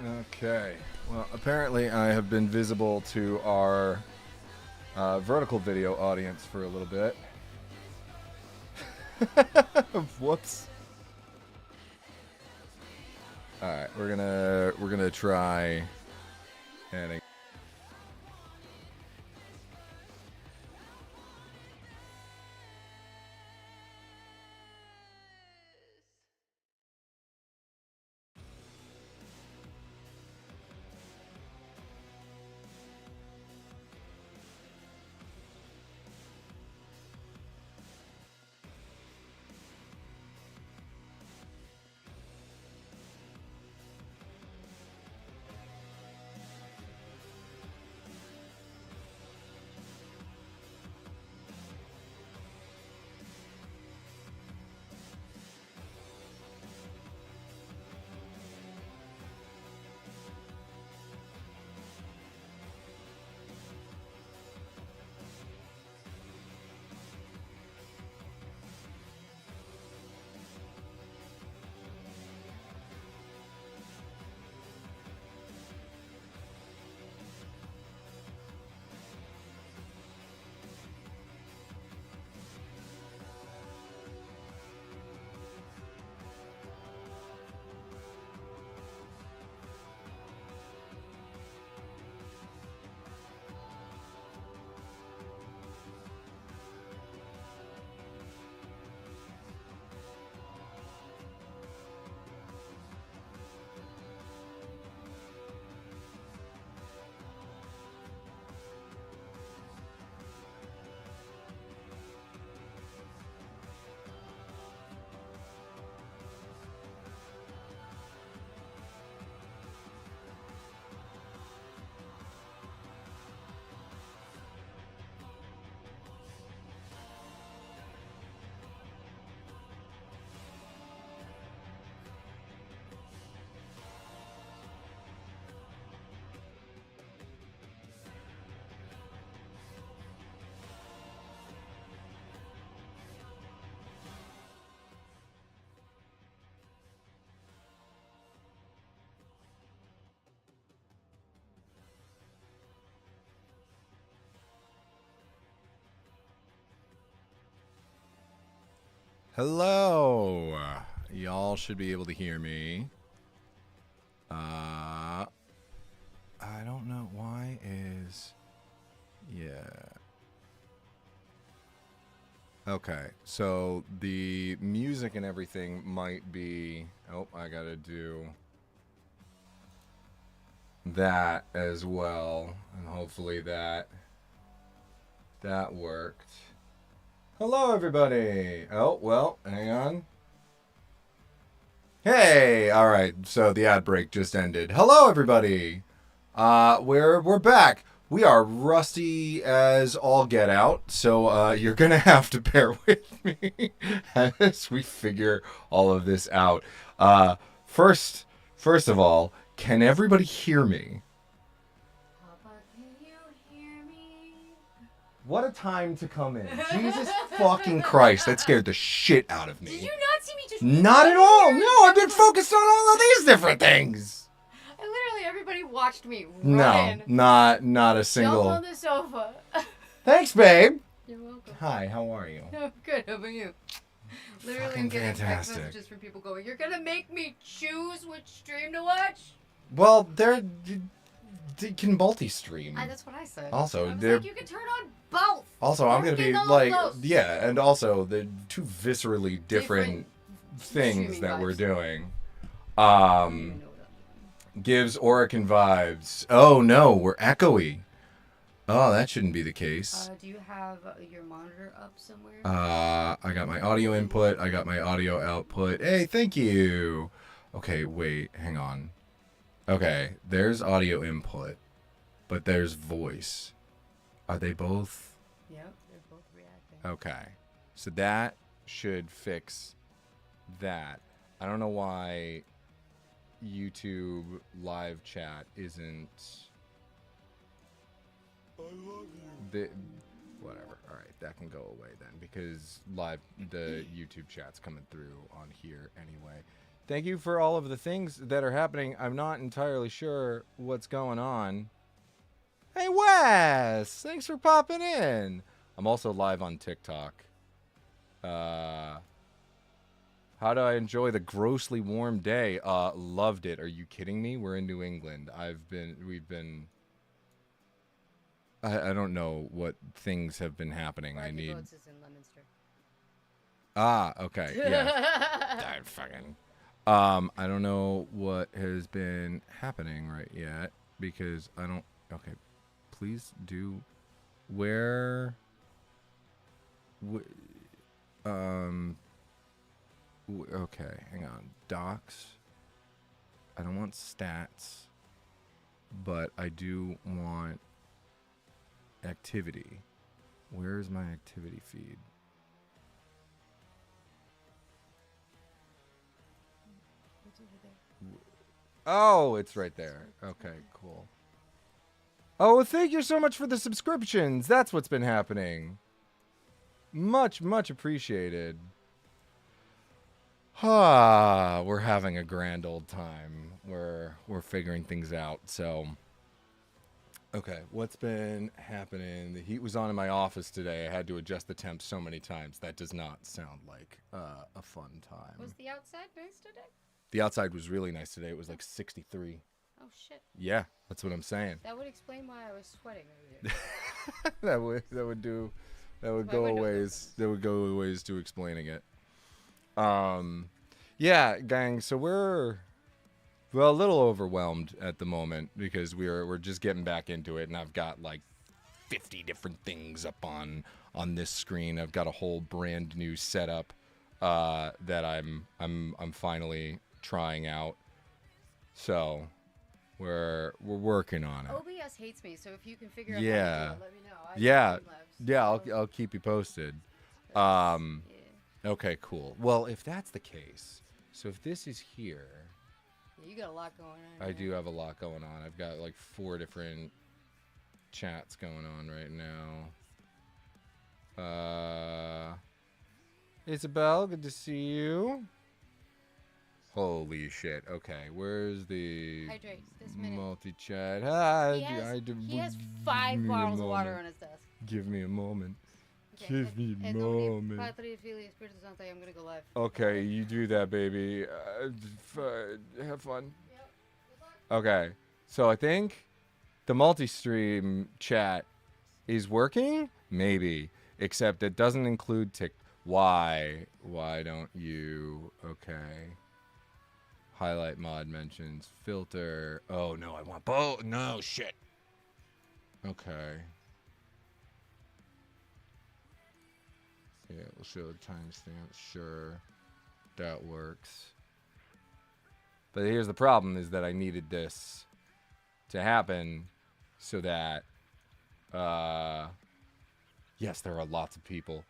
Okay. Well, apparently I have been visible to our vertical video audience for a little bit. Whoops. All right, we're gonna try adding. Hello. Y'all should be able to hear me. I don't know why is. Yeah. Okay, so the music and everything might be. Oh, I gotta do that as well, and hopefully that worked. Hello, everybody. Oh, well, hang on. Hey, all right. So the ad break just ended. Hello, everybody. We're back. We are rusty as all get out, so you're gonna have to bear with me as we figure all of this out. First of all, can everybody hear me? Papa, can you hear me? What a time to come in. Jesus fucking Christ, that scared the shit out of me. Did you not see me just Not at all. No, I've been focused on all of these different things. And literally everybody watched me No, run. not a single. Jump on the sofa. Thanks, babe. You're welcome. Hi, how are you? Oh, good. How about you? Literally, Fucking I'm getting text fantastic. messages from people going, "You're gonna make me choose which stream to watch." Well, they can multi-stream. That's what I said. Also, I was they're like, you can turn on both. also I'm gonna be like, those. yeah, and also the two viscerally different things that we're doing. Gives Orican vibes. Oh no, we're echoey. Oh, that shouldn't be the case. Do you have your monitor up somewhere? I got my audio input. I got my audio output. Hey, thank you. Okay, wait, hang on. Okay, there's audio input, but there's voice. Are they both? Yep, they're both reacting. Okay, so that should fix that. I don't know why YouTube live chat isn't. I love you. Whatever. All right, that can go away then because the YouTube chat's coming through on here anyway. Thank you for all of the things that are happening. I'm not entirely sure what's going on. Hey, Wes! Thanks for popping in. I'm also live on TikTok. How do I enjoy the grossly warm day? Loved it. Are you kidding me? We're in New England. We've been... I don't know what things have been happening. I need... Boats is in Leominster. Ah, okay. Yeah. I fucking... I don't know what has been happening right yet because I don't... Okay, please do... Where... Okay, hang on. Docs. I don't want stats, but I do want activity. Where is my activity feed? Oh, it's right there. Okay, cool. Oh, thank you so much for the subscriptions. That's what's been happening. Much, much appreciated. We're having a grand old time. We're figuring things out. So, okay, what's been happening? The heat was on in my office today. I had to adjust the temp so many times. That does not sound like a fun time. Was the outside nice today? The outside was really nice today. It was like 63. Oh shit. Yeah, that's what I'm saying. That would explain why I was sweating over here. that would go a ways. That would go a ways to explaining it. Yeah, gang. So we're a little overwhelmed at the moment because we're just getting back into it, and I've got like 50 different things up on this screen. I've got a whole brand new setup that I'm finally trying out. So we're working on it. OBS hates me, so if you can figure out Yeah. how to do it, let me know. Yeah, I'll keep you posted. Yeah. Okay, cool. Well, if that's the case, so if this is here, You got a lot going on. I do have a lot going on. I've got like 4 different chats going on right now. Isabel, good to see you. Holy shit. Okay, where's the Hydrate this minute. multi-chat? He has 5 bottles of water on his desk. Give me a moment. Okay, Give me a moment. I'm gonna go live. Okay, you do that, baby. Have fun. Yep. Good luck. Okay, so I think the multi-stream chat is working? Maybe. Except it doesn't include Why don't you... Okay. Highlight mod mentions. Filter. Oh, no, I want both. No, shit. Okay. Yeah, we'll show the timestamp. Sure. That works. But here's the problem, is that I needed this to happen so that... yes, there are lots of people.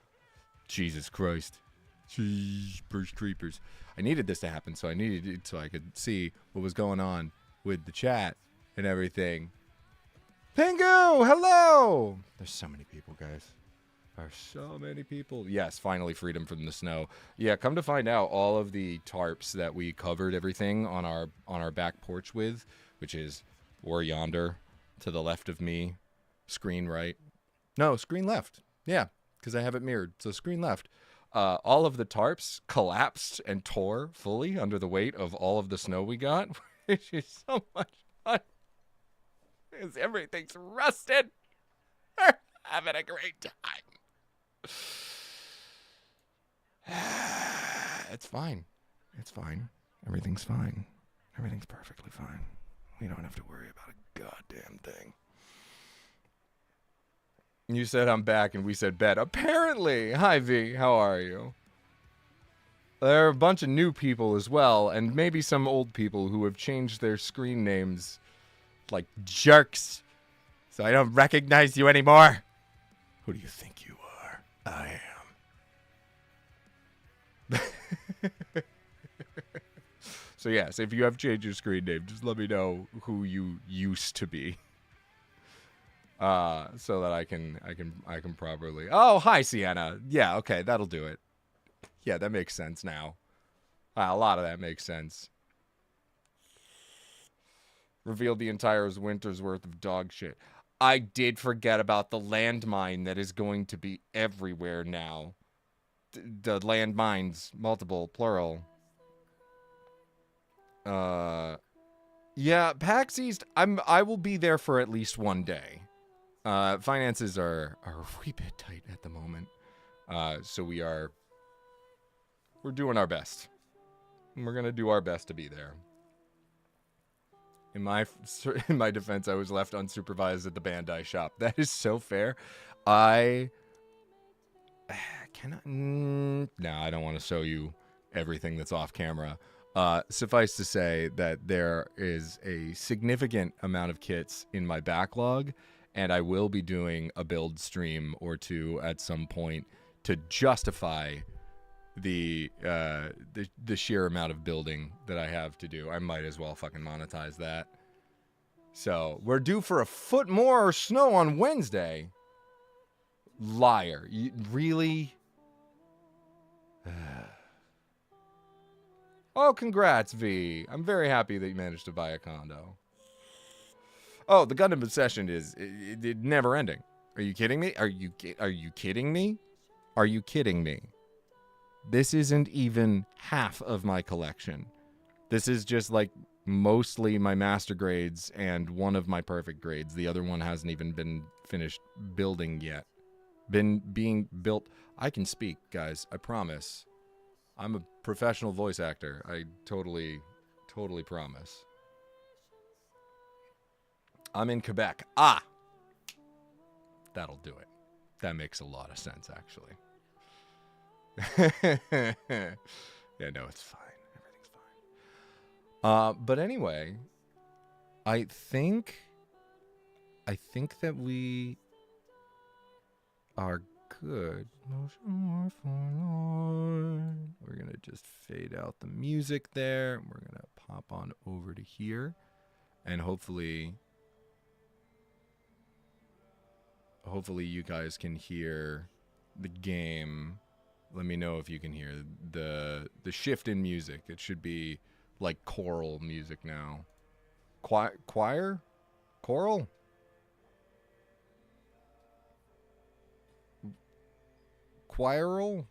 Jesus Christ. Jeepers creepers. I needed this to happen, so I needed it so I could see what was going on with the chat and everything. Pingu, hello! There's so many people, guys. There's so many people. Yes, finally freedom from the snow. Yeah, come to find out, all of the tarps that we covered everything on our back porch with, which is or yonder to the left of me, screen right. No, screen left. Yeah, because I have it mirrored. So screen left. All of the tarps collapsed and tore fully under the weight of all of the snow we got, which is so much fun. Because everything's rusted. We're having a great time. It's fine. It's fine. Everything's fine. Everything's perfectly fine. We don't have to worry about a goddamn thing. You said I'm back, and we said bet. Apparently. Hi, V. How are you? There are a bunch of new people as well, and maybe some old people who have changed their screen names like jerks. So I don't recognize you anymore. Who do you think you are? I am. So yes, if you have changed your screen name, just let me know who you used to be. So that I can properly. Oh, hi, Sienna. Yeah, okay, that'll do it. Yeah, that makes sense now. A lot of that makes sense. Revealed the entire winter's worth of dog shit. I did forget about the landmine that is going to be everywhere now. The landmines, multiple, plural. Yeah, PAX East. I will be there for at least one day. Finances are a wee bit tight at the moment. So we're doing our best. We're gonna do our best to be there. In my defense, I was left unsupervised at the Bandai shop. That is so fair. I cannot. No, I don't want to show you everything that's off camera. Suffice to say that there is a significant amount of kits in my backlog, and I will be doing a build stream or two at some point to justify the sheer amount of building that I have to do. I might as well fucking monetize that. So we're due for a foot more snow on Wednesday. Liar. You, really? Oh, congrats, V. I'm very happy that you managed to buy a condo. Oh, the Gundam obsession is never ending. Are you kidding me? Are you kidding me? Are you kidding me? This isn't even half of my collection. This is just like mostly my master grades and one of my perfect grades. The other one hasn't even been finished building yet. Been being built. I can speak, guys. I promise. I'm a professional voice actor. I totally promise. I'm in Quebec. Ah! That'll do it. That makes a lot of sense, actually. Yeah, no, it's fine. Everything's fine. But anyway, I think that we are good. We're gonna just fade out the music there. We're gonna pop on over to here, and hopefully you guys can hear the game. Let me know if you can hear the shift in music. It should be like choral music now. Choir? Choral? Choral?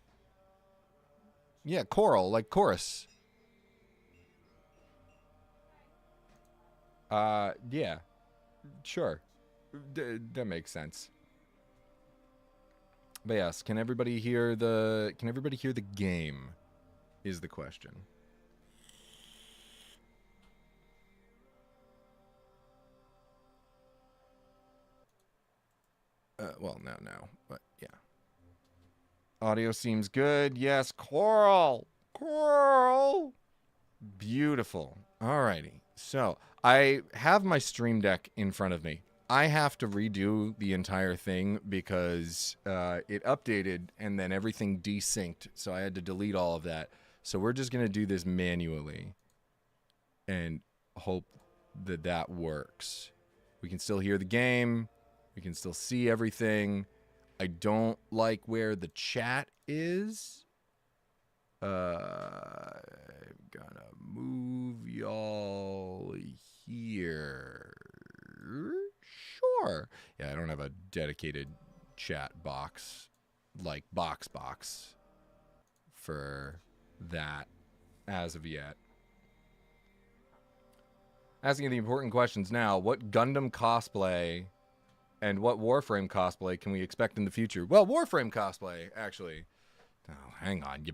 Yeah, choral, like chorus. Yeah. Sure. That makes sense. But yes, can everybody hear the game is the question. Well, no, but yeah. Audio seems good. Yes, choral. Choral. Beautiful. Alrighty. So, I have my Stream Deck in front of me. I have to redo the entire thing because it updated and then everything desynced. So I had to delete all of that. So we're just going to do this manually and hope that that works. We can still hear the game. We can still see everything. I don't like where the chat is. I'm gonna move y'all here. Sure. Yeah, I don't have a dedicated chat box like box for that as of yet. Asking the important questions now. What Gundam cosplay and what Warframe cosplay can we expect in the future? Well, Warframe cosplay, actually. Oh, hang on, you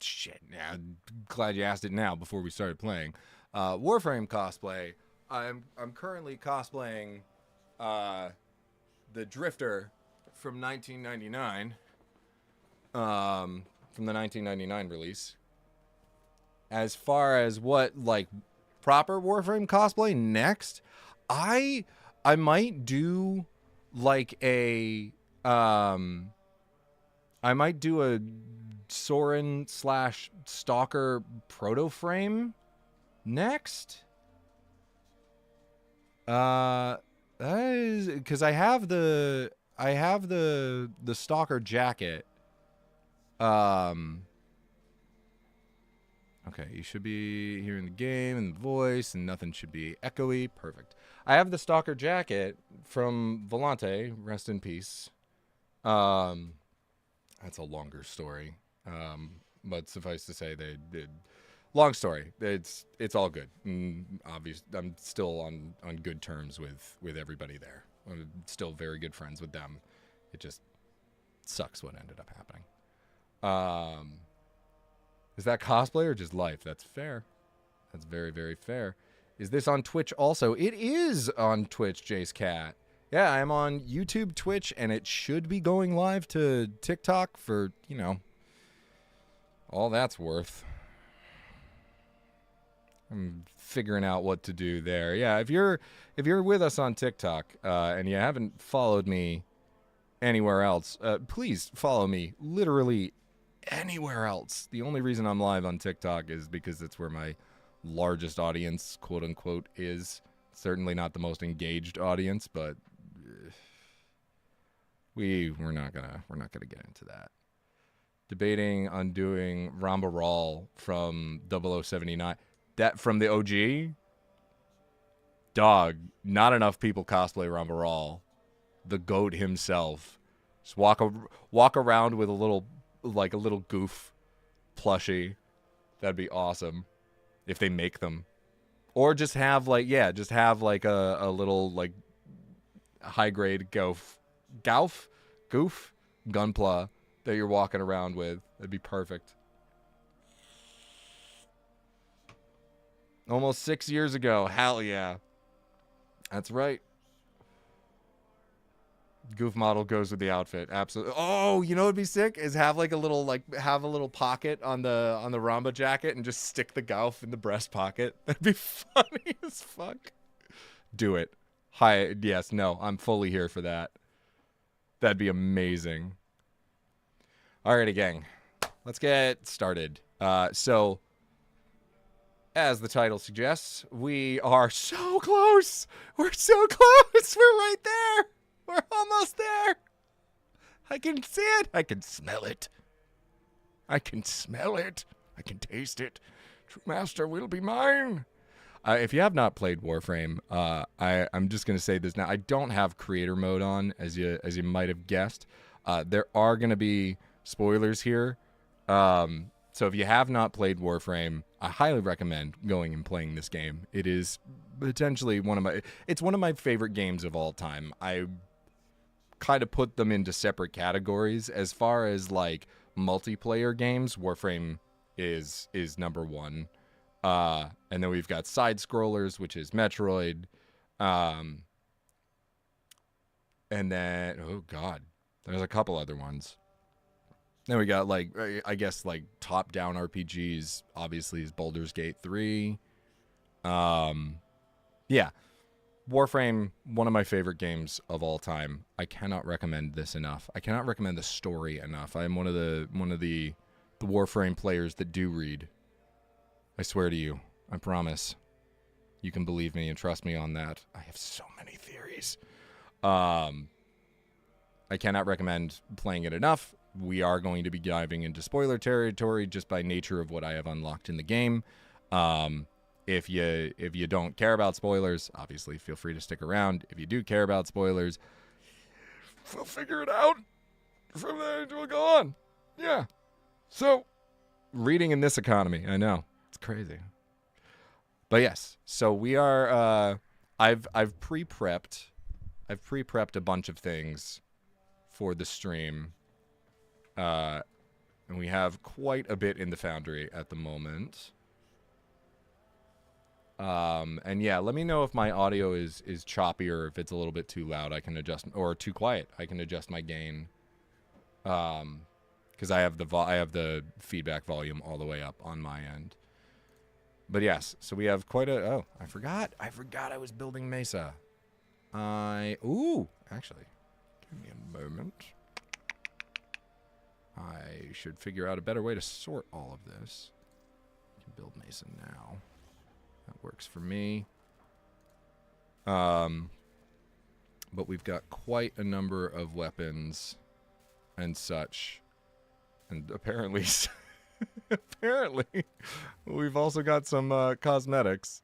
shit. I'm glad you asked it now before we started playing. Warframe cosplay. I'm currently cosplaying the Drifter from 1999. From the 1999 release. As far as what like proper Warframe cosplay next, I might do like a I might do a Soren / Stalker proto frame next. That is because I have the Stalker jacket. Okay, Okay, you should be hearing the game and the voice, and nothing should be echoey. Perfect. I have the Stalker jacket from Volante. Rest in peace. That's a longer story. But suffice to say, they did. Long story. It's all good. Obviously, I'm still on good terms with everybody there. I'm still very good friends with them. It just sucks what ended up happening. Is that cosplay or just life? That's fair. That's very, very fair. Is this on Twitch also? It is on Twitch, Jace Cat. Yeah, I'm on YouTube, Twitch, and it should be going live to TikTok for, all that's worth. I'm figuring out what to do there. Yeah, if you're with us on TikTok and you haven't followed me anywhere else, please follow me literally anywhere else. The only reason I'm live on TikTok is because it's where my largest audience, quote unquote, is. Certainly not the most engaged audience, but we're not gonna get into that. Debating on doing Ramba Rawl from 0079. That from the OG? Dog, not enough people cosplay Ramba Rawl. The GOAT himself. Just walk around with a little goof plushie. That'd be awesome. If they make them. Or just have a little high grade goof gunpla that you're walking around with. That'd be perfect. Almost 6 years ago. Hell yeah. That's right. Goof model goes with the outfit. Absolutely. Oh, you know what'd be sick? Is have a little pocket on the Ramba jacket and just stick the Gauf in the breast pocket. That'd be funny as fuck. Do it. Hi. Yes. No. I'm fully here for that. That'd be amazing. Alrighty, gang. Let's get started. So, as the title suggests, we are so close. We're so close. We're right there. We're almost there. I can see it. I can smell it. I can smell it. I can taste it. True Master will be mine. If you have not played Warframe, I'm just going to say this now. I don't have creator mode on, as you might have guessed. There are going to be spoilers here. So if you have not played Warframe, I highly recommend going and playing this game. It is potentially one of my favorite games of all time. I kind of put them into separate categories. As far as multiplayer games, Warframe is number one. And then we've got side scrollers, which is Metroid. And then, oh god, there's a couple other ones. Then we got top-down RPGs. Obviously, is Baldur's Gate 3. Yeah. Warframe, one of my favorite games of all time. I cannot recommend this enough. I cannot recommend the story enough. I am one of the Warframe players that do read. I swear to you. I promise. You can believe me and trust me on that. I have so many theories. I cannot recommend playing it enough. We are going to be diving into spoiler territory just by nature of what I have unlocked in the game. If you don't care about spoilers, obviously feel free to stick around. If you do care about spoilers, we'll figure it out. From there, we'll go on. Yeah. So, reading in this economy, I know it's crazy. But yes, so we are. I've pre-prepped a bunch of things for the stream. And we have quite a bit in the foundry at the moment. And yeah, let me know if my audio is choppy or if it's a little bit too loud. I can adjust, or too quiet. I can adjust my gain. Because I have the feedback volume all the way up on my end. But yes, so we have quite a. Oh, I forgot I was building Mesa. Actually, give me a moment. I should figure out a better way to sort all of this. I can build Mesa now. That works for me. But we've got quite a number of weapons and such. And apparently Apparently, we've also got some cosmetics.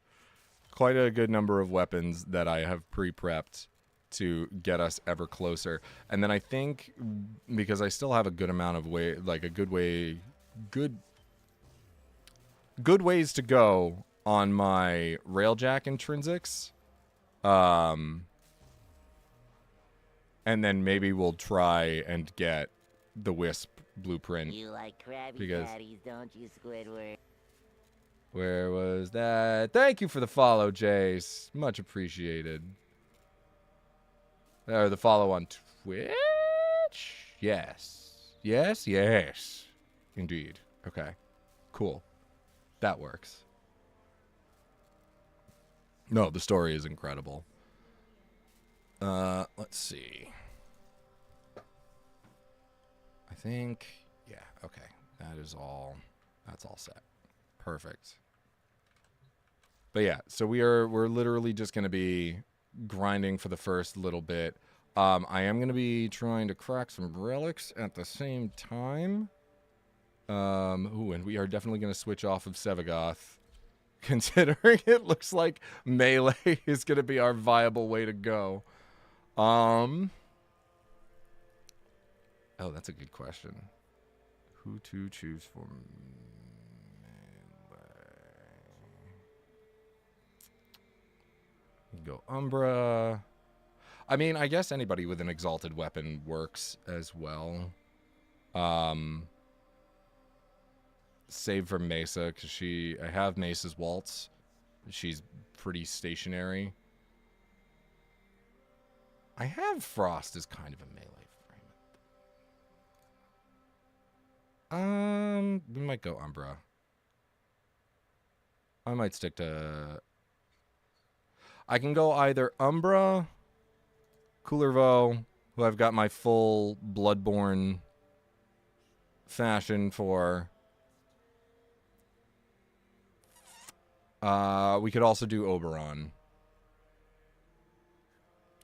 Quite a good number of weapons that I have pre-prepped to get us ever closer. And then I think because I still have a good amount of good ways to go on my railjack intrinsics. And then maybe we'll try and get the Wisp blueprint. You like Krabby Because- Patties, don't you, Squidward? Where was that? Thank you for the follow, Jace. Much appreciated. Or the follow on Twitch? Yes. Yes, yes. Indeed. Okay. Cool. That works. No, the story is incredible. Let's see. I think, yeah, okay. That's all set. Perfect. But yeah, so we're literally just going to be grinding for the first little bit. I am going to be trying to crack some relics at the same time. And we are definitely going to switch off of Sevagoth, considering it looks like melee is going to be our viable way to go. Oh, that's a good question. Who to choose for melee? You can go Umbra. I mean, I guess anybody with an exalted weapon works as well. Save for Mesa, because I have Mesa's Waltz. She's pretty stationary. I have Frost as kind of a melee frame. We might go Umbra. I might stick to... I can go either Umbra, Coolervo, who I've got my full Bloodborne fashion for. We could also do Oberon.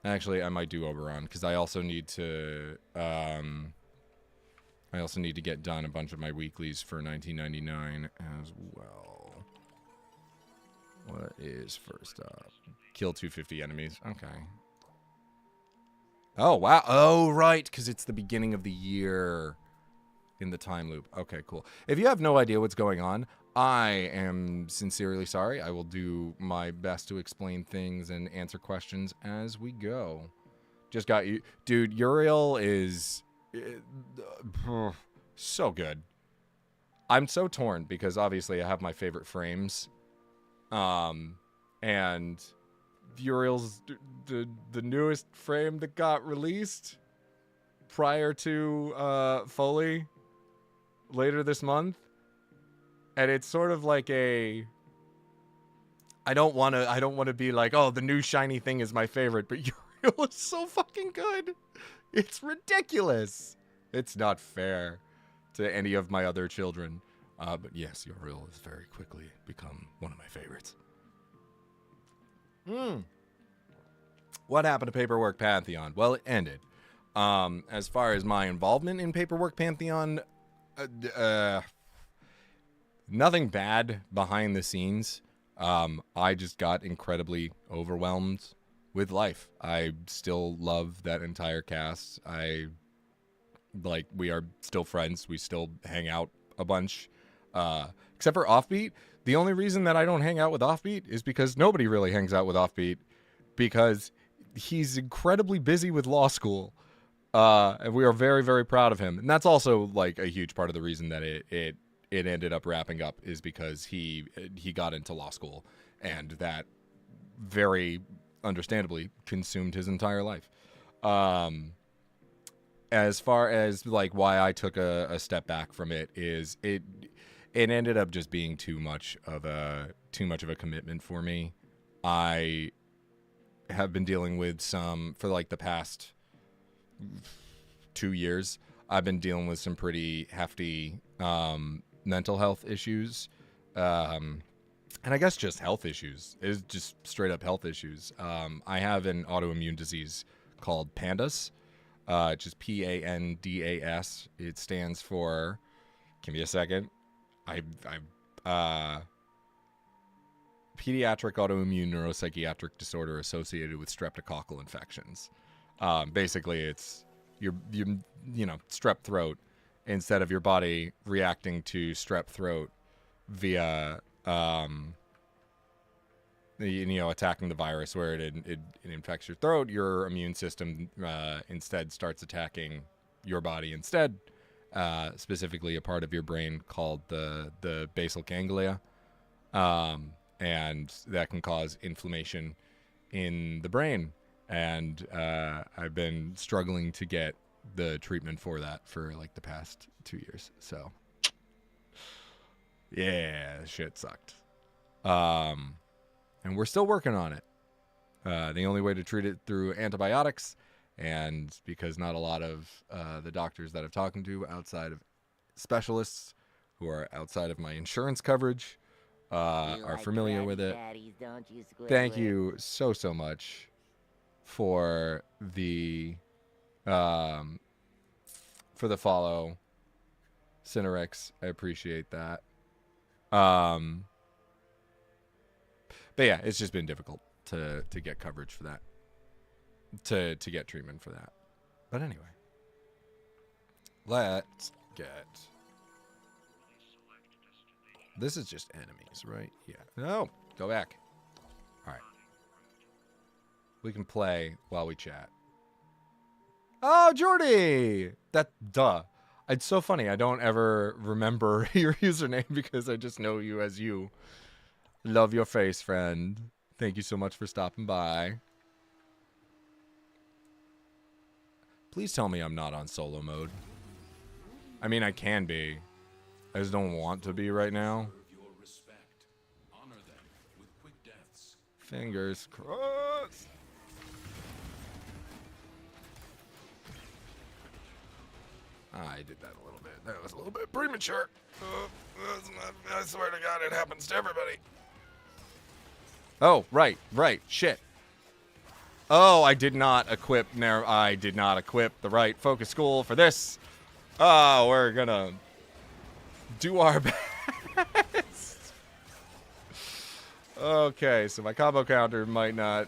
Actually, I might do Oberon because I also need to get done a bunch of my weeklies for 1999 as well. What is first up? Kill 250 enemies. Okay. Oh, wow. Oh, right, because it's the beginning of the year in the time loop. Okay, cool. If you have no idea what's going on, I am sincerely sorry. I will do my best to explain things and answer questions as we go. Just got you. Dude, Uriel is so good. I'm so torn because obviously I have my favorite frames. And Uriel's the newest frame that got released prior to Foley later this month. And it's sort of like I don't want to be like, oh, the new shiny thing is my favorite, but Uriel is so fucking good. It's ridiculous. It's not fair to any of my other children. But yes, Uriel has very quickly become one of my favorites. What happened to Paperwork Pantheon? Well, it ended. As far as my involvement in Paperwork Pantheon, nothing bad behind the scenes. I just got incredibly overwhelmed with life. I still love that entire cast. We are still friends. We still hang out a bunch. Except for Offbeat. The only reason that I don't hang out with Offbeat is because nobody really hangs out with Offbeat because he's incredibly busy with law school. And we are very, very proud of him. And that's also like a huge part of the reason that it ended up wrapping up is because he got into law school and that very understandably consumed his entire life. As far as like why I took a step back from it is it ended up just being too much of a commitment for me. I have been dealing with for like the past 2 years. I've been dealing with some pretty hefty mental health issues, and I guess just health issues. It's just straight up health issues. I have an autoimmune disease called PANDAS, just PANDAS. It stands for, give me a second, pediatric autoimmune neuropsychiatric disorder associated with streptococcal infections. Basically, it's you know, strep throat. Instead of your body reacting to strep throat via attacking the virus where it infects your throat, your immune system instead starts attacking your body instead, specifically a part of your brain called the basal ganglia, and that can cause inflammation in the brain. And I've been struggling to get the treatment for that for like the past 2 years. So yeah, shit sucked. And we're still working on it. The only way to treat it through antibiotics, and because not a lot of the doctors that I've talked to outside of specialists who are outside of my insurance coverage are familiar with it. Thank you so much for the follow, Cinerex. I appreciate that. But yeah, it's just been difficult to get coverage for that, to get treatment for that. But anyway, let's get. This is just enemies, right? Yeah. No, go back. All right. We can play while we chat. Oh, Jordy! Duh. It's so funny. I don't ever remember your username because I just know you as you. Love your face, friend. Thank you so much for stopping by. Please tell me I'm not on solo mode. I mean, I can be. I just don't want to be right now. Fingers crossed. I did that a little bit. That was a little bit premature. I swear to God, it happens to everybody. Oh, right. Shit. Oh, I did not equip the right focus school for this. Oh, we're gonna do our best. Okay, so my combo counter might not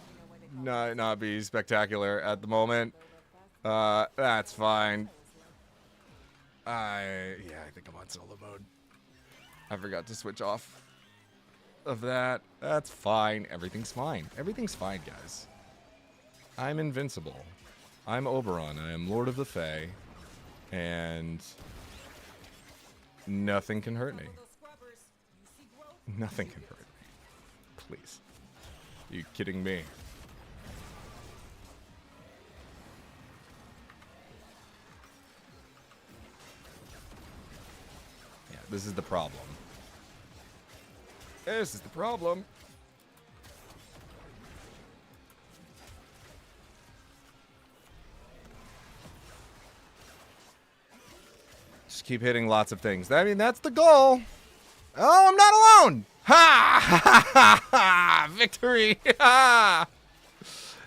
be spectacular at the moment. That's fine. I think I'm on solo mode. I forgot to switch off of that. That's fine. Everything's fine. Everything's fine, guys. I'm invincible. I'm Oberon. I am Lord of the Fae. And nothing can hurt me. Nothing can hurt me. Please. Are you kidding me? Yeah, this is the problem. This is the problem. Just keep hitting lots of things. I mean, that's the goal. Oh, I'm not alone. Ha! Ha ha ha! Victory! Ha!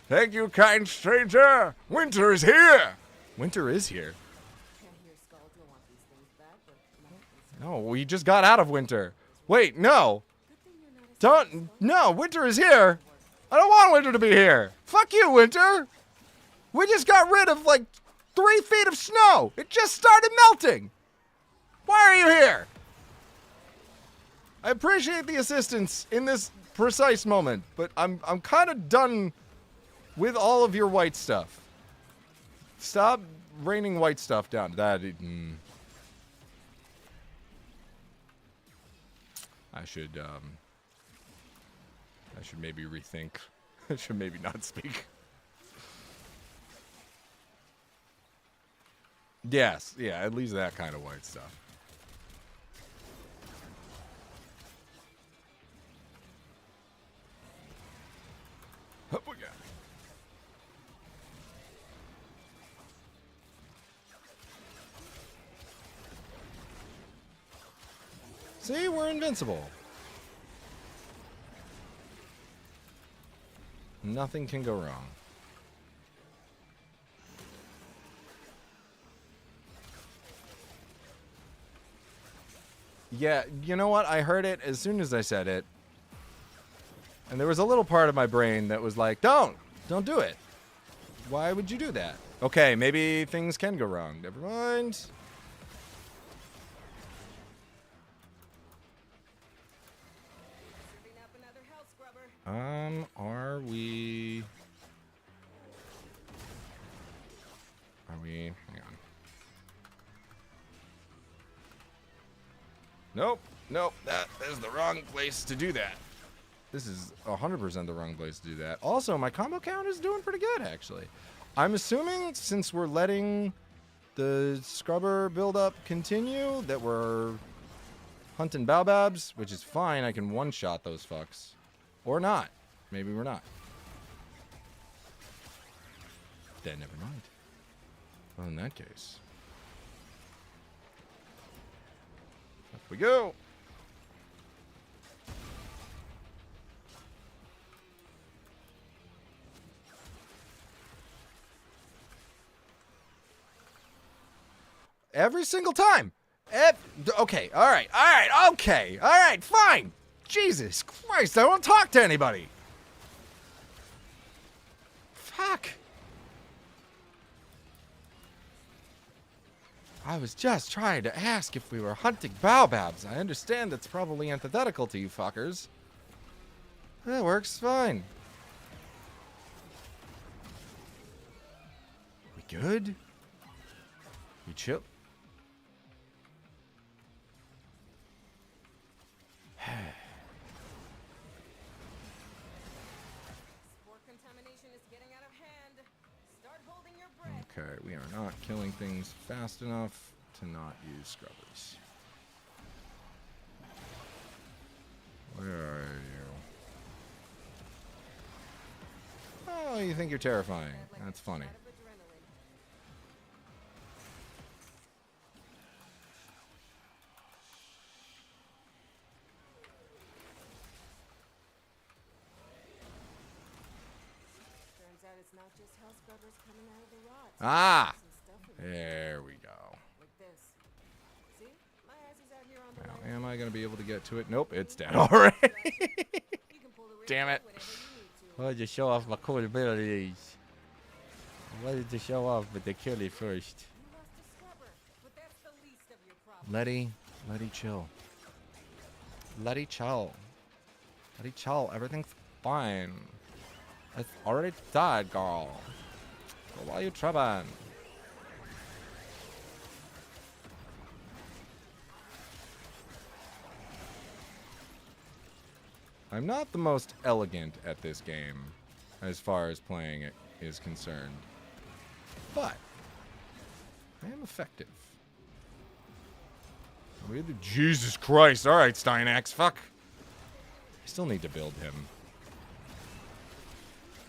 Thank you, kind stranger. Winter is here. Winter is here. No, we just got out of winter. Wait, no. No, winter is here. I don't want winter to be here. Fuck you, winter. We just got rid of like 3 feet of snow. It just started melting. Why are you here? I appreciate the assistance in this precise moment, but I'm kind of done with all of your white stuff. Stop raining white stuff down. I should maybe rethink. I should maybe not speak. Yes, yeah, at least that kind of white stuff. Up we go. See, we're invincible. Nothing can go wrong. Yeah, you know what? I heard it as soon as I said it. And there was a little part of my brain that was like, don't do it. Why would you do that? Okay, maybe things can go wrong. Never mind. Are we... Hang on. Nope. That is the wrong place to do that. This is 100% the wrong place to do that. Also, my combo count is doing pretty good, actually. I'm assuming since we're letting the scrubber build-up continue, that we're hunting baobabs, which is fine. I can one-shot those fucks. Or not. Maybe we're not. Then never mind. Well, in that case. Up we go. Every single time. Okay, all right, okay, all right, fine. Jesus Christ, I won't talk to anybody. Fuck. I was just trying to ask if we were hunting baobabs. I understand that's probably antithetical to you fuckers. That works fine. We good? We chill? Okay, we are not killing things fast enough to not use scrubbers. Where are you? Oh, you think you're terrifying. That's funny. Ah! There we go. Now, am I going to be able to get to it? Nope, it's dead already. Damn it. I wanted to show off my cool abilities. I wanted to show off, but they killed it first. Letty chill. Letty chill. Letty chill. Everything's fine. It's already died, girl. So why are you troubled? I'm not the most elegant at this game, as far as playing it is concerned. But I am effective. Jesus Christ. Alright, Steinax. Fuck. I still need to build him.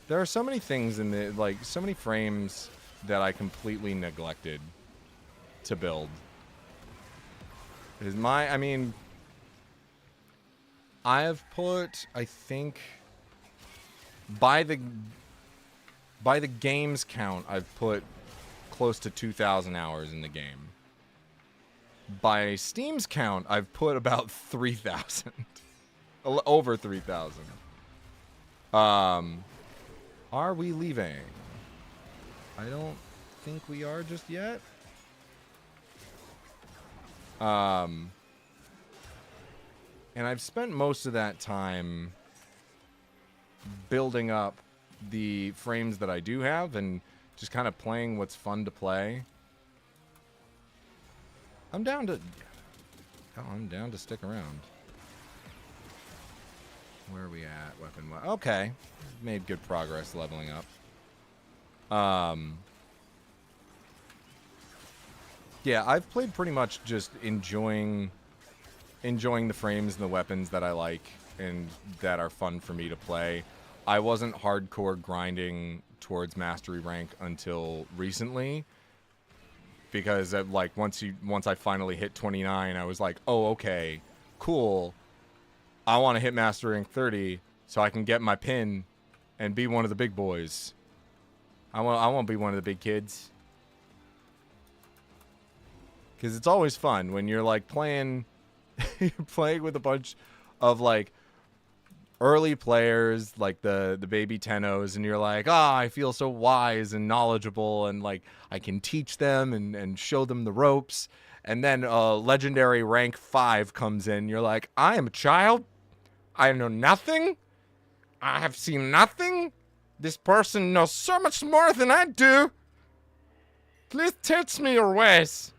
There are so many things in the, like, so many frames that I completely neglected to build. I mean, I have put, I think, by the game's count, I've put close to 2,000 hours in the game. By Steam's count, I've put about 3,000. Over 3,000. Are we leaving? I don't think we are just yet. And I've spent most of that time building up the frames that I do have and just kind of playing what's fun to play. I'm down to stick around. Where are we at? Weapon. Okay. Made good progress leveling up. Yeah, I've played pretty much just enjoying the frames and the weapons that I like and that are fun for me to play. I wasn't hardcore grinding towards mastery rank until recently. Because once I finally hit 29, I was like, oh, okay, cool. I want to hit Master Rank 30 so I can get my pin and be one of the big boys. I want to be one of the big kids. Because it's always fun when you're like playing you're playing with a bunch of like early players, like the baby Tennos, and you're like, I feel so wise and knowledgeable, and like I can teach them and show them the ropes. And then legendary rank 5 comes in. You're like, I am a child. I know nothing. I have seen nothing. This person knows so much more than I do. Please teach me your ways.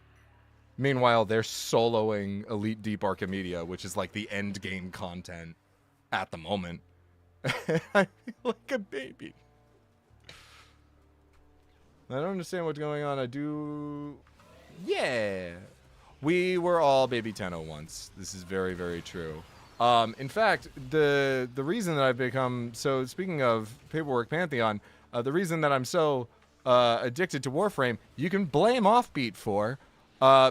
Meanwhile, they're soloing Elite Deep Archimedia, which is like the end game content at the moment. I feel like a baby. I don't understand what's going on. I do. Yeah. We were all baby Tenno once. This is very, very true. In fact, the reason that I've become so, speaking of Paperwork Pantheon, the reason that I'm so addicted to Warframe, you can blame Offbeat for,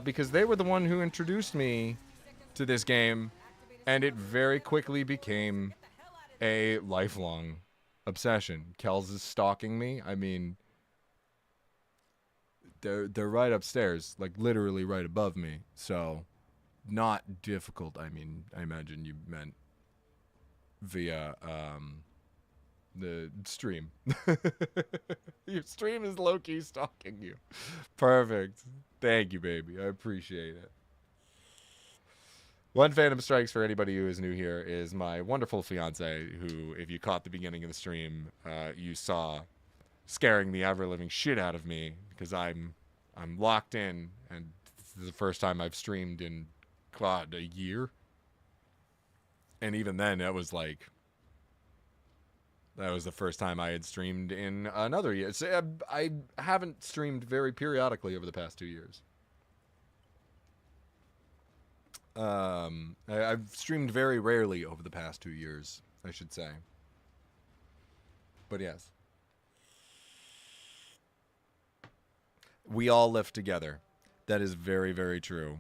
because they were the one who introduced me to this game, and it very quickly became a lifelong obsession. Kells is stalking me. I mean, they're right upstairs, like literally right above me. So, not difficult. I mean, I imagine you meant via the stream. Your stream is low-key stalking you. Perfect. Thank you, baby. I appreciate it. One Phantom Strikes, for anybody who is new here, is my wonderful fiance who, if you caught the beginning of the stream, you saw scaring the ever-living shit out of me because I'm locked in, and this is the first time I've streamed in, God, a year? And even then, that was the first time I had streamed in another year. So I haven't streamed very periodically over the past 2 years. I've streamed very rarely over the past 2 years, I should say. But yes. We all live together. That is very, very true.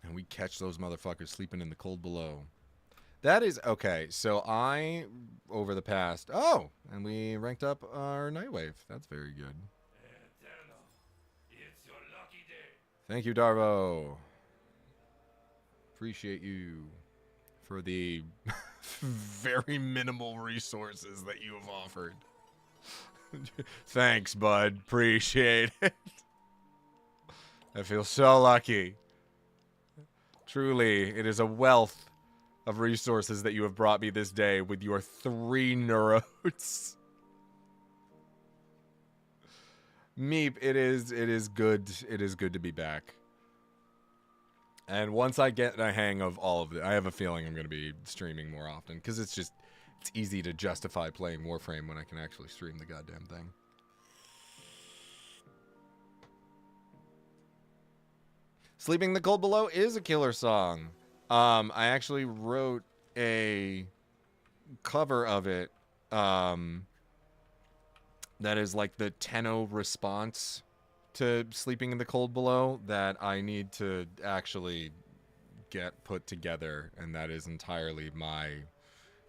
And we catch those motherfuckers sleeping in the cold below. That is, okay, so over the past, and we ranked up our Nightwave. That's very good. It's your lucky day. Thank you, Darvo. Appreciate you for the very minimal resources that you have offered. Thanks, bud. Appreciate it. I feel so lucky. Truly, it is a wealth of resources that you have brought me this day with your 3 neurodes. Meep, it is good. It is good to be back. And once I get a hang of all of it, I have a feeling I'm going to be streaming more often, because it's easy to justify playing Warframe when I can actually stream the goddamn thing. Sleeping the Cold Below is a killer song. I actually wrote a cover of it that is like the Tenno response to Sleeping in the Cold Below that I need to actually get put together, and that is entirely my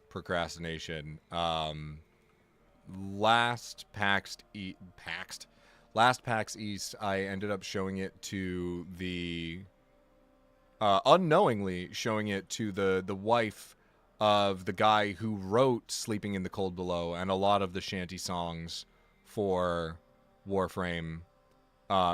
procrastination. Last PAX East, I ended up showing it to unknowingly showing it to the wife of the guy who wrote Sleeping in the Cold Below and a lot of the shanty songs for Warframe,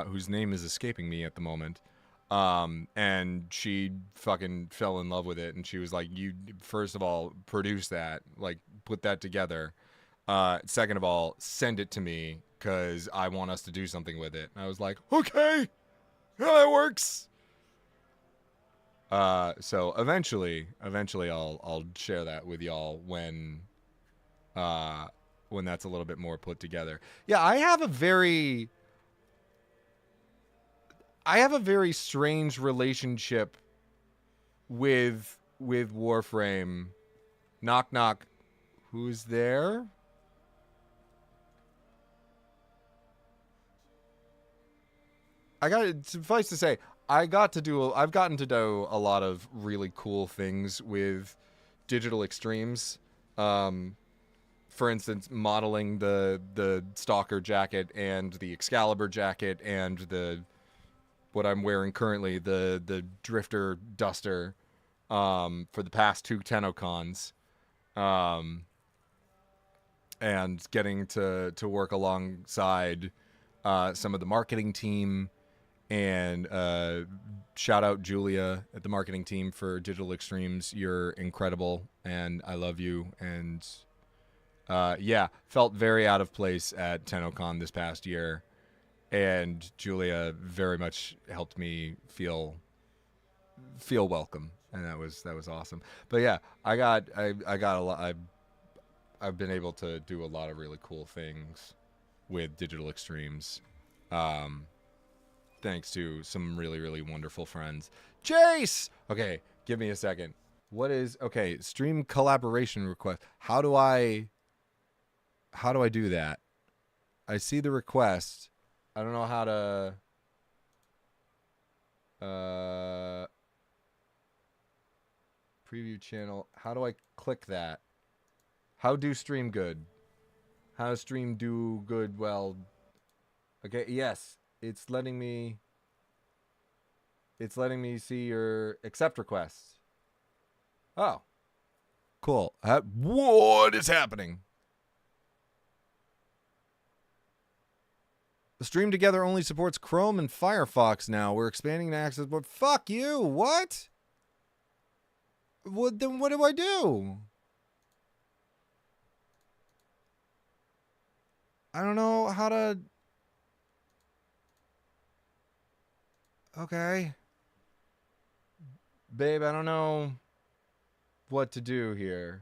whose name is escaping me at the moment. And she fucking fell in love with it, and she was like, you, first of all, produce that, like, put that together. Second of all, send it to me, because I want us to do something with it. And I was like, okay, yeah, that works. So eventually I'll share that with y'all when that's a little bit more put together. Yeah, I have a very strange relationship with Warframe. Knock knock. Who's there? Suffice to say, I've gotten to do a lot of really cool things with digital extremes. For instance, modeling the Stalker jacket and the Excalibur jacket and the what I'm wearing currently, the Drifter Duster, for the past 2 TennoCons, and getting to work alongside some of the marketing team, and shout out Julia at the marketing team for Digital Extremes. You're incredible, and I love you. And yeah, felt very out of place at TennoCon this past year, and Julia very much helped me feel welcome, and that was awesome. But yeah, I got a lot. I've been able to do a lot of really cool things with Digital Extremes, thanks to some really, really wonderful friends. Jace! Okay, give me a second. What is... Okay, stream collaboration request. How do I do that? I see the request. I don't know how to... preview channel. How do I click that? How do stream good? How stream do good? Well, okay, yes. It's letting me see your accept requests. Oh. Cool. What is happening? The Stream Together only supports Chrome and Firefox now. We're expanding to access, but fuck you. What? Then what do I do? I don't know how to... Okay. Babe, I don't know what to do here,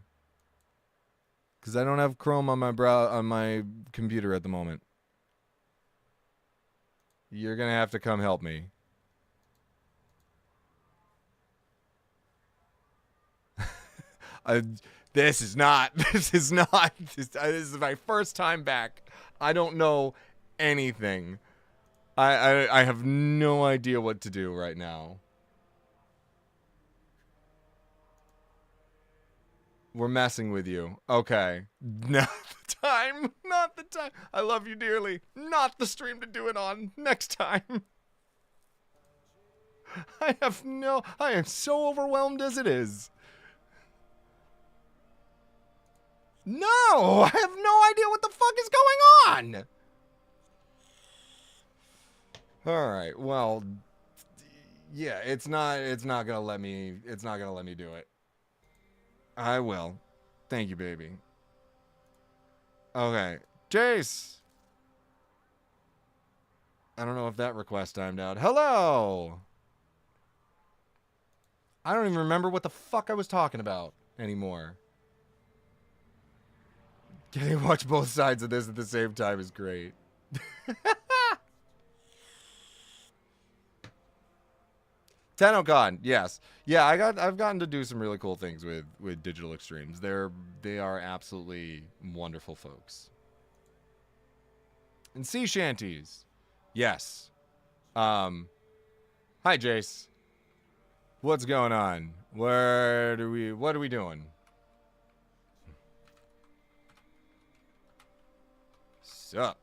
because I don't have Chrome on my computer at the moment. You're going to have to come help me. This is my first time back. I don't know anything. I have no idea what to do right now. We're messing with you. Okay. Not the time. Not the time. I love you dearly. Not the stream to do it on. Next time. I am so overwhelmed as it is. No! I have no idea what the fuck is going on! Alright, well, yeah, it's not gonna let me do it. I will. Thank you, baby. Okay. Jace! I don't know if that request timed out. Hello! I don't even remember what the fuck I was talking about anymore. Getting to watch both sides of this at the same time is great. TennoCon, yes. Yeah, I've gotten to do some really cool things with Digital Extremes. They are absolutely wonderful folks. And sea shanties. Yes. Hi Jace. What's going on? What are we doing? Sup?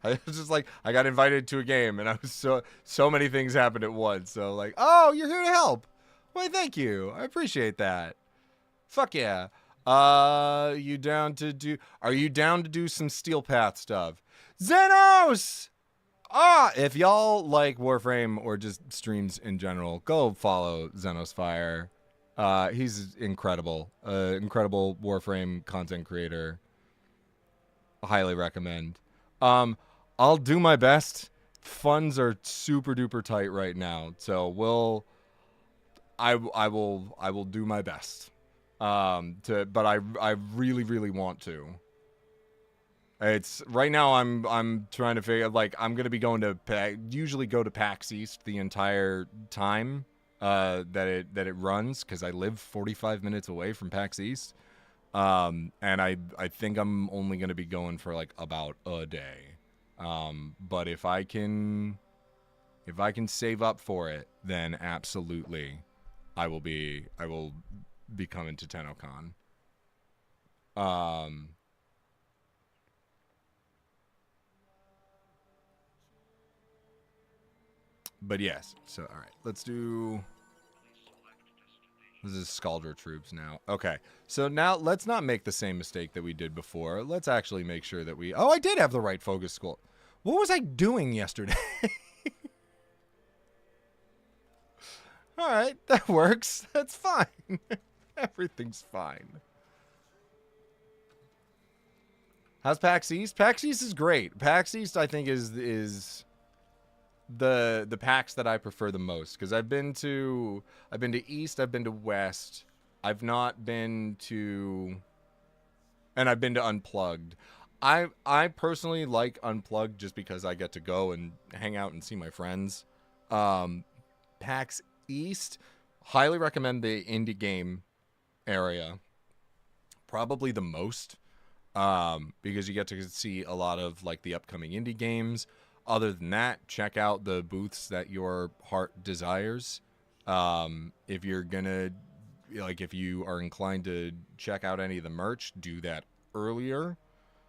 I was just like, I got invited to a game, and I was so many things happened at once. So like, oh, you're here to help. Why, thank you. I appreciate that. Fuck yeah. Are you down to do some Steel Path stuff? Xenos! If y'all like Warframe or just streams in general, go follow Xenos Fire. He's incredible. Incredible Warframe content creator. Highly recommend. I'll do my best. Funds are super duper tight right now, so I will do my best. But I really want to. It's right now I'm trying to figure, like, I'm gonna be going to usually go to PAX East the entire time that it runs, because I live 45 minutes away from PAX East. And I think I'm only going to be going for like about a day. But if I can save up for it, then absolutely I will be coming to TennoCon. But yes, so all right, let's do. This is Scaldra troops now. Okay, so now let's not make the same mistake that we did before. Let's actually make sure that we. Oh, I did have the right focus school. What was I doing yesterday? All right, that works. That's fine. Everything's fine. How's PAX East? PAX East is great. PAX East, I think, is the PAX that I prefer the most, because I've been to East, I've been to West, I've not been to, and I've been to Unplugged. I personally like Unplugged just because I get to go and hang out and see my friends. PAX East, highly recommend the indie game area, probably the most, because you get to see a lot of like the upcoming indie games. Other than that, check out the booths that your heart desires. If you're gonna, like, if you are inclined to check out any of the merch, do that earlier,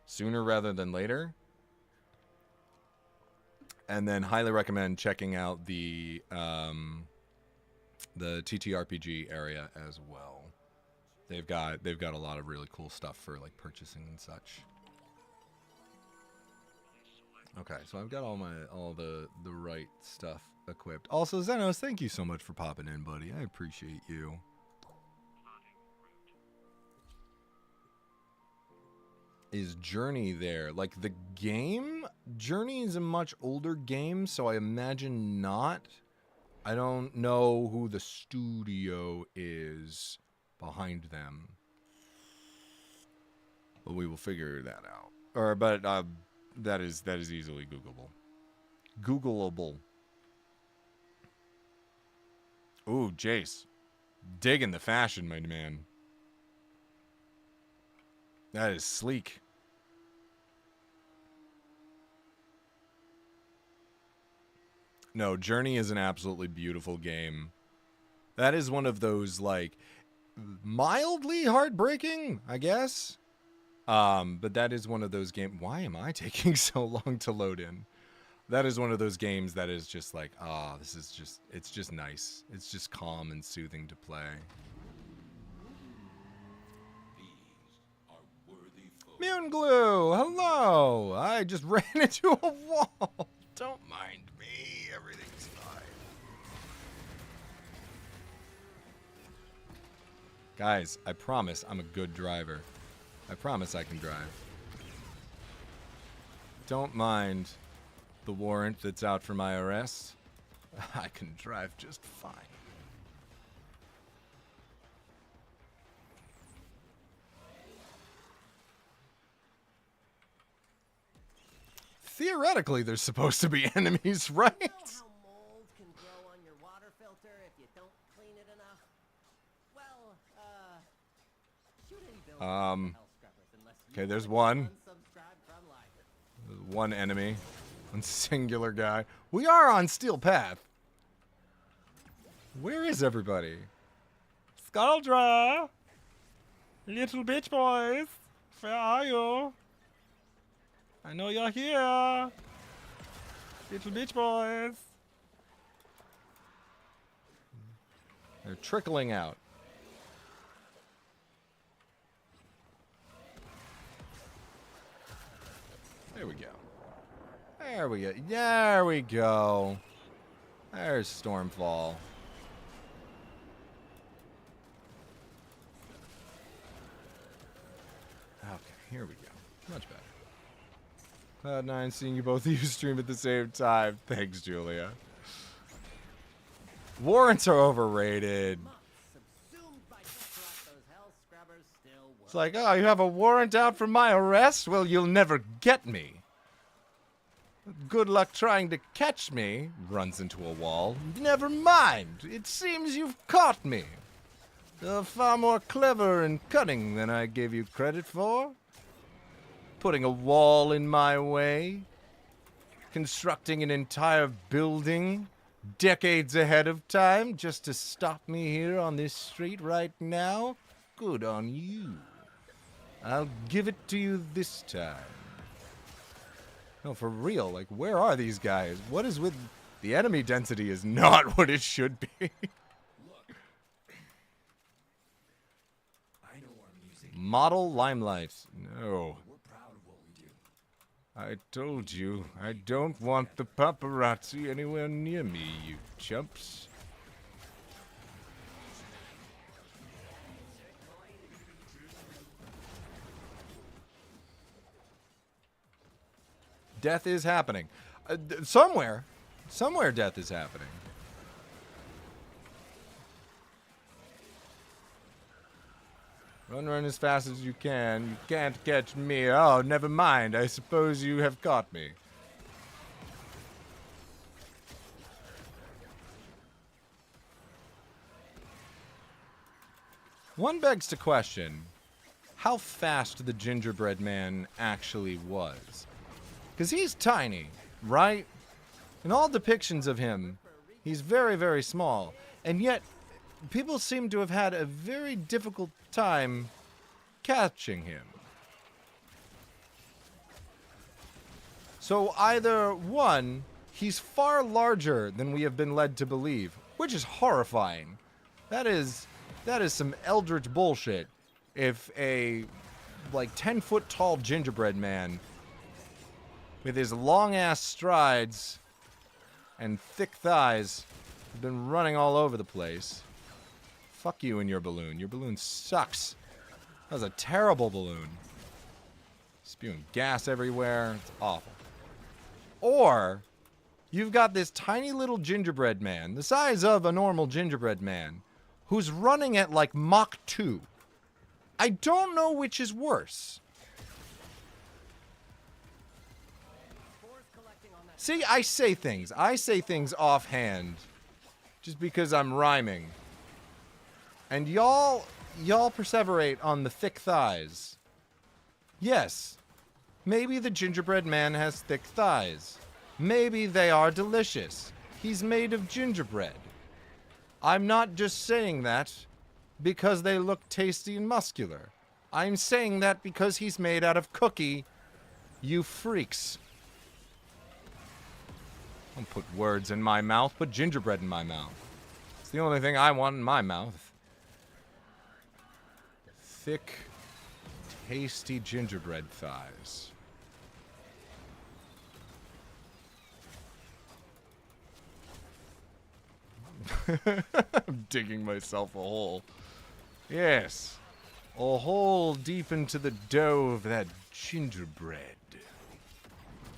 sooner rather than later. And then highly recommend checking out the TTRPG area as well. They've got a lot of really cool stuff for like purchasing and such. Okay, so I've got all the right stuff equipped. Also, Zenos, thank you so much for popping in, buddy. I appreciate you. Is Journey there? Like the game? Journey is a much older game, so I imagine not. I don't know who the studio is behind them, but we will figure that out. That is easily Googleable. Ooh, Jace. Digging the fashion, my man. That is sleek. No, Journey is an absolutely beautiful game. That is one of those, like, mildly heartbreaking, I guess. But that is one of those games. Why am I taking so long to load in? That is one of those games that is just like, it's just nice. It's just calm and soothing to play. Mune Glue, hello. I just ran into a wall. Don't mind me. Everything's fine. Guys, I promise I'm a good driver. I promise I can drive. Don't mind the warrant that's out for my arrest. I can drive just fine. Theoretically, there's supposed to be enemies, right? You know how mold can grow on your water filter if you don't clean it enough? Well, shoot any bills to hell scrubbers unless you Okay, there's wanna one. unsubscribe from Liger. There's one enemy. One singular guy. We are on Steel Path. Where is everybody? Scaldra! Little bitch boys! Where are you? I know you're here! Little bitch boys! They're trickling out. There we go. There we go. There we go. There's Stormfall. Okay, here we go. Much better. Cloud9, seeing you both of you stream at the same time. Thanks, Julia. Warrants are overrated. Subsumed by Sephiroth, those hell scrubbers still work. It's like, oh, you have a warrant out for my arrest? Well, you'll never get me. Good luck trying to catch me. Runs into a wall. Never mind. It seems you've caught me. You're far more clever and cunning than I gave you credit for. Putting a wall in my way. Constructing an entire building decades ahead of time just to stop me here on this street right now. Good on you. I'll give it to you this time. No, for real, like, where are these guys? What is with The enemy density is not what it should be. I know our music. Model limelight. No. We're proud of what we do. I told you, I don't want the paparazzi anywhere near me, you chumps. Death is happening. Somewhere death is happening. Run as fast as you can. You can't catch me. Oh, never mind. I suppose you have caught me. One begs to question how fast the gingerbread man actually was. Because he's tiny, right? In all depictions of him, he's very, very small. And yet, people seem to have had a very difficult time catching him. So either, one, he's far larger than we have been led to believe, which is horrifying. That is some eldritch bullshit. If a, 10-foot tall gingerbread man with his long-ass strides and thick thighs has been running all over the place. Fuck you and your balloon. Your balloon sucks. That was a terrible balloon. Spewing gas everywhere. It's awful. Or, you've got this tiny little gingerbread man, the size of a normal gingerbread man, who's running at Mach 2. I don't know which is worse. See, I say things offhand just because I'm rhyming. And y'all perseverate on the thick thighs. Yes, maybe the gingerbread man has thick thighs. Maybe they are delicious. He's made of gingerbread. I'm not just saying that because they look tasty and muscular. I'm saying that because he's made out of cookie, you freaks. Don't put words in my mouth, put gingerbread in my mouth. It's the only thing I want in my mouth. Thick, tasty gingerbread thighs. I'm digging myself a hole. Yes, a hole deep into the dough of that gingerbread.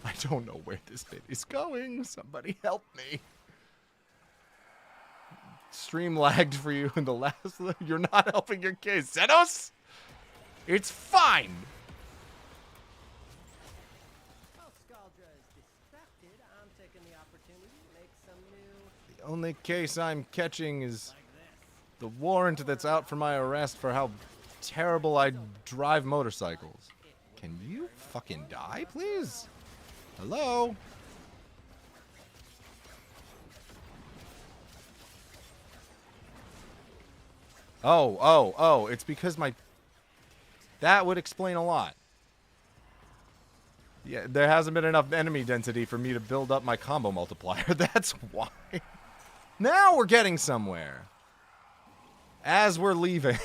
I don't know where this bit is going. Somebody help me. Stream lagged for you in the last... You're not helping your case. Zenos? It's fine. While Scaldra is distracted, I'm taking the opportunity to make some new... The only case I'm catching is the warrant that's out for my arrest for how terrible I drive motorcycles. Can you fucking die, please? Hello? Oh, it's because my... That would explain a lot. Yeah, there hasn't been enough enemy density for me to build up my combo multiplier. That's why. Now we're getting somewhere. As we're leaving.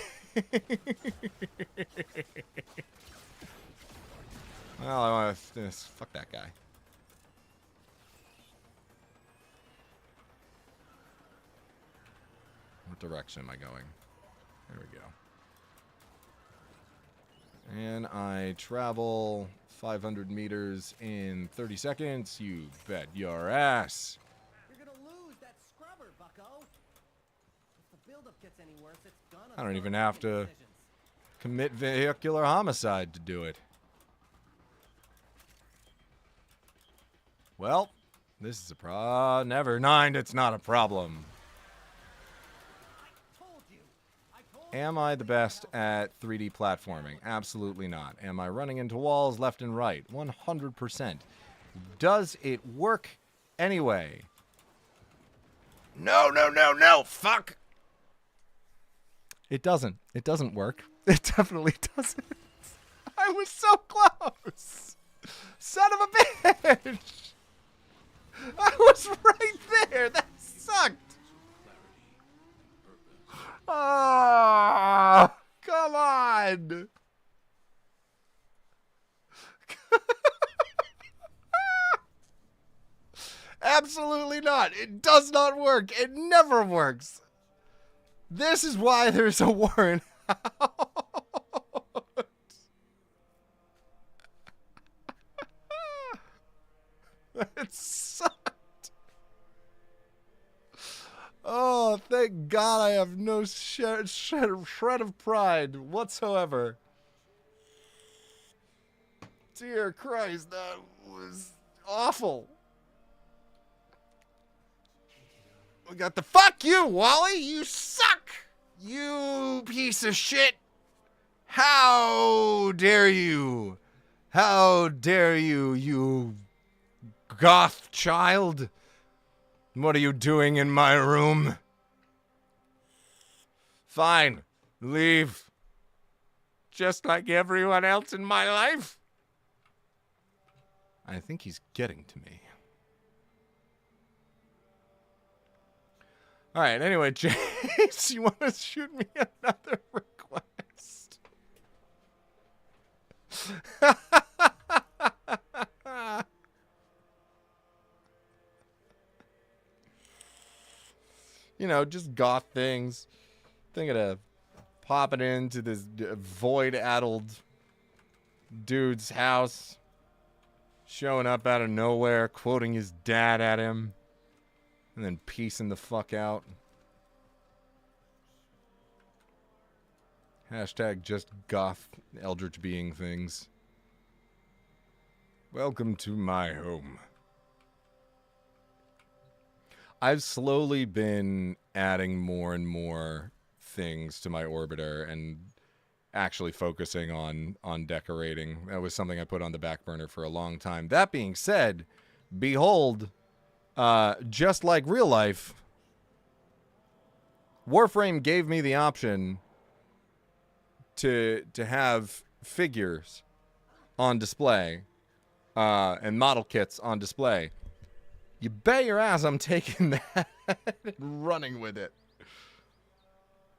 Well, I want to... Fuck that guy. What direction am I going? There we go. And I travel 500 meters in 30 seconds. You bet your ass. You're gonna lose that scrubber, bucko. If the buildup gets any worse, it's gonna... I don't even have to commit vehicular homicide to do it. Well, this is a never mind, it's not a problem. Am I the best at 3D platforming? Absolutely not. Am I running into walls left and right? 100%. Does it work anyway? No, fuck! It doesn't. It doesn't work. It definitely doesn't. I was so close! Son of a bitch! I was right there. That sucked. Ah, come on. Absolutely not. It does not work. It never works. This is why there's a warrant out. It sucked. Oh, thank God I have no shred of pride whatsoever. Dear Christ, that was awful. We got the fuck you, Wally. You suck. You piece of shit. How dare you? How dare you, you goth child? What are you doing in my room? Fine. Leave. Just like everyone else in my life. I think he's getting to me. All right, anyway, Jace, you want to shoot me another request? You know, just goth things. Thinking of popping into this void-addled dude's house. Showing up out of nowhere, quoting his dad at him. And then piecing the fuck out. Hashtag just goth eldritch being things. Welcome to my home. I've slowly been adding more and more things to my orbiter and actually focusing on decorating. That was something I put on the back burner for a long time. That being said, behold, just like real life, Warframe gave me the option to have figures on display and model kits on display. You bet your ass I'm taking that and running with it.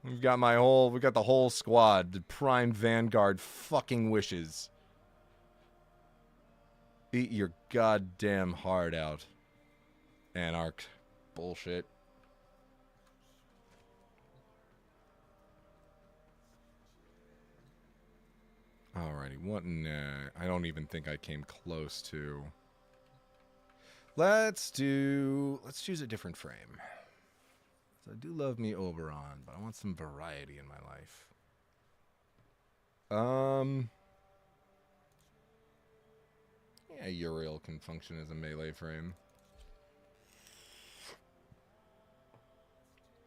We've got the whole squad, the prime vanguard fucking wishes. Eat your goddamn heart out. Anarch bullshit. Alrighty, what I don't even think I came close to. Let's choose a different frame. So I do love me Oberon, but I want some variety in my life. Yeah, Uriel can function as a melee frame.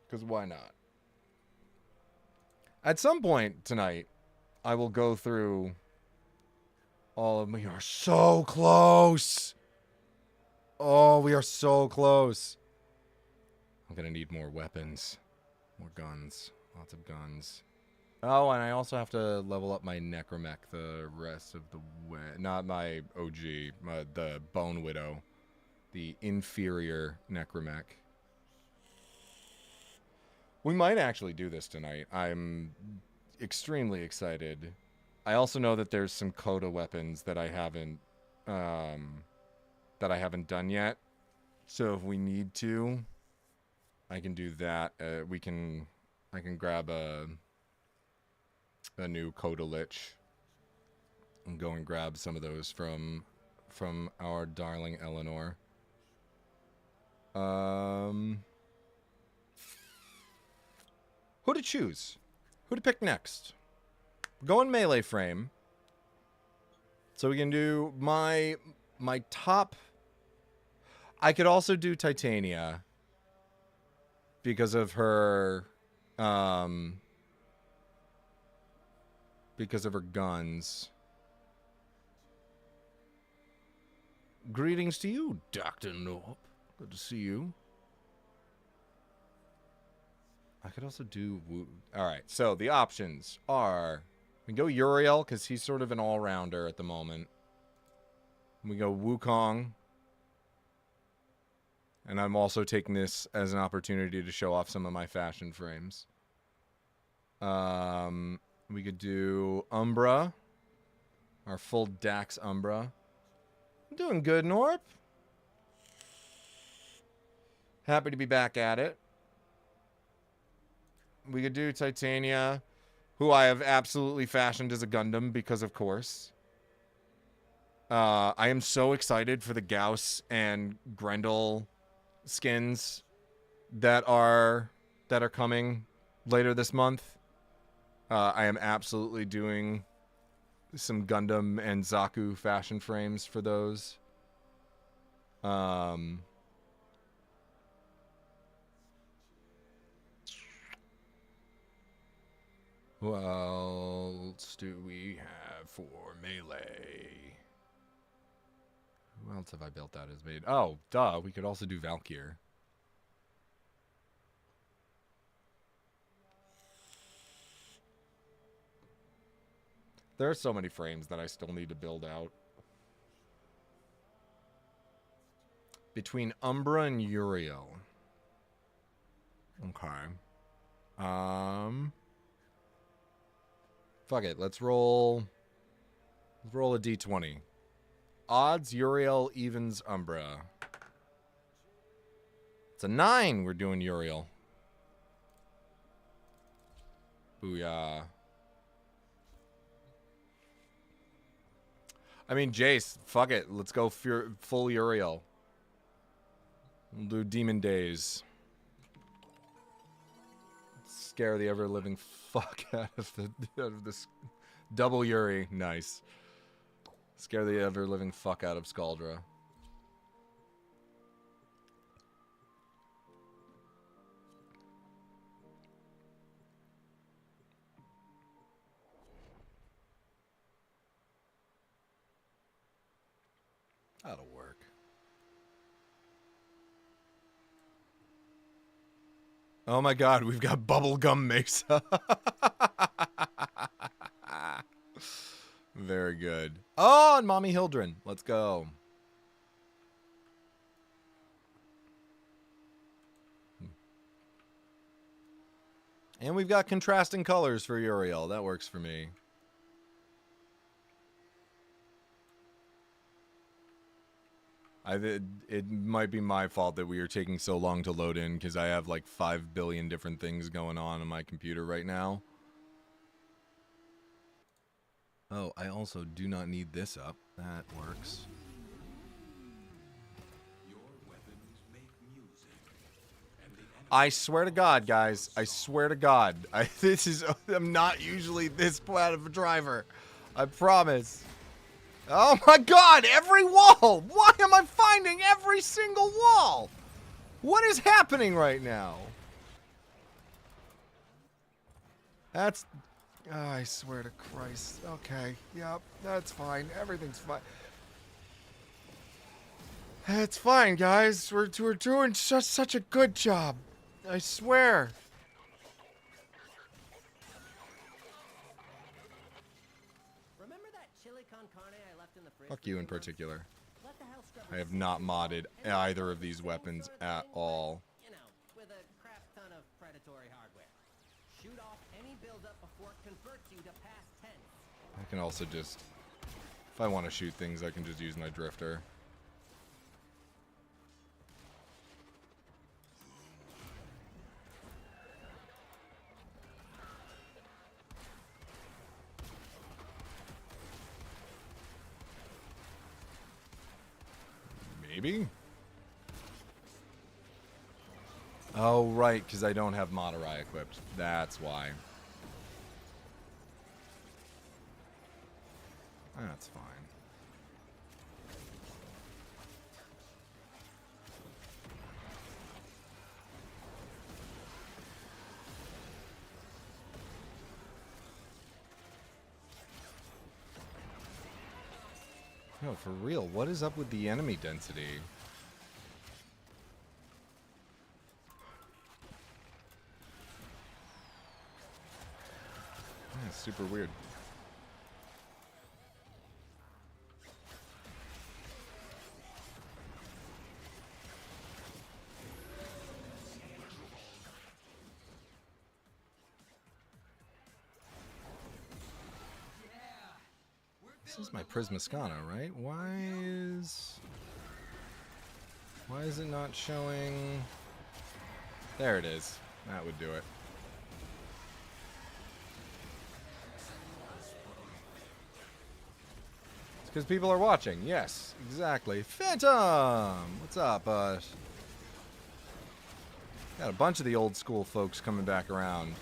Because why not? At some point tonight, I will go through all of them. We are so close. Oh, we are so close. I'm going to need more weapons. More guns. Lots of guns. Oh, and I also have to level up my Necromech the rest of the way. Not my OG, the Bone Widow. The inferior Necromech. We might actually do this tonight. I'm extremely excited. I also know that there's some Coda weapons that I haven't done yet. So if we need to, I can do that. I can grab a new Coda Lich and go and grab some of those from our darling Eleanor. Who to choose? Who to pick next? We're going melee frame. So we can do my top. I could also do Titania because of her guns. Greetings to you, Dr. Norp. Good to see you. I could also do... Alright, so the options are... We can go Uriel, because he's sort of an all-rounder at the moment. We go Wukong. And I'm also taking this as an opportunity to show off some of my fashion frames. We could do Umbra. Our full Dax Umbra. I'm doing good, Norp. Happy to be back at it. We could do Titania, who I have absolutely fashioned as a Gundam because, of course. I am so excited for the Gauss and Grendel skins that are coming later this month. I am absolutely doing some Gundam and Zaku fashion frames for those. Who else do we have for Melee? Who else have I built that as made? Oh, duh. We could also do Valkyr. There are so many frames that I still need to build out. Between Umbra and Uriel. Okay. Fuck it. Let's roll a d20. Odds, Uriel, evens, Umbra. It's a 9. We're doing Uriel. Booyah. I mean, Jace, fuck it. Let's go full Uriel. We'll do Demon Days. Scare the ever-living fuck out of this. Double Yuri. Nice. Scare the ever-living fuck out of Scaldra. That'll work. Oh my god, we've got Bubblegum Mesa. Very good. Oh, and Mommy Hildren. Let's go. And we've got contrasting colors for Uriel. That works for me. It might be my fault that we are taking so long to load in because I have like 5 billion different things going on my computer right now. Oh, I also do not need this up. That works. Your weapons make music. And the I swear to God, guys. I swear to God. I'm not usually this bad of a driver. I promise. Oh my god, every wall! Why am I finding every single wall? What is happening right now? That's... Oh, I swear to Christ. Okay, yep, that's fine. Everything's fine. It's fine, guys. We're doing such a good job. I swear. Remember that chili con carne I left in the fridge? Fuck you in particular. Let the house scrubber I have not modded either of these weapons at all. You know, with a crap ton of predatory hardware. Shoot off any buildup before it converts you to past tense. I can also just... If I want to shoot things, I can just use my drifter. Maybe? Oh, right, because I don't have Matarai equipped. That's why. That's fine. No, for real, what is up with the enemy density? Yeah, it's super weird. This is my Prismascano, right? Why is it not showing? There it is. That would do it. It's because people are watching. Yes, exactly. Phantom! What's up, bud? Got a bunch of the old school folks coming back around.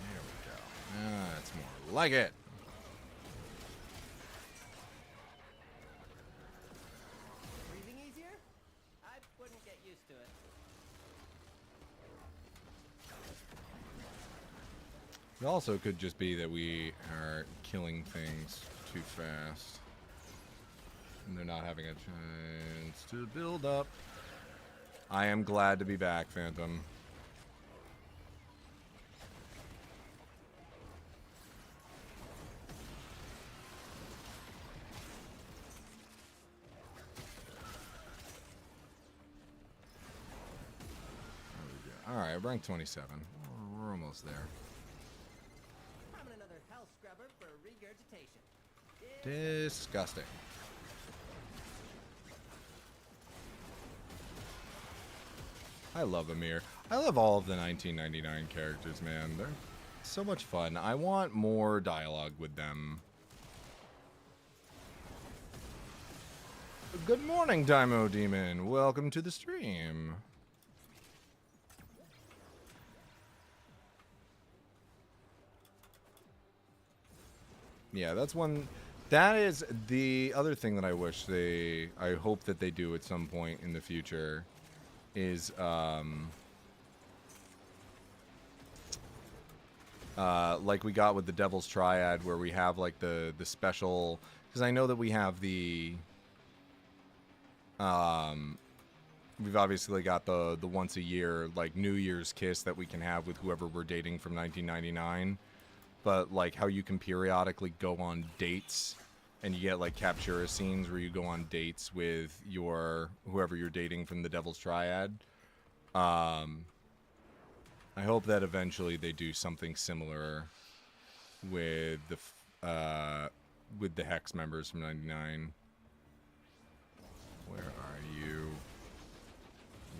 There we go. That's more like it. Breathing easier? I wouldn't get used to it. It also could just be that we are killing things too fast. And they're not having a chance to build up. I am glad to be back, Phantom. Alright, rank 27. We're almost there. Having another hell scrubber for regurgitation. Disgusting. I love Amir. I love all of the 1999 characters, man. They're so much fun. I want more dialogue with them. Good morning, Daimo Demon. Welcome to the stream. Yeah, that's one. That is the other thing that I wish I hope that they do at some point in the future is, like we got with the Devil's Triad, where we have, like, the special, because I know that we have the, we've obviously got the once a year, like, New Year's kiss that we can have with whoever we're dating from 1999. But, like, how you can periodically go on dates, and you get, like, Captura scenes where you go on dates with whoever you're dating from the Devil's Triad. I hope that eventually they do something similar with the Hex members from 99. Where are you?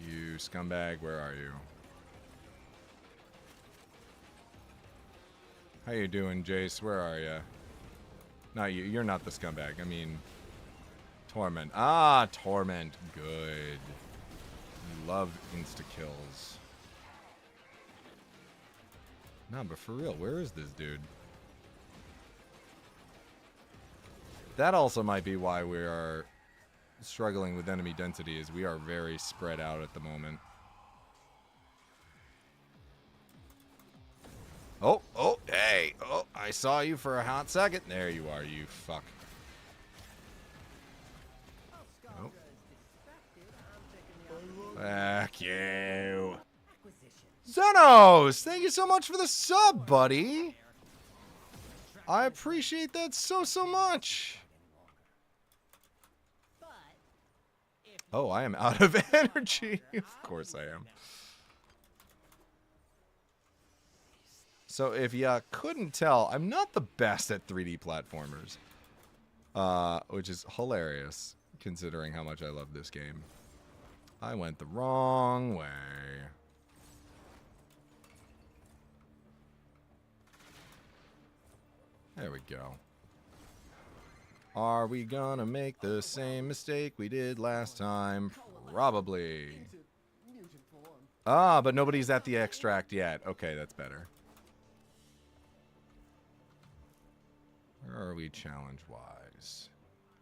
You scumbag, where are you? How you doing, Jace? Where are you? Not you. You're not the scumbag. I mean, Torment. Ah, Torment. Good. You love insta-kills. No, but for real, where is this dude? That also might be why we are struggling with enemy density, is we are very spread out at the moment. Oh, hey, oh, I saw you for a hot second. There you are, you fuck. Oh. Fuck you. Xenos, thank you so much for the sub, buddy. I appreciate that so much. Oh, I am out of energy. Of course I am. So if you couldn't tell, I'm not the best at 3D platformers. Which is hilarious, considering how much I love this game. I went the wrong way. There we go. Are we gonna make the same mistake we did last time? Probably. Ah, but nobody's at the extract yet. Okay, that's better. Where are we challenge-wise?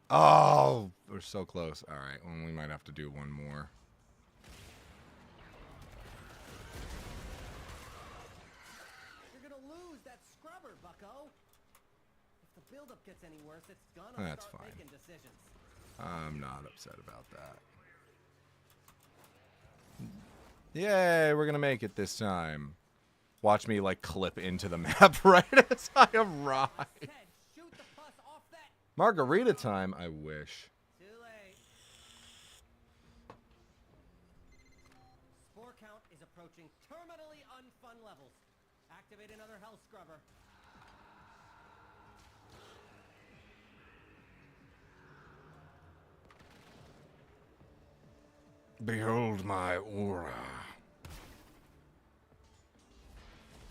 Oh, we're so close. All right, well, we might have to do one more. You're gonna lose that scrubber, bucko. If the buildup gets any worse, it's gonna That's start fine. making decisions. I'm not upset about that. Yay, we're gonna make it this time. Watch me, like, clip into the map right as I arrive. Ted, shoot the pus off that. Margarita time, I wish. Too late. Spore count is approaching terminal definitely unfun levels. Activate another hell scrubber. Behold my aura.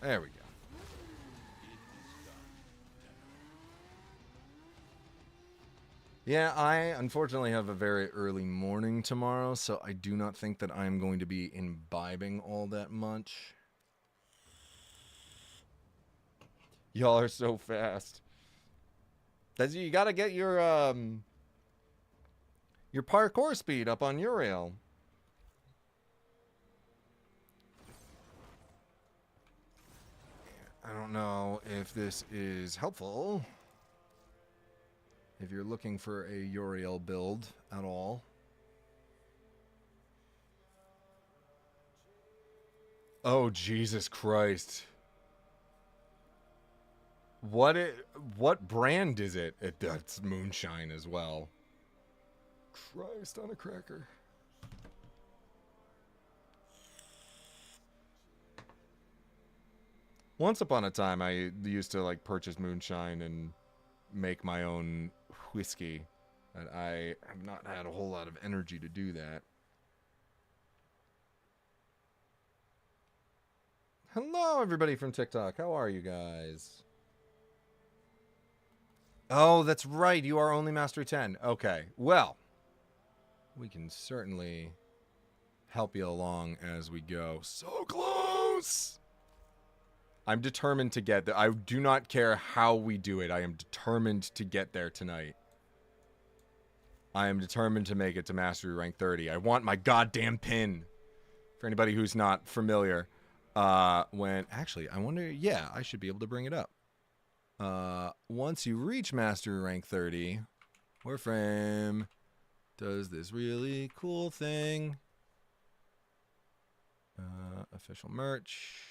There we go. Yeah, I unfortunately have a very early morning tomorrow, so I do not think that I'm going to be imbibing all that much. Y'all are so fast. You gotta get your parkour speed up on Uriel. I don't know if this is helpful. If you're looking for a Uriel build at all. Oh, Jesus Christ. What brand is it? That's moonshine as well. Christ on a cracker. Once upon a time, I used to like purchase moonshine and make my own whiskey. And I have not had a whole lot of energy to do that. Hello, everybody from TikTok. How are you guys? Oh, that's right. You are only Mastery 10. Okay. Well, we can certainly help you along as we go. So close! I'm determined to get there. I do not care how we do it. I am determined to get there tonight. I am determined to make it to Mastery Rank 30. I want my goddamn pin. For anybody who's not familiar. Actually, I wonder... Yeah, I should be able to bring it up. Once you reach Mastery Rank 30, Warframe does this really cool thing. Official merch.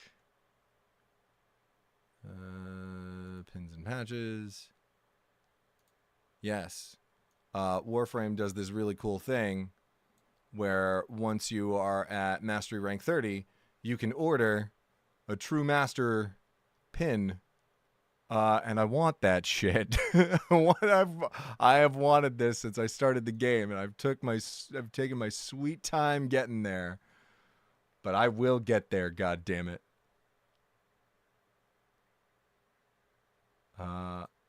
Pins and patches. Yes. Warframe does this really cool thing where once you are at Mastery Rank 30, you can order a True Master pin. And I want that shit. I have wanted this since I started the game, and I've taken my sweet time getting there. But I will get there, god damn it.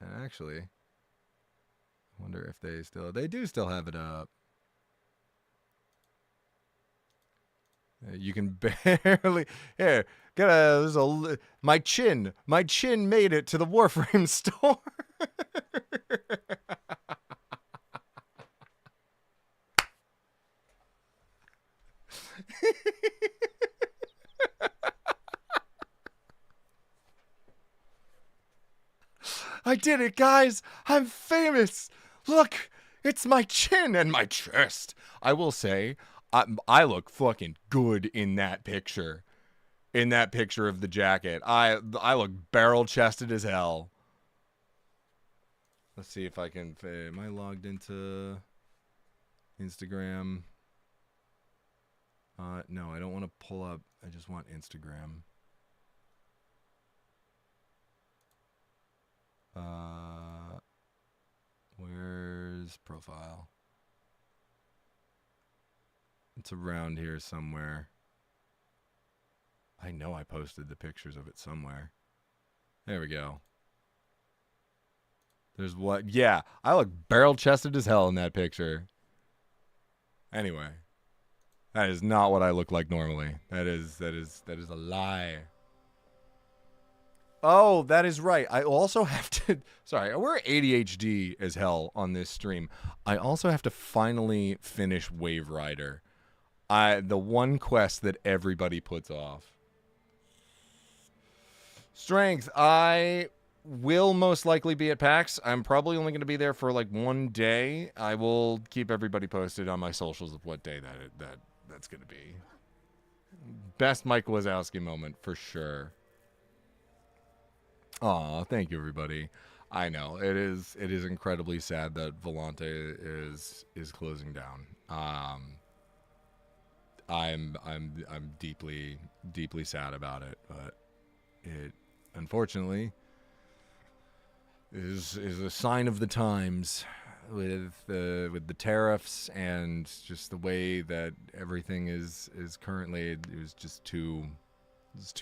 And actually, I wonder if they do still have it up. You can barely, here, my chin made it to the Warframe store. I did it, guys! I'm famous! Look! It's my chin and my chest! I will say, I look fucking good in that picture. In that picture of the jacket. I look barrel-chested as hell. Let's see if I can... Am I logged into Instagram? No, I don't want to pull up. I just want Instagram. Where's profile? It's around here somewhere. I know I posted the pictures of it somewhere. There we go. There's what? Yeah, I look barrel-chested as hell in that picture. Anyway, that is not what I look like normally. That is a lie. Oh, that is right. I also have to... Sorry, we're ADHD as hell on this stream. I also have to finally finish Wave Rider. The one quest that everybody puts off. Strength. I will most likely be at PAX. I'm probably only going to be there for like one day. I will keep everybody posted on my socials of what day that's going to be. Best Mike Wazowski moment for sure. Aw, thank you, everybody. I know it is incredibly sad that Volante is closing down. I'm deeply sad about it, but it unfortunately is a sign of the times with the tariffs and just the way that everything is currently. It was just too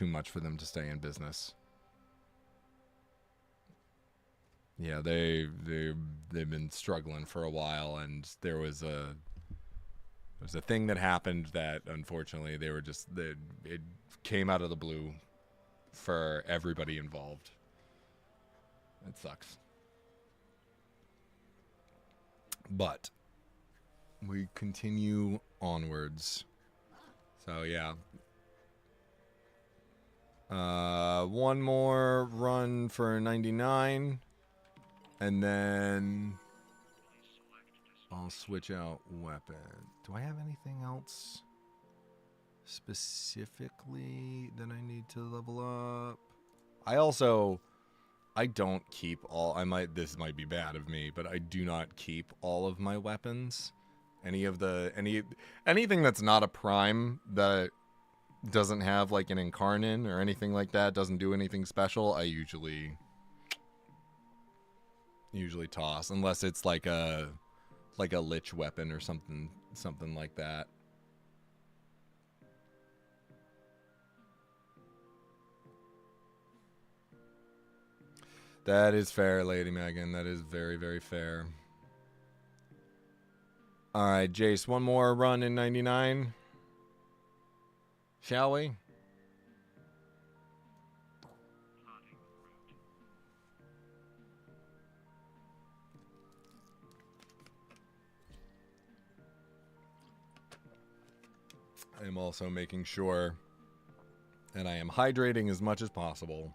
much for them to stay in business. Yeah, they've been struggling for a while, and there was a thing that happened that unfortunately it came out of the blue for everybody involved. It sucks. But we continue onwards. So yeah. One more run for 99. And then I'll switch out weapon. Do I have anything else specifically that I need to level up? I don't keep all. This might be bad of me, but I do not keep all of my weapons. Anything that's not a prime that doesn't have like an incarnate or anything like that, doesn't do anything special, I usually toss, unless it's like a lich weapon or something like that. That is fair, Lady Megan. That is very, very fair. All right, Jace, one more run in 99. Shall we? I am also making sure that I am hydrating as much as possible.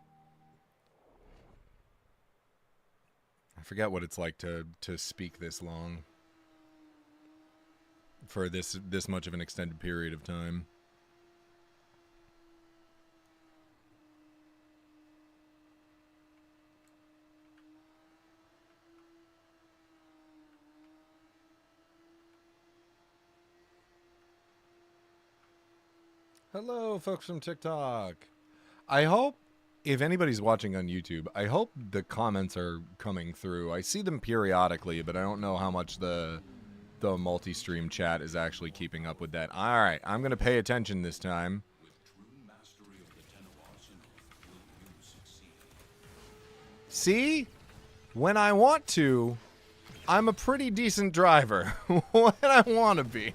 I forget what it's like to speak this long for this much of an extended period of time. Hello, folks from TikTok. I hope, if anybody's watching on YouTube, I hope the comments are coming through. I see them periodically, but I don't know how much the multi-stream chat is actually keeping up with that. All right, I'm going to pay attention this time. With true mastery of the Ten of Arsenal, will you succeed? See? When I want to, I'm a pretty decent driver. When I want to be.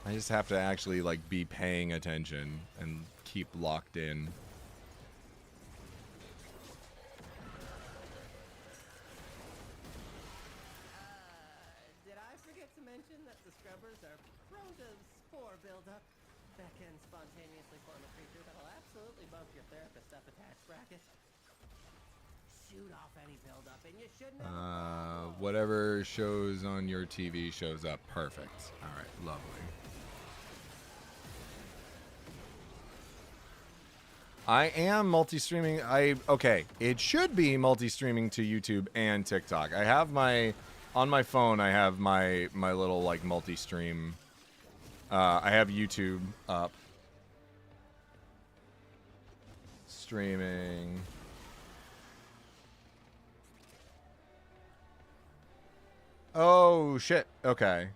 I just have to actually like be paying attention and keep locked in. Did I forget to mention that the scrubbers are prone to spore buildup that can spontaneously form a creature that'll absolutely bump your therapist up attached bracket? Shoot off any buildup and you shouldn't have Whatever shows on your TV shows up. Perfect. All right, lovely. I am multi-streaming. Okay, it should be multi-streaming to YouTube and TikTok. I have on my phone, I have my little like multi-stream. I have YouTube up. Streaming. Oh shit. Okay.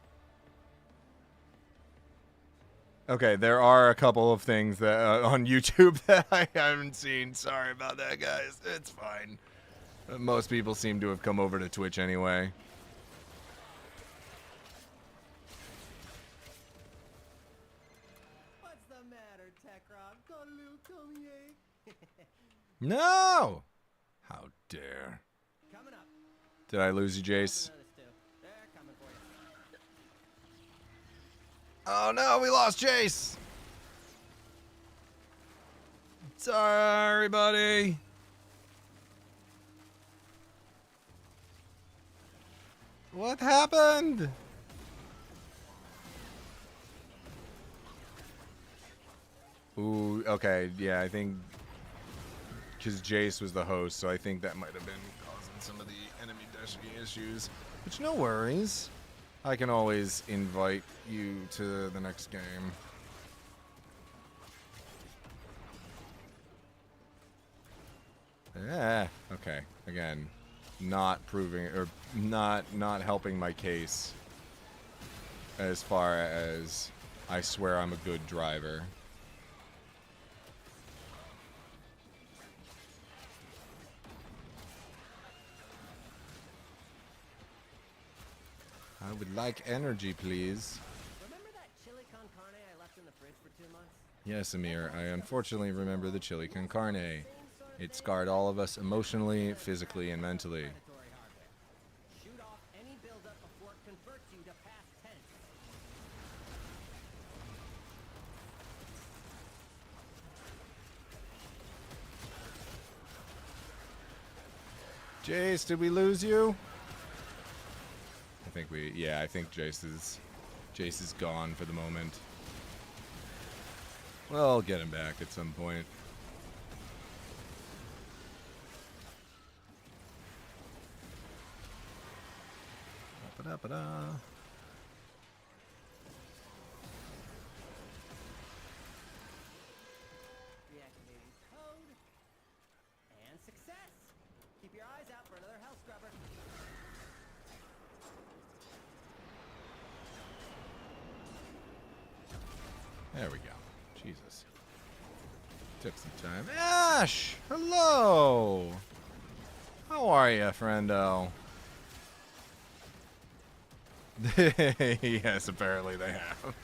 Okay, there are a couple of things that on YouTube that I haven't seen. Sorry about that, guys. It's fine. Most people seem to have come over to Twitch anyway. What's the matter, Tech Rock? Got a little tummy ache? No! How dare. Coming up. Did I lose you, Jace? Another stew. They're coming for you. Oh no, we lost Jace! Sorry, buddy. What happened? Ooh, okay, yeah, I think because Jace was the host, so I think that might have been causing some of the enemy dashing issues. Which, no worries. I can always invite you to the next game. Yeah, okay. Again, not proving or not helping my case as far as I swear I'm a good driver. I would like energy, please. Remember that chili con carne I left in the fridge for 2 months? Yes, Amir, I unfortunately remember the chili con carne. It scarred all of us emotionally, physically, and mentally. Mandatory hardware. Shoot off any buildup before it converts you to past tense. Jace, did we lose you? I think Jace is gone for the moment. Well, I'll get him back at some point. Ba-da-ba-da. Reactivating code. And success! Keep your eyes out for another hell scrubber. There we go. Jesus. Took some time. Ash! Hello! How are you, friendo? Yes, apparently they have.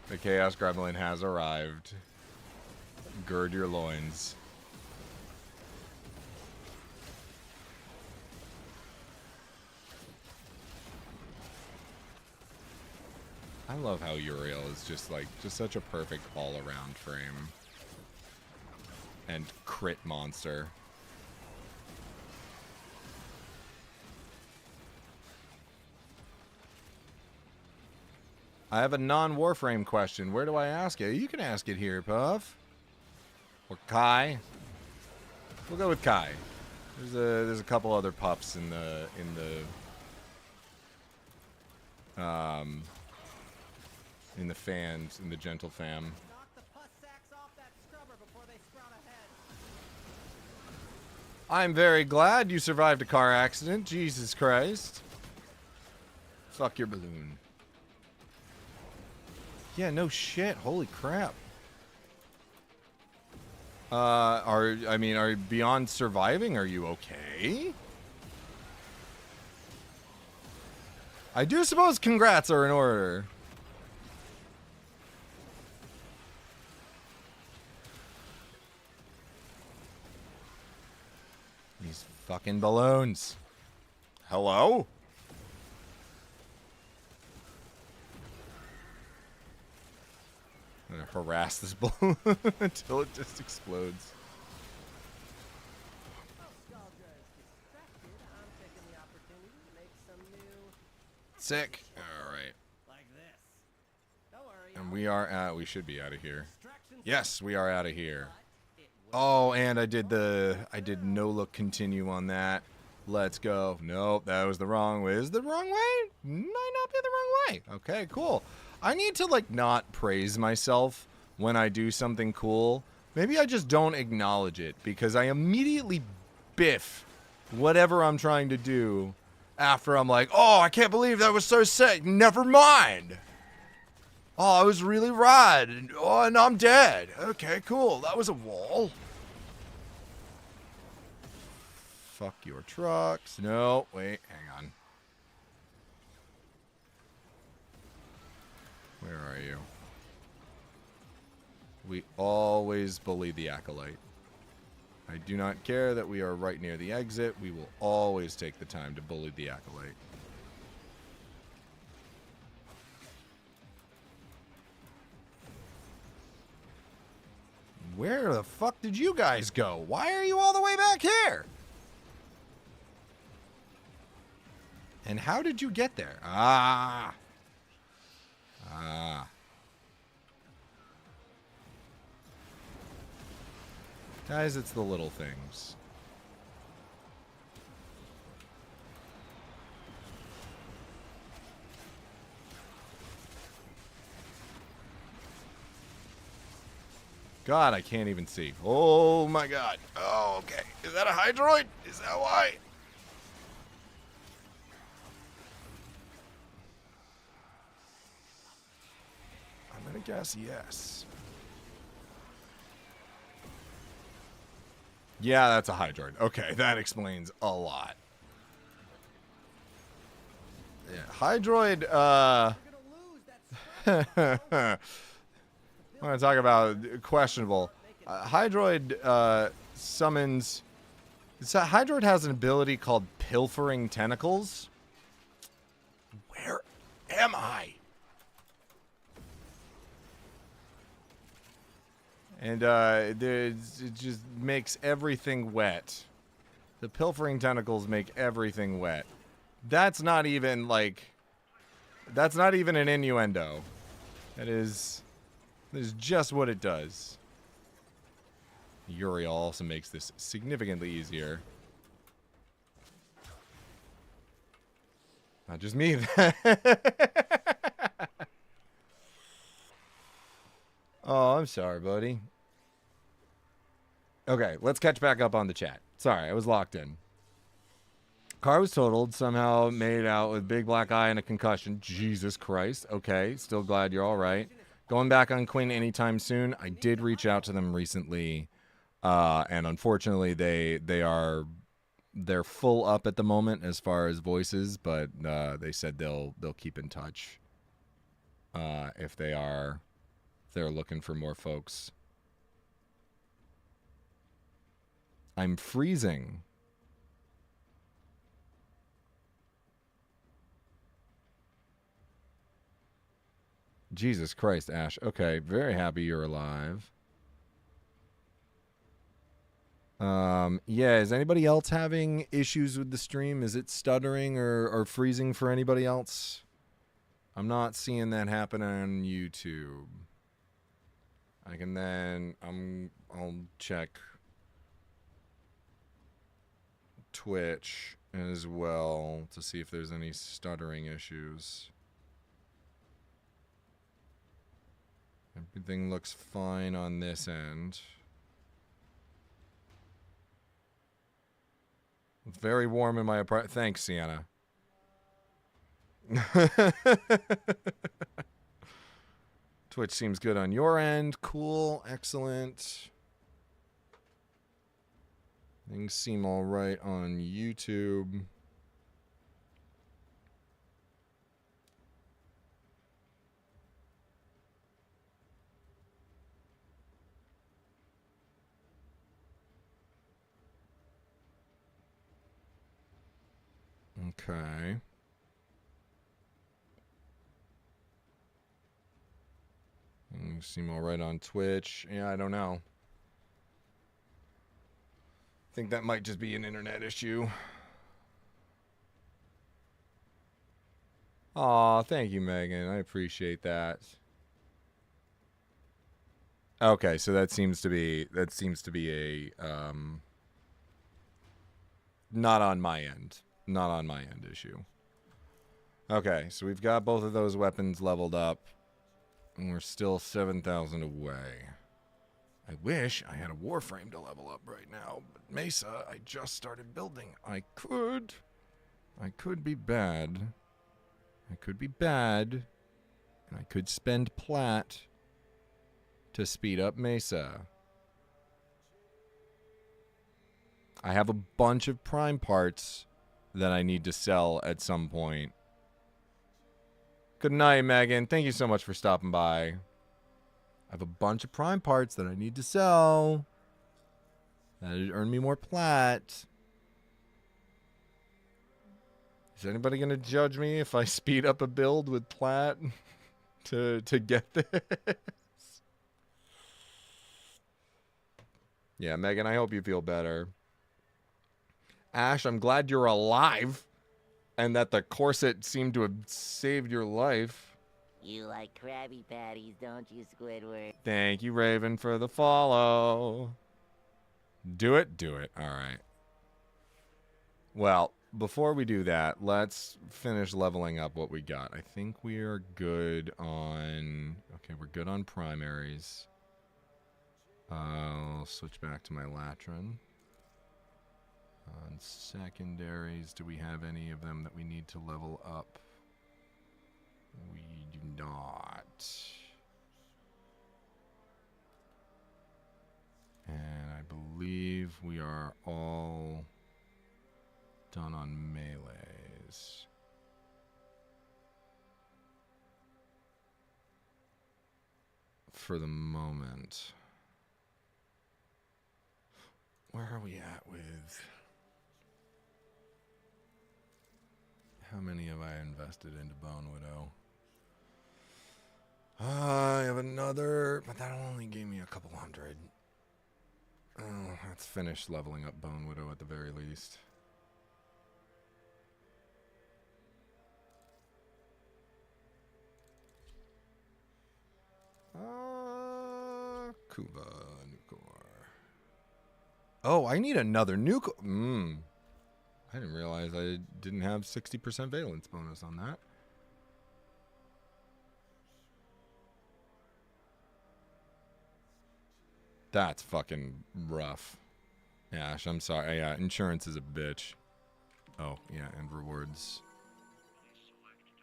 The Chaos Gremlin has arrived. Gird your loins. I love how Uriel is just such a perfect all-around frame. And crit monster. I have a non-Warframe question. Where do I ask it? You can ask it here, Puff. Or Kai. We'll go with Kai. There's a couple other puffs in the fans, in the gentle fam. Knock the pus sacks off that scrubber before they sprout ahead. I'm very glad you survived a car accident. Jesus Christ. Fuck your balloon. Yeah, no shit. Holy crap. Are you beyond surviving? Are you okay? I do suppose congrats are in order. These fucking balloons. Hello? I'm gonna harass this balloon until it just explodes. While Scaldra is distracted, I'm taking the opportunity to make some new Sick. Alright. like this. Don't worry. And we are at, we should be out of here. Distractions Yes, we are out of here. but it will Oh, and I did no look continue on that. Let's go. Nope, that was the wrong way. Is it the wrong way? Might not be the wrong way. Okay, cool. I need to, like, not praise myself when I do something cool. Maybe I just don't acknowledge it because I immediately biff whatever I'm trying to do after I'm like, oh, I can't believe that was so sick. Never mind. Oh, I was really rad. And I'm dead. Okay, cool. That was a wall. Fuck your trucks. No, wait, hang on. Where are you? We always bully the Acolyte. I do not care that we are right near the exit. We will always take the time to bully the Acolyte. Where the fuck did you guys go? Why are you all the way back here? And how did you get there? Ah. Guys, it's the little things. God, I can't even see. Oh my god. Oh, okay. Is that a Hydroid? Is that why? I'm gonna guess yes. Yeah, that's a Hydroid. Okay, that explains a lot. Yeah, Hydroid, We're gonna lose that scrubber. I want to talk about questionable. Hydroid summons. So Hydroid has an ability called Pilfering Tentacles. Where am I? And it just makes everything wet. The Pilfering Tentacles make everything wet. That's not even like. That's not even an innuendo. That is just what it does. Uriel also makes this significantly easier. Not just me. Oh, I'm sorry, buddy. Okay, let's catch back up on the chat. Sorry, I was locked in. Car was totaled, somehow made out with big black eye and a concussion. Jesus Christ. Okay, still glad you're all right. Going back on Quinn anytime soon. I did reach out to them recently, and unfortunately they're full up at the moment as far as voices, but they said they'll keep in touch if they're looking for more folks. I'm freezing. Jesus Christ, Ash. Okay, very happy you're alive. Yeah, is anybody else having issues with the stream? Is it stuttering or freezing for anybody else? I'm not seeing that happen on YouTube. I can then I'll check Twitch as well to see if there's any stuttering issues. Everything looks fine on this end. It's very warm in my apartment. Thanks, Sienna. Twitch seems good on your end. Cool. Excellent. Things seem all right on YouTube. Okay. Things seem all right on Twitch. Yeah, I don't know. I think that might just be an internet issue. Aw, thank you, Megan. I appreciate that. Okay, so that seems to be a not on my end. Not on my end issue. Okay, so we've got both of those weapons leveled up. And we're still 7,000 away. I wish I had a Warframe to level up right now, but Mesa, I just started building. I could be bad. I could be bad. And I could spend plat to speed up Mesa. I have a bunch of prime parts that I need to sell at some point. Good night, Megan. Thank you so much for stopping by. I have a bunch of prime parts that I need to sell. That'd earn me more plat. Is anybody going to judge me if I speed up a build with plat to get this? Yeah, Megan, I hope you feel better. Ash, I'm glad you're alive and that the corset seemed to have saved your life. You like Krabby Patties, don't you, Squidward? Thank you, Raven, for the follow. Do it? Do it. All right. Well, before we do that, let's finish leveling up what we got. I think we are good on... Okay, we're good on primaries. I'll switch back to my Latrin. On secondaries, do we have any of them that we need to level up? We do not. And I believe we are all done on melees. For the moment. Where are we at with... How many have I invested into Bone Widow? I have another, but that'll only give me a couple hundred. Oh, let's finish leveling up Bone Widow at the very least. Kuva Nukor. Oh, I need another nuke. I didn't realize I didn't have 60% valence bonus on that. That's fucking rough. Ash, I'm sorry. Yeah, insurance is a bitch. Oh, yeah, and rewards.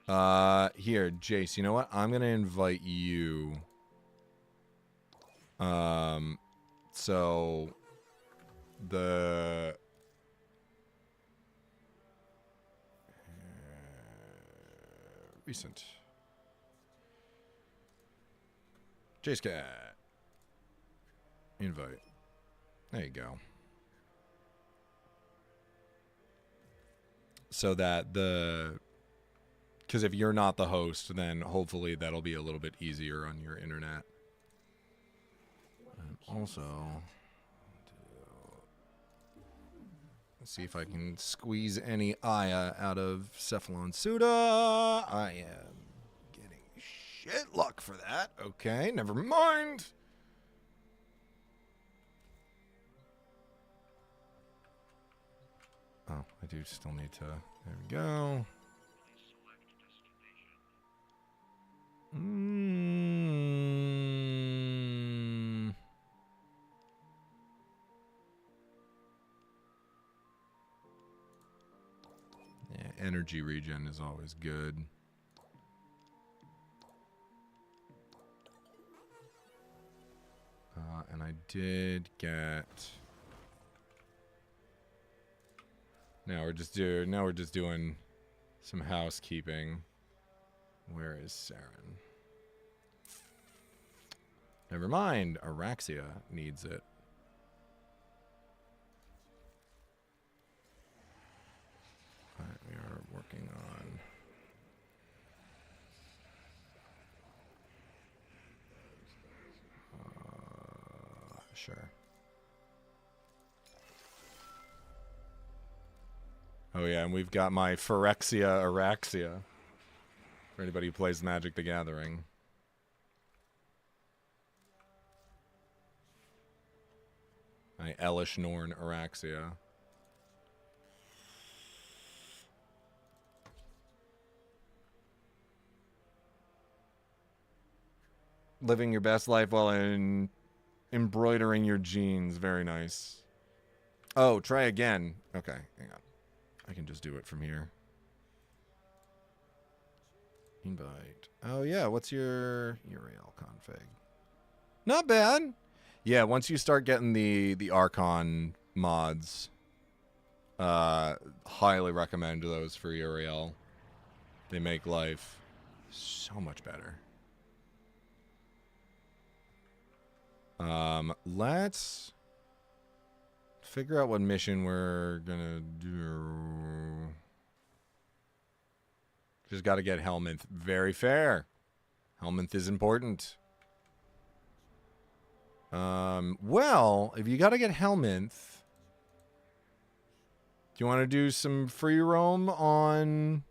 Here, Jace, you know what? I'm gonna invite you. So... The... recent. Jace Cat. Invite. There you go. So that the... Because if you're not the host, then hopefully that'll be a little bit easier on your internet. And also... Let's see if I can squeeze any Aya out of Cephalon Suda. I am getting shit luck for that. Okay, never mind. Oh, I do still need to... There we go. Yeah, energy regen is always good. And I did get... Now we're just doing some housekeeping. Where is Saren? Never mind. Araxia needs it. Alright, we are working on... Sure. Oh yeah, and we've got my Phyrexia Araxia. For anybody who plays Magic the Gathering. My Elish Norn Araxia. Living your best life while embroidering your jeans. Very nice. Oh, try again. Okay, hang on. I can just do it from here. Invite. Oh, yeah. What's your Uriel config? Not bad. Yeah, once you start getting the Archon mods, highly recommend those for Uriel. They make life so much better. Let's figure out what mission we're gonna do. Just got to get Helminth. Very fair. Helminth is important. Well, if you got to get Helminth, do you want to do some free roam on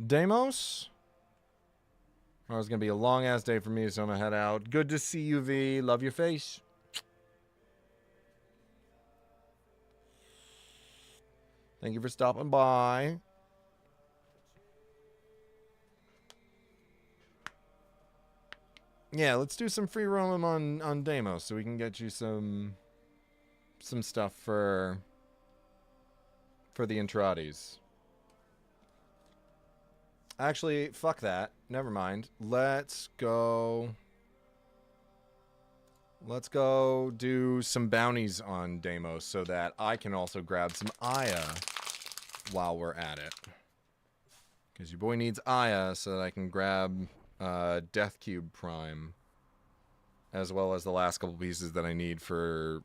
Deimos? Oh, it's going to be a long-ass day for me, so I'm going to head out. Good to see you, V. Love your face. Thank you for stopping by. Yeah, let's do some free roam on Deimos so we can get you some stuff for the Intrades. Actually, fuck that. Never mind. Let's go do some bounties on Deimos so that I can also grab some Aya while we're at it. Because your boy needs Aya so that I can grab Death Cube Prime. As well as the last couple pieces that I need for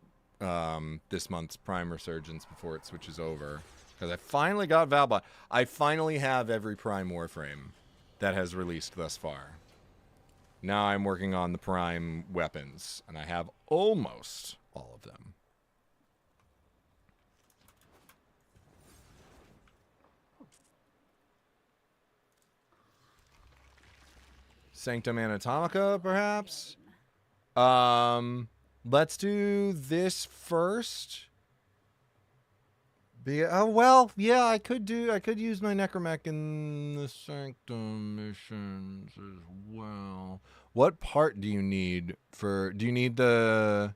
this month's Prime Resurgence before it switches over. Because I finally got Valbot. I finally have every Prime Warframe that has released thus far. Now I'm working on the Prime weapons. And I have almost all of them. Sanctum Anatomica, perhaps? Let's do this first. Oh, well, yeah, I could use my Necromech in the Sanctum missions as well. What part do you need do you need the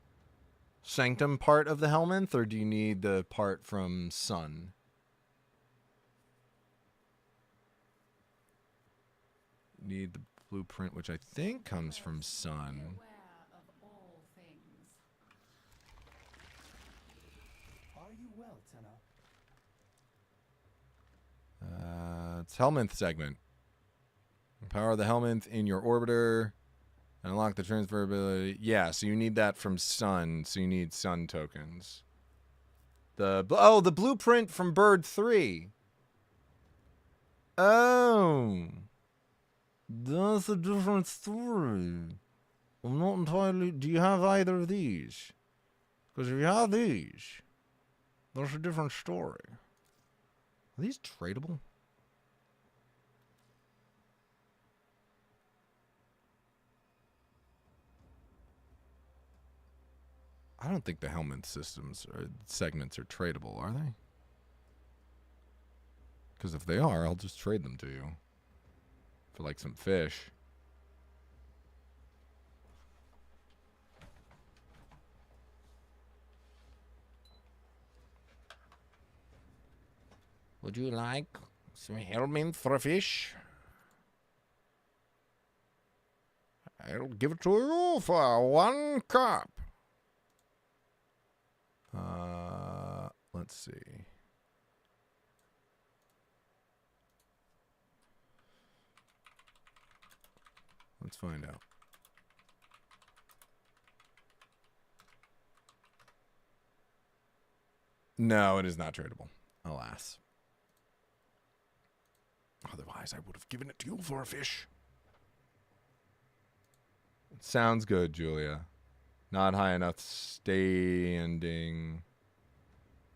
Sanctum part of the Helminth, or do you need the part from Sun? Need the blueprint, which I think comes from Sun. It's Helminth segment. Power the Helminth in your orbiter. And unlock the transferability. Yeah, so you need that from Sun. So you need Sun tokens. The blueprint from Bird 3. Oh. That's a different story. I'm not entirely... Do you have either of these? Because if you have these, that's a different story. Are these tradable? I don't think the Helminth systems or segments are tradable, are they? Because if they are, I'll just trade them to you. For like some fish. Would you like some Helminth for a fish? I'll give it to you for 1 cup. Let's see. Let's find out. No, it is not tradable. Alas. Otherwise, I would have given it to you for a fish. Sounds good, Julia. Not high enough standing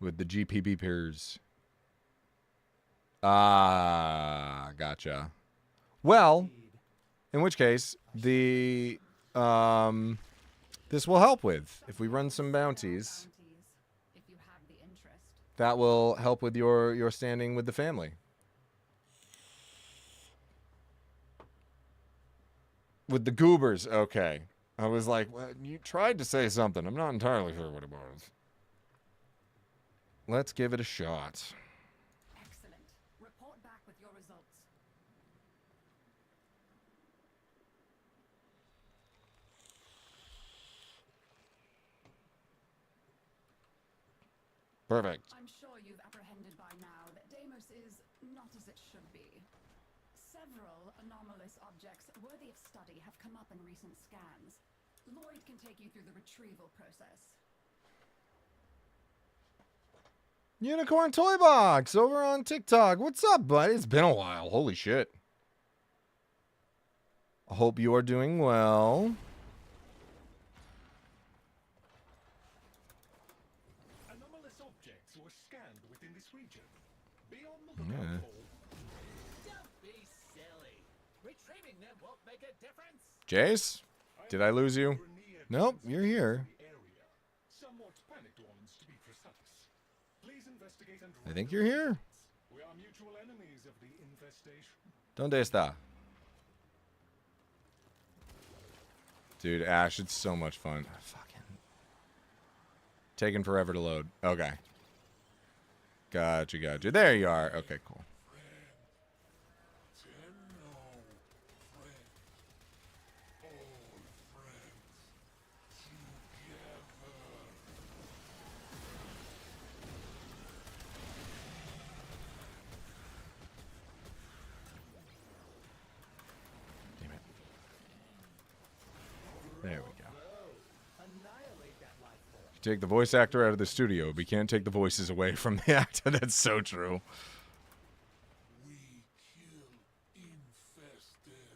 with the GPP peers. Ah, gotcha. Well, in which case, this will help with if we run some bounties. That will help with your standing with the family. With the goobers, okay. I was like, well, you tried to say something. I'm not entirely sure what it was. Let's give it a shot. Excellent. Report back with your results. Perfect. I'm sure you've apprehended by now that Deimos is not as it should be. Several anomalous objects worthy of study have come up in recent scans. Lloyd can take you through the retrieval process. Unicorn Toy Box over on TikTok. What's up, bud? It's been a while. Holy shit. I hope you are doing well. Anomalous objects were scanned within this region. Be on the lookout for. Don't be silly. Retrieving them won't make a difference. Jace? Did I lose you? Nope, you're here. Somewhat panicked ones, to be precise. Please investigate and I think you're here. we are mutual enemies of the infestation. ¿Dónde está? Dude, Ash, it's so much fun. Fucking taking forever to load. Okay. Gotcha. There you are. Okay, cool. Damn it. There we go. Take the voice actor out of the studio, but you can't take the voices away from the actor. That's so true. We kill infested.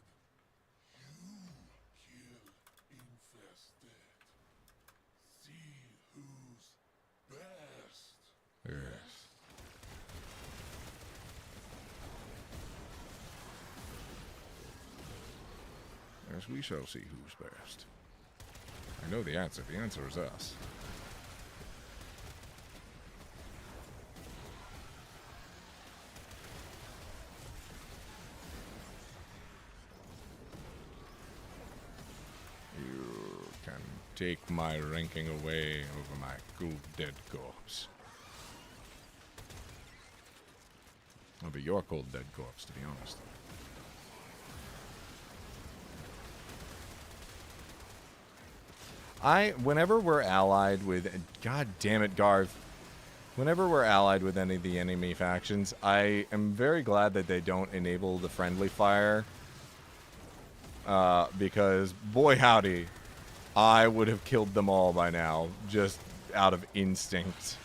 You kill infested. See who's best. Yes. Yes, we shall see who's best. I know the answer. The answer is us. You can take my ranking away over my cool dead corpse. Over your cold dead corpse, to be honest. Whenever we're allied with, God damn it, Garv. Whenever we're allied with any of the enemy factions, I am very glad that they don't enable the friendly fire. Because, boy howdy, I would have killed them all by now, just out of instinct.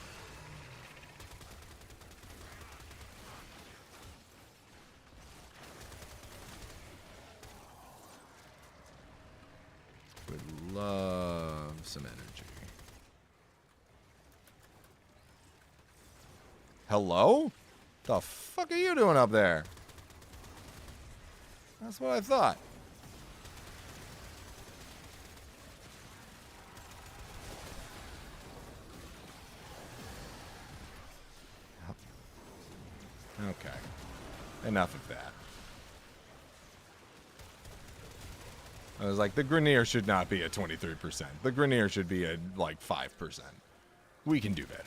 Would love some energy. Hello? The fuck are you doing up there? That's what I thought. Okay. Enough of that. I was like, the Grenier should not be at 23%. The Grenier should be at, like, 5%. We can do better.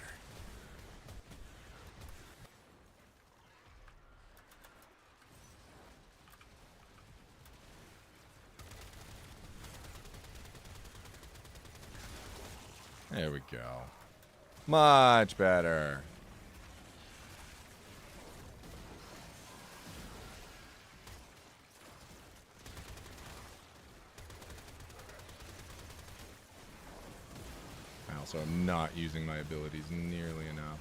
There we go. Much better. Also, I'm not using my abilities nearly enough.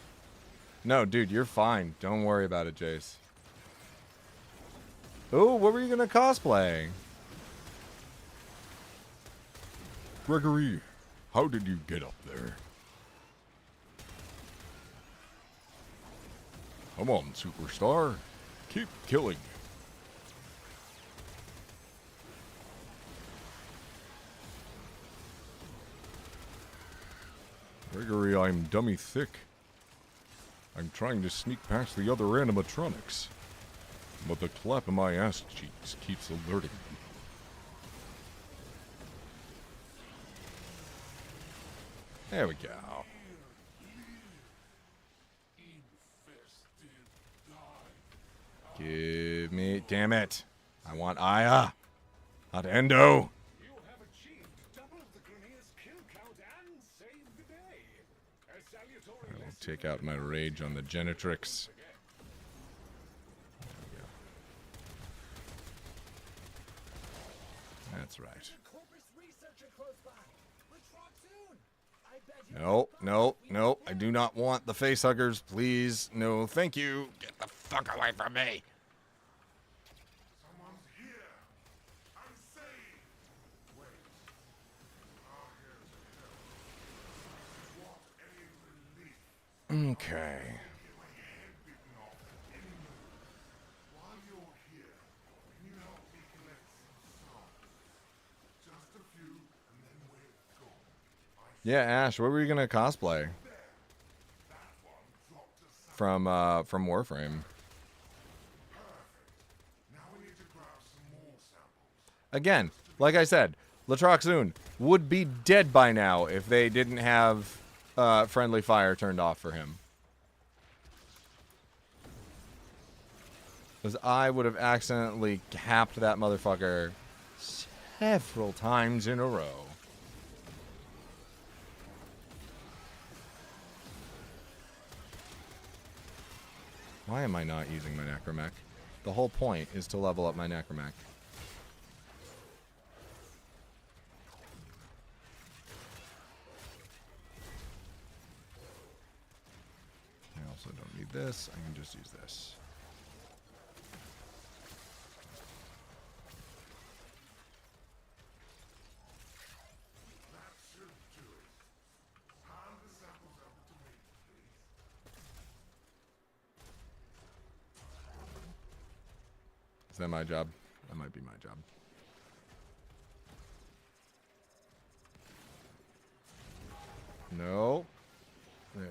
No, dude, you're fine. Don't worry about it, Jace. Oh, what were you gonna cosplay? Gregory, how did you get up there? Come on, superstar. Keep killing. Gregory, I'm dummy thick. I'm trying to sneak past the other animatronics. But the clap of my ass cheeks keeps alerting me. There we go. Give me... Damn it. I want Aya. Not Endo. You have achieved double the Grenier's kill count and saved the day. A salutary I will lesson take out my rage on the Genitrix. That's right. No. I do not want the facehuggers, please. No, thank you. Get the fuck away from me. Someone's here. I'm safe. Wait. What a relief. Okay. While you're here, can you help me collect some songs? Just a few, and then we're gone. Yeah, Ash, what were you gonna cosplay? from Warframe. Now we need to grab some more samples. Again, like I said, Latroxoon would be dead by now if they didn't have friendly fire turned off for him. Because I would have accidentally capped that motherfucker several times in a row. Why am I not using my Necromech? The whole point is to level up my Necromech. I also don't need this. I can just use this. That should do it. Hand the samples over to me, please. Is that my job? That might be my job. No. There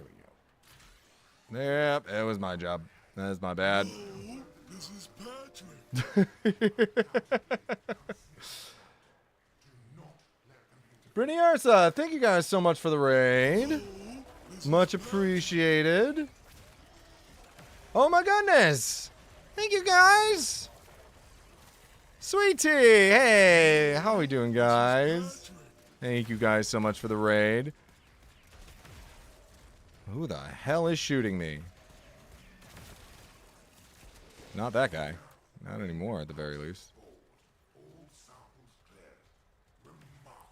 we go. Yep, it was my job. That's my bad. Oh, this is Patrick. Brittany Ursa, thank you guys so much for the raid. Much appreciated. Oh my goodness. Thank you guys. Sweet tea. Hey, how are we doing, guys? Thank you guys so much for the raid. Who the hell is shooting me? Not that guy. Not anymore, at the very least. All samples cleared. Remarkable.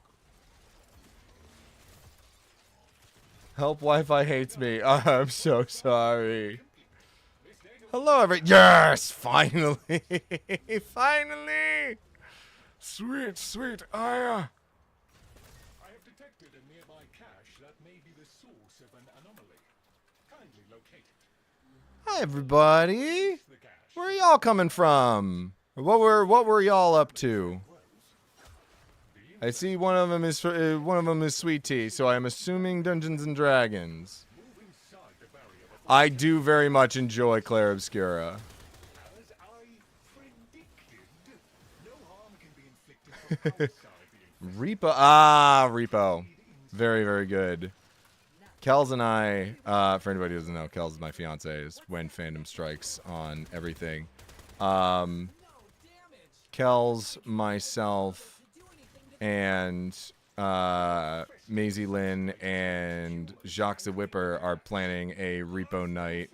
Help, Wi-Fi hates me. Oh, I'm so sorry. Hello, Yes, finally. Finally. Sweet, sweet Aya. I have detected a nearby cache that may be the source of an anomaly. Kindly locate it. Hi, everybody. The cache. Where are y'all coming from? What were y'all up to? I see one of them is Sweet Tea, so I'm assuming Dungeons and Dragons. Move inside the barrier before I do very much enjoy Clair Obscura. as I predicted. No harm can be inflicted from outside the Repo. Repo. Very, very good. Kels and I, for anybody who doesn't know, Kels is my fiance, is when fandom strikes on everything. Kels, myself, and Maisie Lynn and Jacques the Whipper are planning a repo night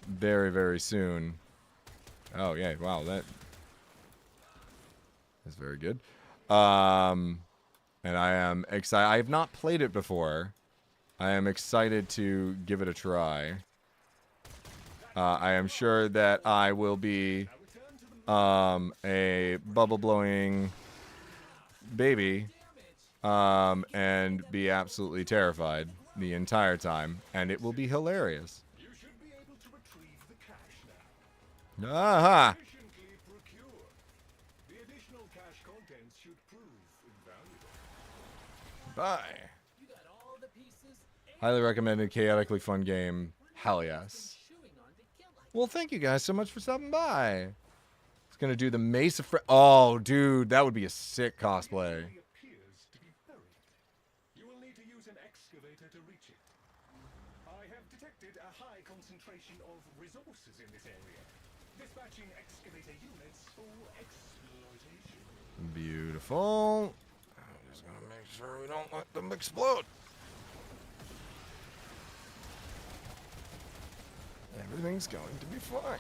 very, very soon. Oh, yeah. Wow, that's very good. And I am excited. I have not played it before. I am excited to give it a try. I am sure that I will be a bubble-blowing baby and be absolutely terrified the entire time. And it will be hilarious. You should be able to retrieve the cache now. Aha! Efficiently procure. The additional cache contents should prove invaluable. Bye. Highly recommended, chaotically fun game. Hell yes. Well, thank you guys so much for stopping by. It's gonna do the Mesa Oh, dude, that would be a sick cosplay. It appears to be buried. You will need to use an excavator to reach it. I have detected a high concentration of resources in this area. Dispatching excavator units for exploitation. Beautiful. I'm just gonna make sure we don't let them explode. Everything's going to be fine.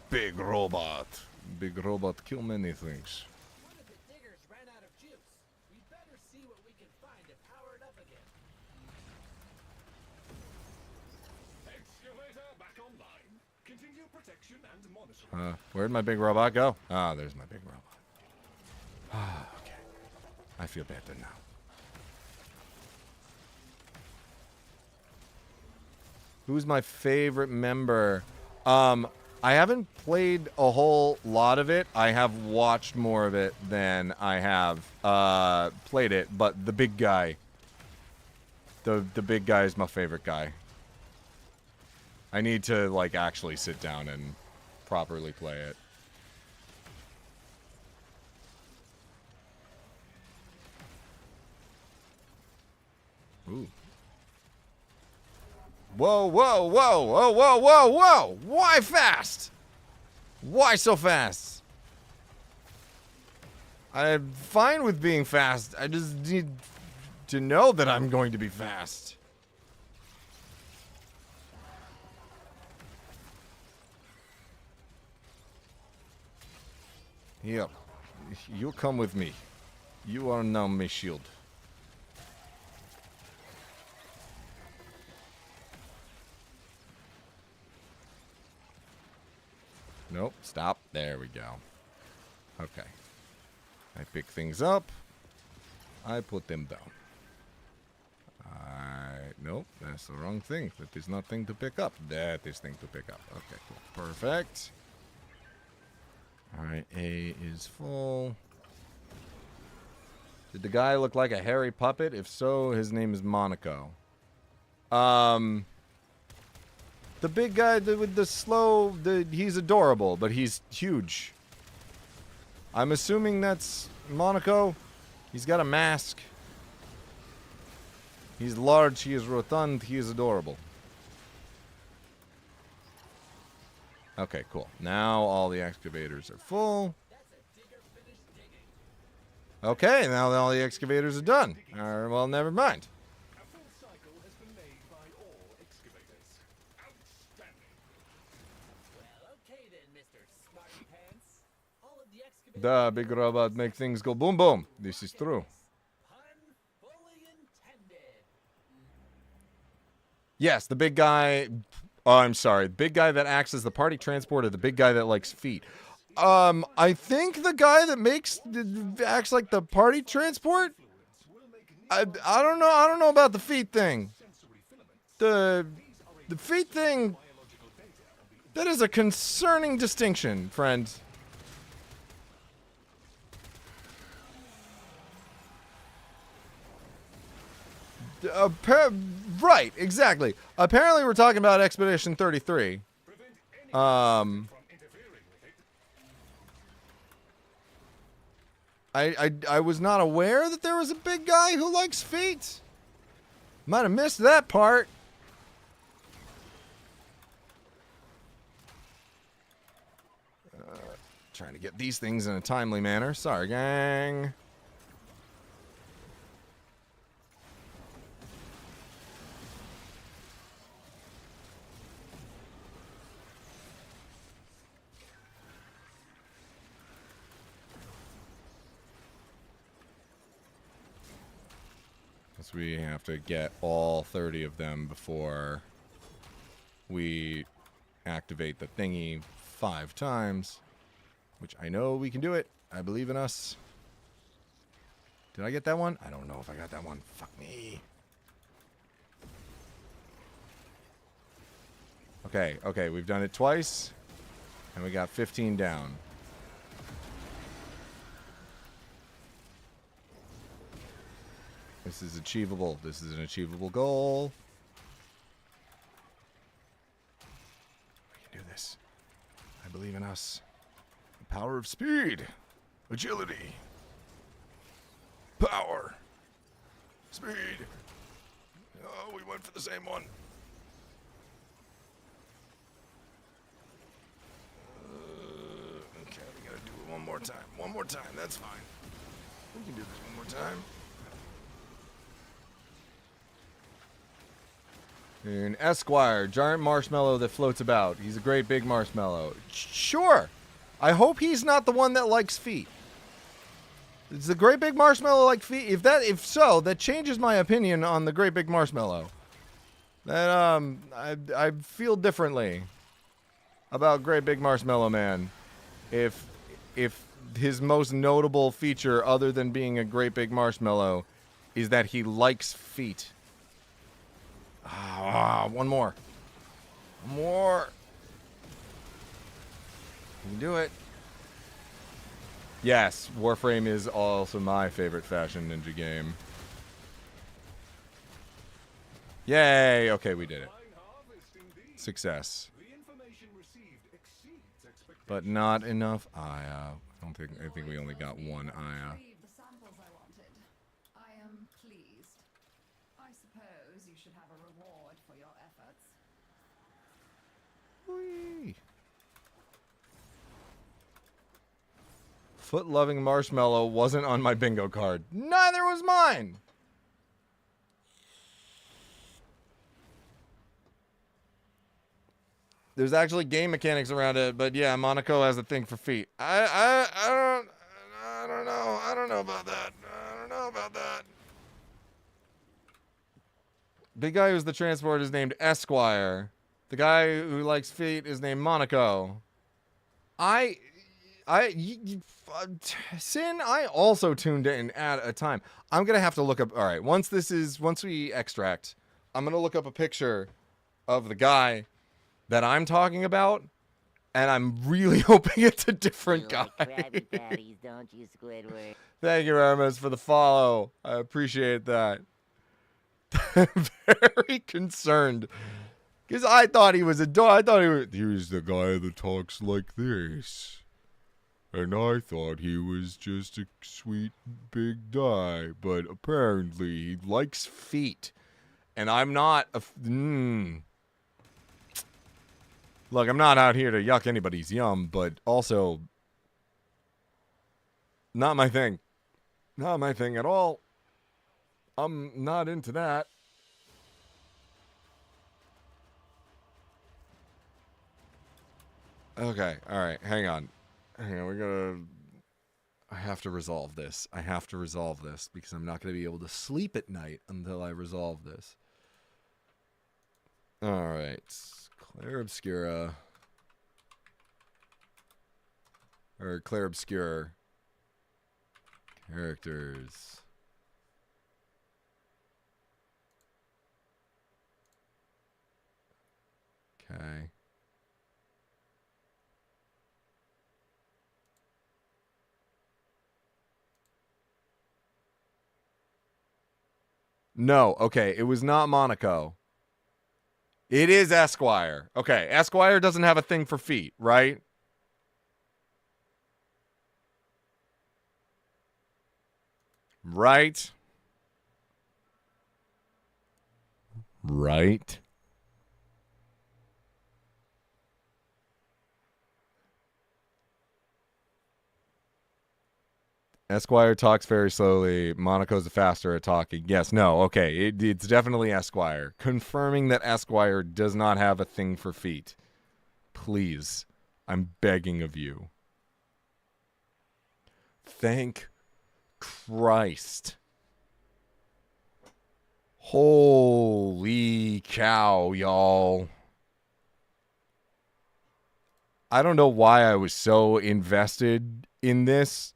Big robot. Big robot kill many things. One of the diggers ran out of juice. We better see what we can find to power it up again. Excavator back online. Continue protection and monitoring. Where'd my big robot go? Ah, there's my big robot. Ah, okay. I feel better now. Who's my favorite member? I haven't played a whole lot of it. I have watched more of it than I have played it, but the big guy The big guy is my favorite guy. I need to, like, actually sit down and properly play it. Ooh. Whoa, whoa, whoa, whoa, whoa, whoa, whoa! Why fast? Why so fast? I'm fine with being fast. I just need to know that I'm going to be fast. Yep. You come with me. You are now my shield. Nope. Stop. There we go. Okay. I pick things up. I put them down. Nope. That's the wrong thing. That is not thing to pick up. That is thing to pick up. Okay, cool. Perfect. Alright, A is full. Did the guy look like a hairy puppet? If so, his name is Monaco. The big guy with the slow... he's adorable, but he's huge. I'm assuming that's Monaco. He's got a mask. He's large, he is rotund, he is adorable. Okay, cool. Now all the excavators are full. Okay, now all the excavators are done. Well, never mind. A full cycle has been made by all excavators. Outstanding. Well, okay then, Mr. Smarty Pants. All of the excavators... The big robot make things go boom boom. This is true. Pun fully intended. Yes, the big guy... Oh, I'm sorry. The big guy that acts as the party transporter. The big guy that likes feet. I think the guy that acts like the party transport? I don't know. I don't know about the feet thing. The feet thing... That is a concerning distinction, friend. Right, exactly. Apparently we're talking about Expedition 33. I was not aware that there was a big guy who likes feet. Might have missed that part. Trying to get these things in a timely manner. Sorry, gang. We have to get all 30 of them before we activate the thingy 5 times, which I know we can do it. I believe in us. Did I get that one? I don't know if I got that one. Fuck me. Okay, okay, we've done it twice, and we got 15 down. This is achievable. This is an achievable goal. We can do this. I believe in us. The power of speed. Agility. Power. Speed. Oh, we went for the same one. Okay, we gotta do it one more time. One more time. That's fine. We can do this one more time. An Esquire, giant marshmallow that floats about. He's a great big marshmallow. Sure. I hope he's not the one that likes feet. Is the great big marshmallow like feet? If so, that changes my opinion on the great big marshmallow. That I feel differently about great big marshmallow man. If his most notable feature, other than being a great big marshmallow, is that he likes feet. One more. One more. You can do it. Yes, Warframe is also my favorite fashion ninja game. Yay! Okay, we did it. Fine harvest indeed. Success. The information received exceeds expectations. But not enough Aya. I think we only got one Aya. Retrieved the samples I wanted. I am pleased. I suppose you should have a reward for your efforts. Whee! Foot-loving marshmallow wasn't on my bingo card. Neither was mine! There's actually game mechanics around it, but yeah, Monaco has a thing for feet. I don't know. I don't know about that. I don't know about that. Big guy who's the transport is named Esquire. The guy who likes feet is named Monaco. Sin, I also tuned in at a time. I'm gonna have to look up. All right, once we extract, I'm gonna look up a picture of the guy that I'm talking about, and I'm really hoping it's a different You guy. like Krabby Patties, don't you, Squidward? Thank you, Hermes, for the follow. I appreciate that. Very concerned. Because I thought he was a dog. I thought he was the guy that talks like this. And I thought he was just a sweet big guy. But apparently he likes feet. And I'm not a... Look, I'm not out here to yuck anybody's yum, but also... Not my thing. Not my thing at all. I'm not into that. Okay, alright, hang on. I have to resolve this. I have to resolve this because I'm not going to be able to sleep at night until I resolve this. Alright. Claire Obscura. Or Claire Obscure. Characters. Okay. No, okay, it was not Monaco. It is Esquire. Okay, Esquire doesn't have a thing for feet, right? Right? Right? Esquire talks very slowly. Monaco's faster at talking. Yes, no, okay. It's definitely Esquire. Confirming that Esquire does not have a thing for feet. Please. I'm begging of you. Thank Christ. Holy cow, y'all. I don't know why I was so invested in this.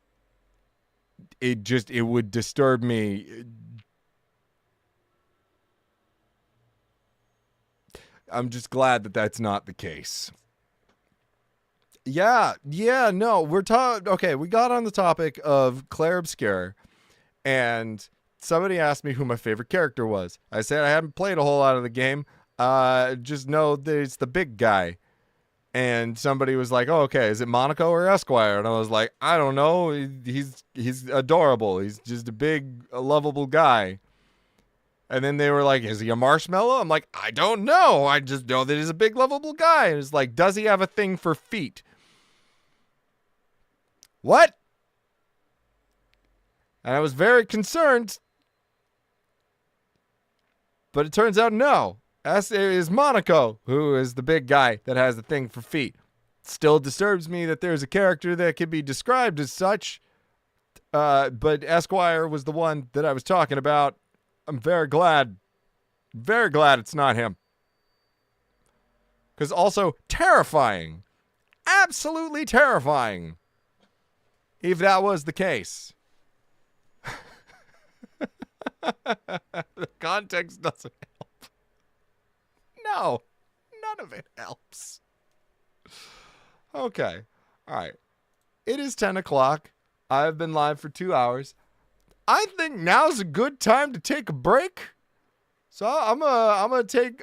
It would disturb me. I'm just glad that that's not the case. Yeah, no, okay, we got on the topic of Claire Obscure, and somebody asked me who my favorite character was. I said I haven't played a whole lot of the game. Just know that it's the big guy. And somebody was like, "Oh, okay, is it Monaco or Esquire?" And I was like, "I don't know. He's adorable. He's just a big, lovable guy." And then they were like, "Is he a marshmallow?" I'm like, "I don't know. I just know that he's a big, lovable guy." And it's like, "Does he have a thing for feet?" What? And I was very concerned. But it turns out no. As is Monaco, who is the big guy that has a thing for feet. Still disturbs me that there's a character that can be described as such. But Esquire was the one that I was talking about. I'm very glad it's not him. Because also terrifying. Absolutely terrifying. If that was the case. The context doesn't help. No, none of it helps. Okay, all right. It is 10 o'clock. I've been live for 2 hours. I think now's a good time to take a break. So I'm gonna take.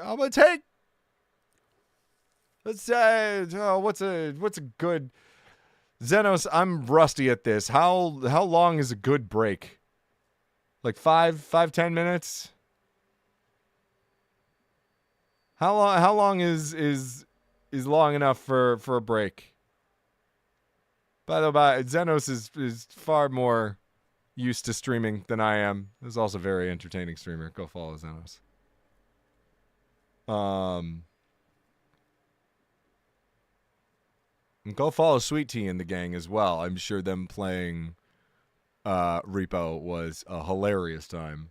Let's say, what's a good Xenos? I'm rusty at this. How long is a good break? Like 10 minutes? How long is long enough for a break? By the way, Xenos is far more used to streaming than I am. He's also a very entertaining streamer. Go follow Xenos. And go follow Sweet Tea and the gang as well. I'm sure them playing Repo was a hilarious time.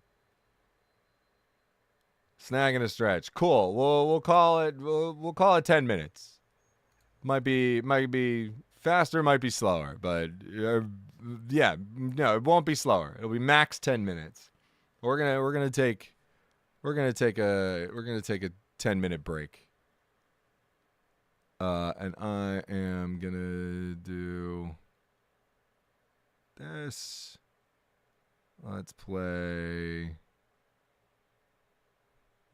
Snag and a stretch. Cool. We'll call it. We'll call it 10 minutes. Might be faster. Might be slower. But yeah, no, it won't be slower. It'll be max 10 minutes. We're gonna take a 10-minute break. And I am gonna do this. Let's play.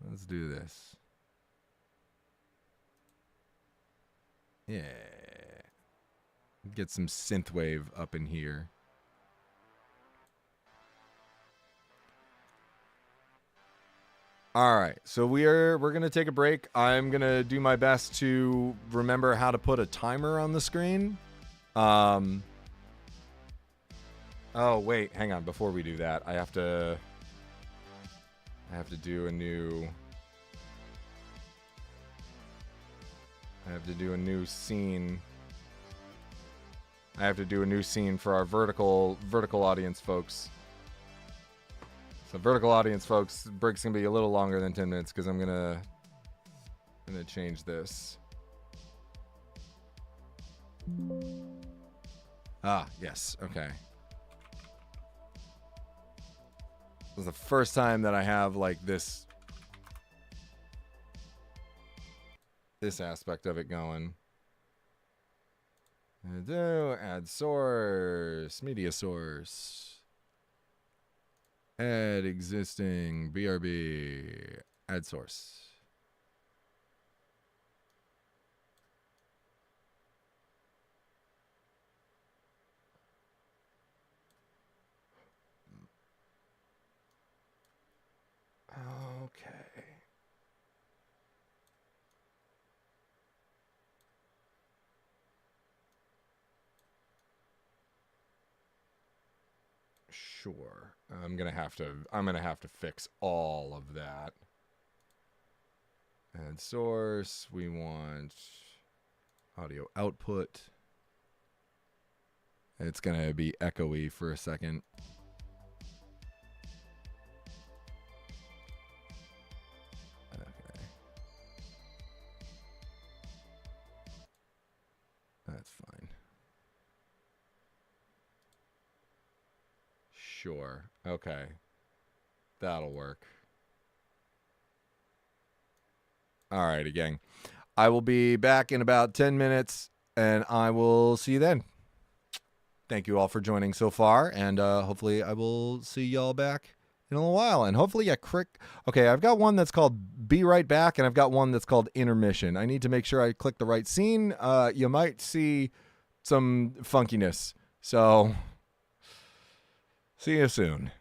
Let's do this. Yeah. Get some synthwave up in here. All right, so we're gonna take a break. I'm gonna do my best to remember how to put a timer on the screen. Oh wait, hang on. Before we do that, I have to do a new. I have to do a new scene. I have to do a new scene for our vertical audience folks. So vertical audience folks, break's gonna be a little longer than 10 minutes because I'm gonna change this. Ah, yes, okay. This is the first time that I have like this aspect of it going. Add source, media source. Add existing BRB. Add source. Okay. Sure. I'm gonna have to fix all of that. Add source. We want audio output. It's gonna be echoey for a second. Okay. That's fine. Sure. Okay. That'll work. Alrighty, gang. I will be back in about 10 minutes, and I will see you then. Thank you all for joining so far, and hopefully I will see y'all back in a little while. And hopefully, okay, I've got one that's called Be Right Back, and I've got one that's called Intermission. I need to make sure I click the right scene. You might see some funkiness. So, see you soon.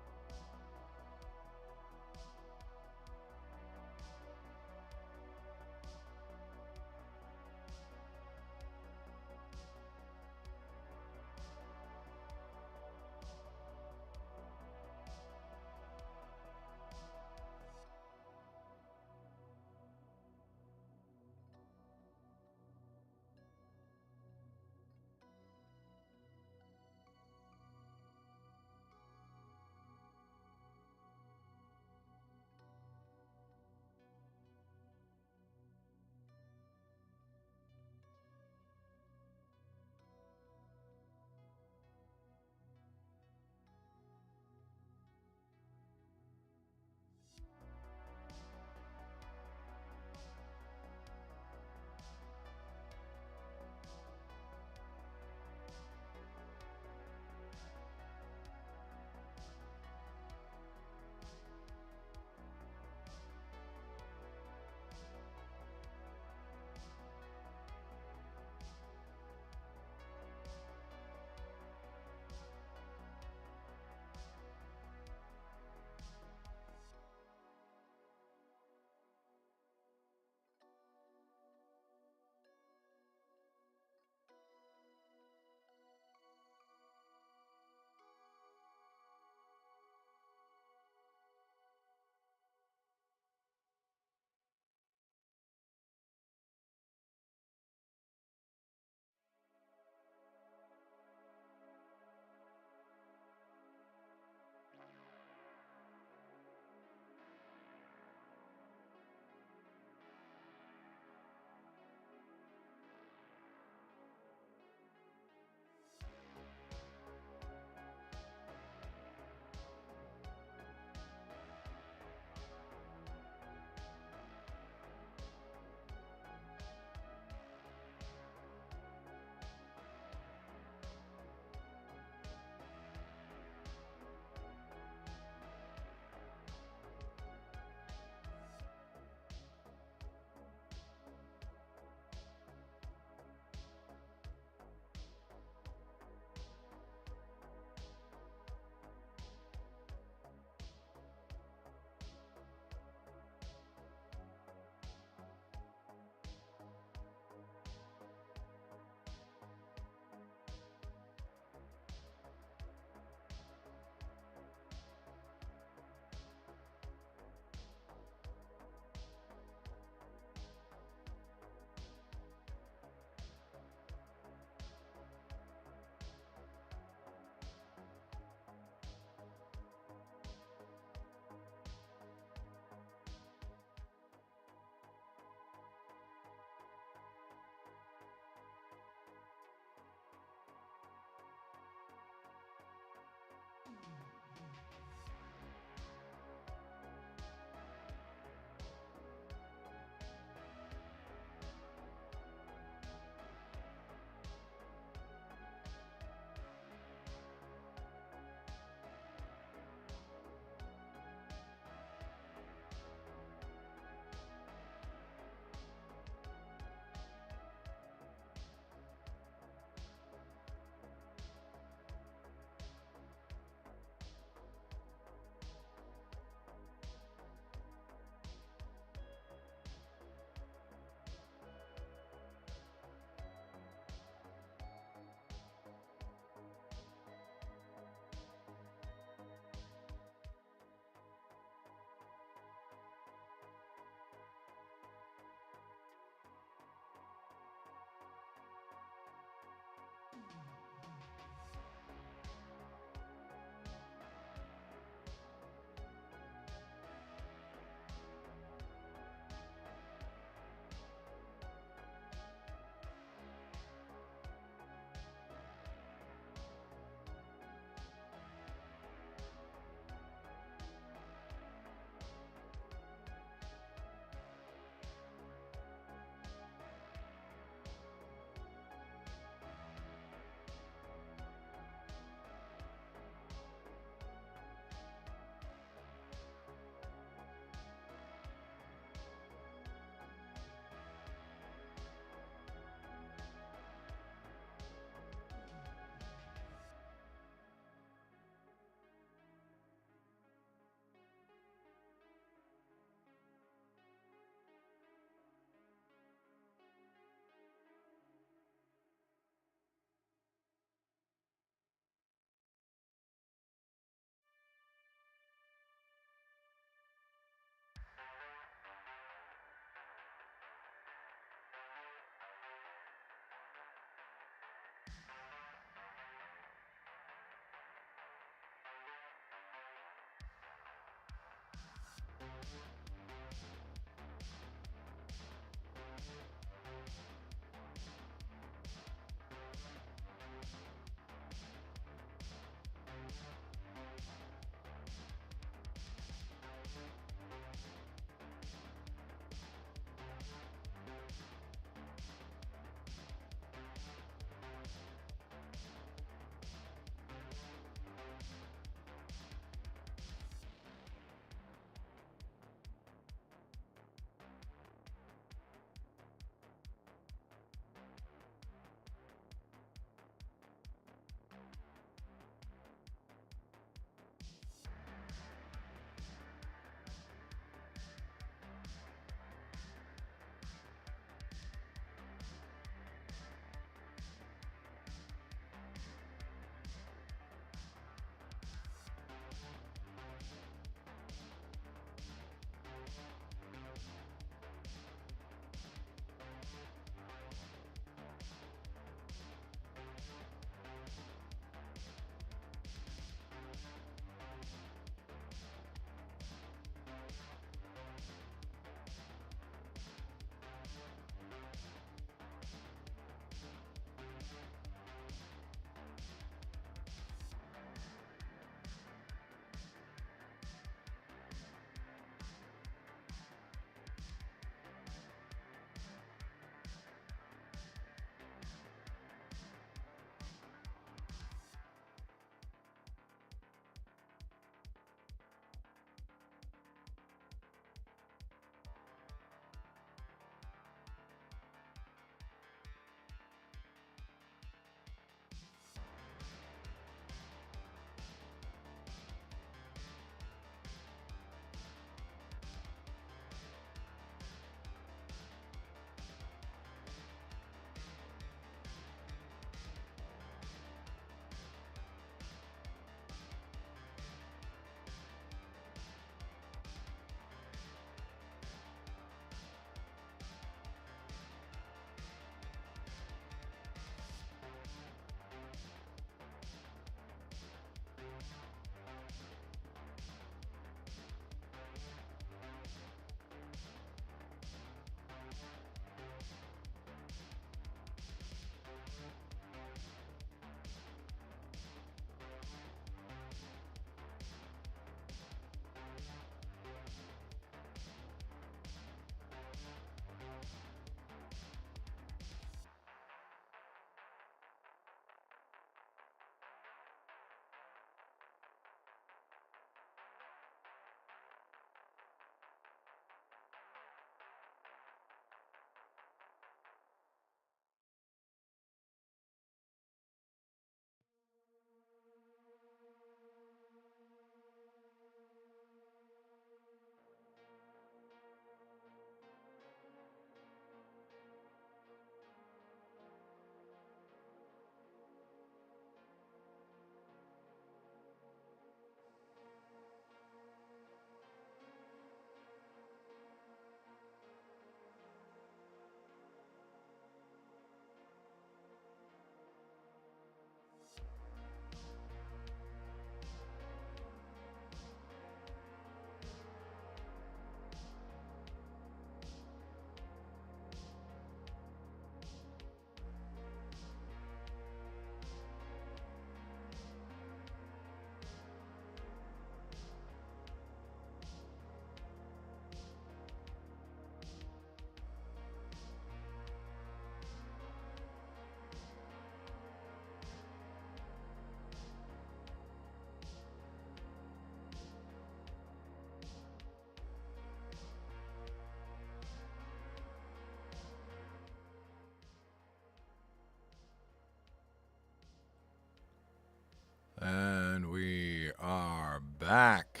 back.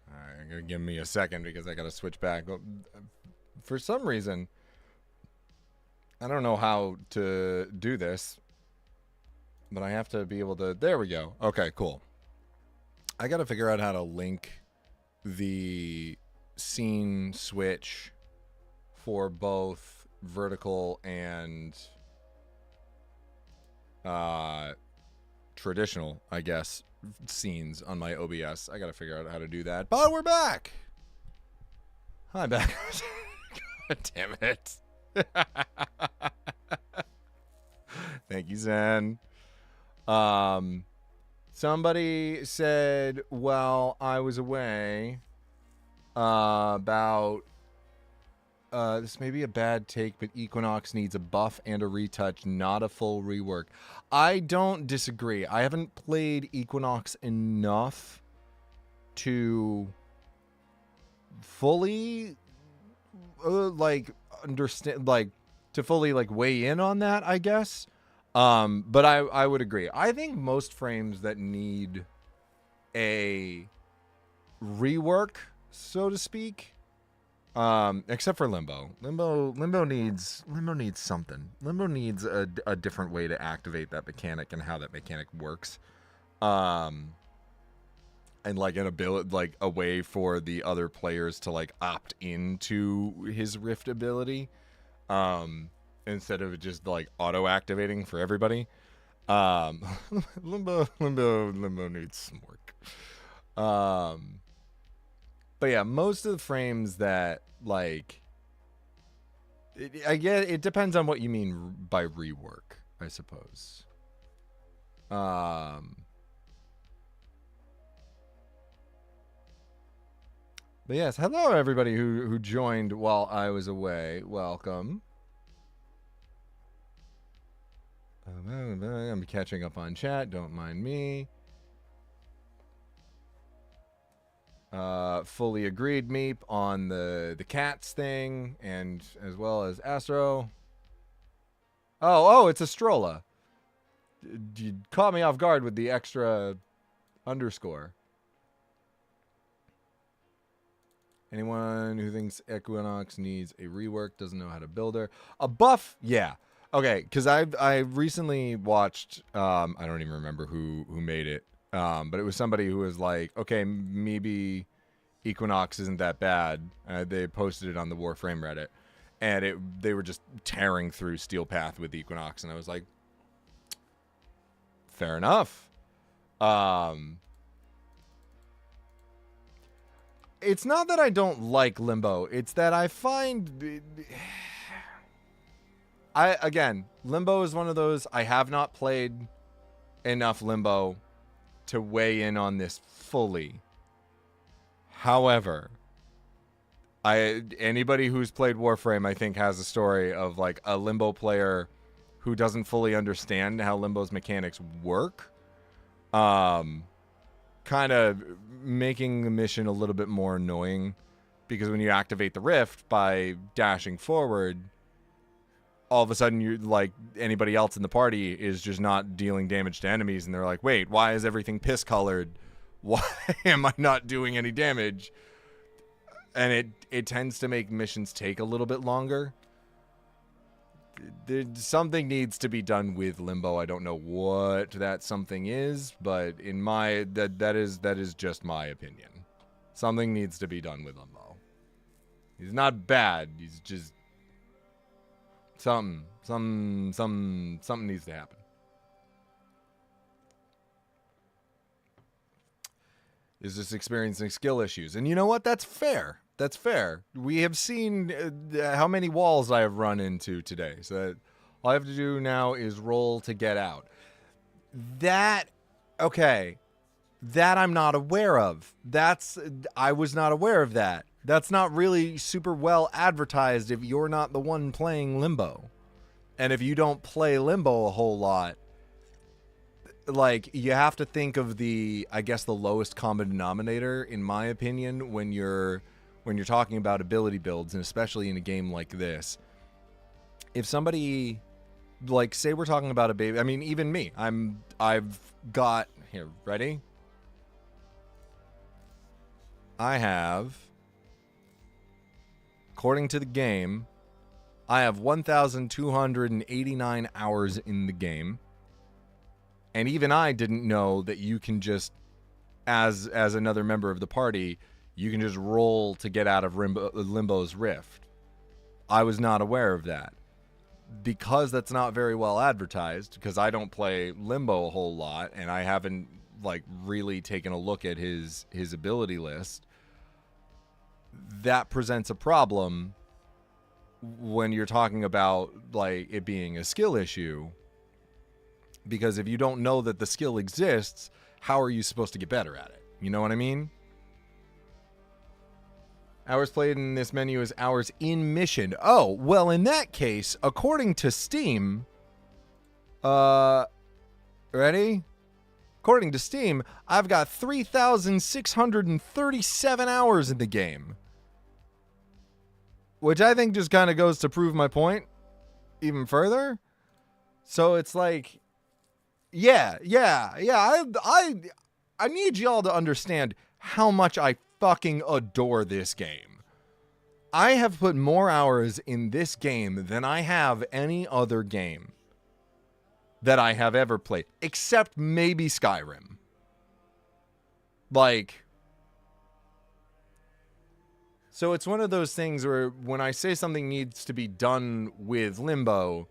Alright, gonna give me a second because I gotta switch back. For some reason, I don't know how to do this, but I have to be able to. There we go. Okay, cool. I gotta figure out how to link the scene switch for both vertical and traditional, I guess, scenes on my OBS. I gotta figure out how to do that. But we're back. Hi, back. God damn it. Thank you, Zen. Somebody said while I was away about this may be a bad take, but Equinox needs a buff and a retouch, not a full rework. I don't disagree. I haven't played Equinox enough to fully like understand, like to fully like weigh in on that, I guess. But I would agree. I think most frames that need a rework, so to speak, except for Limbo. Limbo needs something. Limbo needs a different way to activate that mechanic and how that mechanic works. And like an ability, like a way for the other players to like opt into his Rift ability. Instead of just like auto activating for everybody. Limbo needs some work. But yeah, most of the frames that like, I guess it depends on what you mean by rework, I suppose. But yes, hello everybody who joined while I was away. Welcome. I'm catching up on chat. Don't mind me. Fully agreed, Meep, on the cats thing, and as well as Astro. Oh, it's Astrola. You caught me off guard with the extra underscore. Anyone who thinks Equinox needs a rework doesn't know how to build her. A buff, yeah. Okay, because I recently watched, I don't even remember who made it, but it was somebody who was like, okay, maybe Equinox isn't that bad. They posted it on the Warframe Reddit, and they were just tearing through Steel Path with Equinox, and I was like, fair enough. It's not that I don't like Limbo, it's that I find... Again, Limbo is one of those, I have not played enough Limbo to weigh in on this fully. However, anybody who's played Warframe, I think, has a story of like a Limbo player who doesn't fully understand how Limbo's mechanics work. Kind of making the mission a little bit more annoying, because when you activate the Rift by dashing forward, all of a sudden you're like, anybody else in the party is just not dealing damage to enemies, and they're like, wait, why is everything piss colored? Why am I not doing any damage? And it tends to make missions take a little bit longer. Something needs to be done with Limbo. I don't know what that something is, but in my that is just my opinion. Something needs to be done with Limbo. He's not bad. He's just something needs to happen. Is just experiencing skill issues, and you know what? That's fair. That's fair. We have seen how many walls I have run into today. So that all I have to do now is roll to get out. Okay. That I'm not aware of. I was not aware of that. That's not really super well advertised if you're not the one playing Limbo. And if you don't play Limbo a whole lot, like, you have to think of I guess the lowest common denominator, in my opinion, when you're talking about ability builds, and especially in a game like this. If somebody, like, say we're talking about a baby, I mean, even me, I've got, here, ready? I have, according to the game, I have 1,289 hours in the game. And even I didn't know that you can just, as another member of the party, you can just roll to get out of Limbo's Rift. I was not aware of that. Because that's not very well advertised, because I don't play Limbo a whole lot, and I haven't like really taken a look at his ability list, that presents a problem when you're talking about like it being a skill issue. Because if you don't know that the skill exists, how are you supposed to get better at it? You know what I mean? Hours played in this menu is hours in mission. Oh, well, in that case, according to Steam, ready? According to Steam, I've got 3,637 hours in the game. Which I think just kind of goes to prove my point even further. So it's like, yeah. I need y'all to understand how much I fucking adore this game. I have put more hours in this game than I have any other game that I have ever played, except maybe Skyrim. Like, so it's one of those things where when I say something needs to be done with Limbo,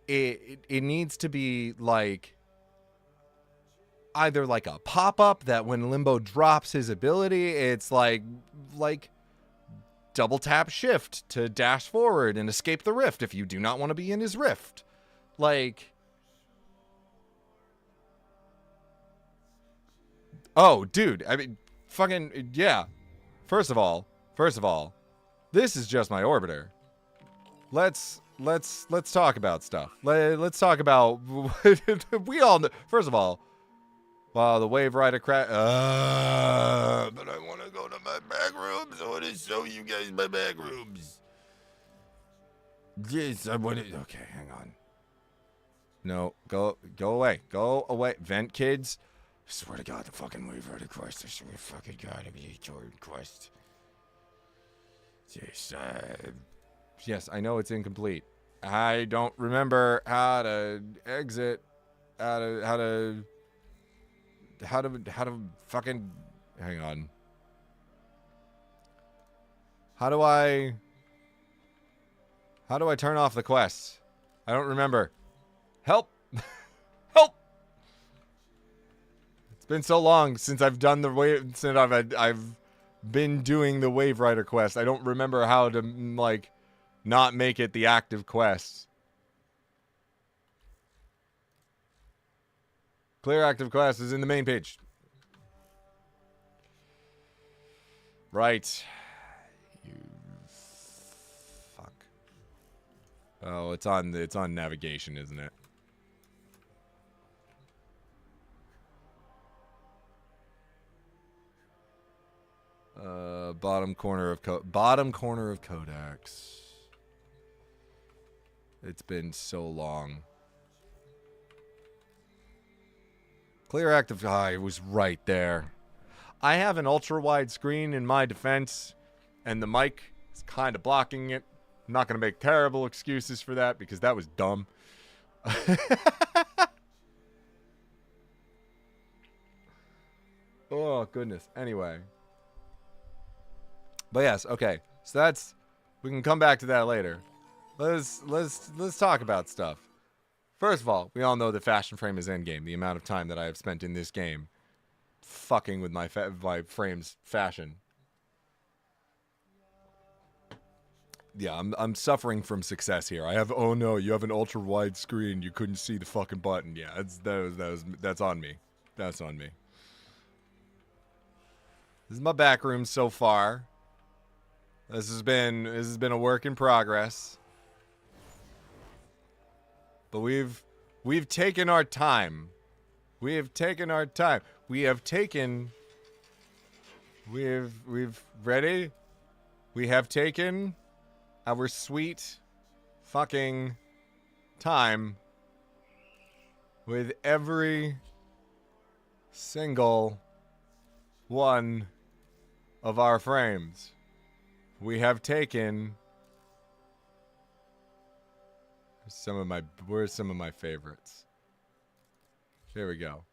it needs to be like either like a pop-up that when Limbo drops his ability, it's like double tap shift to dash forward and escape the rift if you do not want to be in his rift. Like, oh, dude, I mean, fucking, yeah. First of all, this is just my orbiter. Let's talk about stuff. Let's talk about, we all know, first of all, wow, the wave rider crash. But I want to go to my back rooms. I want to show you guys my back rooms. Yes, I want to. Okay, hang on. No, go away. Go away. Vent, kids. I swear to God, the fucking wave rider quest. I swear to fucking God, I'm a Jordan quest. Yes, I know it's incomplete. I don't remember how to exit. How to fucking hang on. How do I turn off the quests? I don't remember. Help. Help. It's been so long since I've done the wave, since I've been doing the Wave Rider quest. I don't remember how to like not make it the active quest. Clear active quest is in the main page. Right. You fuck. Oh, it's on navigation, isn't it? Bottom corner of Codex. It's been so long. Clear active. It was right there. I have an ultra wide screen in my defense, and the mic is kind of blocking it. I'm not going to make terrible excuses for that because that was dumb. Oh, goodness. Anyway. But yes, okay. So that's, we can come back to that later. Let's talk about stuff. First of all, we all know that Fashion Frame is endgame. The amount of time that I have spent in this game fucking with my frame's fashion. Yeah, I'm suffering from success here. I have, oh no, you have an ultra wide screen. You couldn't see the fucking button. Yeah, that's on me. That's on me. This is my back room so far. This has been a work in progress. But we've taken our time. We've ready? We have taken our sweet fucking time with every single one of our frames. We have taken where's some of my favorites? There we go.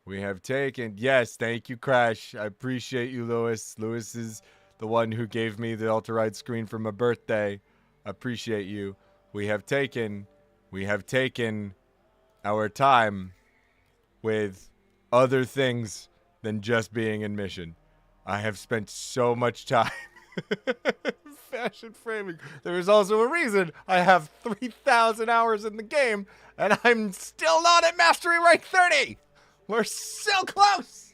We have taken, yes, thank you, Crash. I appreciate you, Lewis. Lewis is the one who gave me the ultra-wide screen for my birthday. I appreciate you. We have taken our time with other things than just being in mission. I have spent so much time fashion framing. There is also a reason I have 3,000 hours in the game, and I'm still not at Mastery Rank 30! We're so close!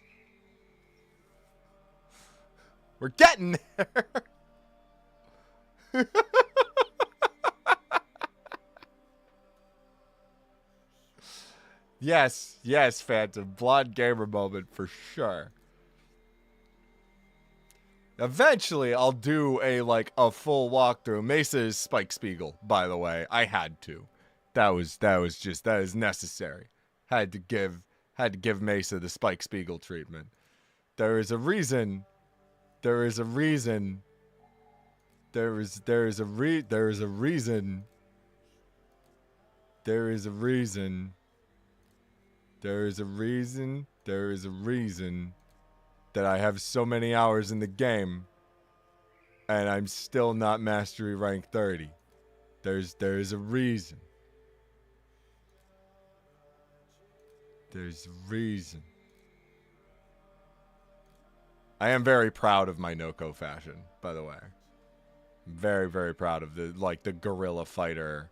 We're getting there! Yes, Phantom. Blonde gamer moment for sure. Eventually, I'll do a full walkthrough. Mesa is Spike Spiegel, by the way. I had to. That is necessary. Had to give Mesa the Spike Spiegel treatment. There is a reason. There is a reason. There is a reason. There is a reason. There is a reason. There is a reason that I have so many hours in the game and I'm still not Mastery Rank 30. There's a reason. There's a reason. I am very proud of my Noko fashion, by the way. I'm very, very proud of the guerrilla fighter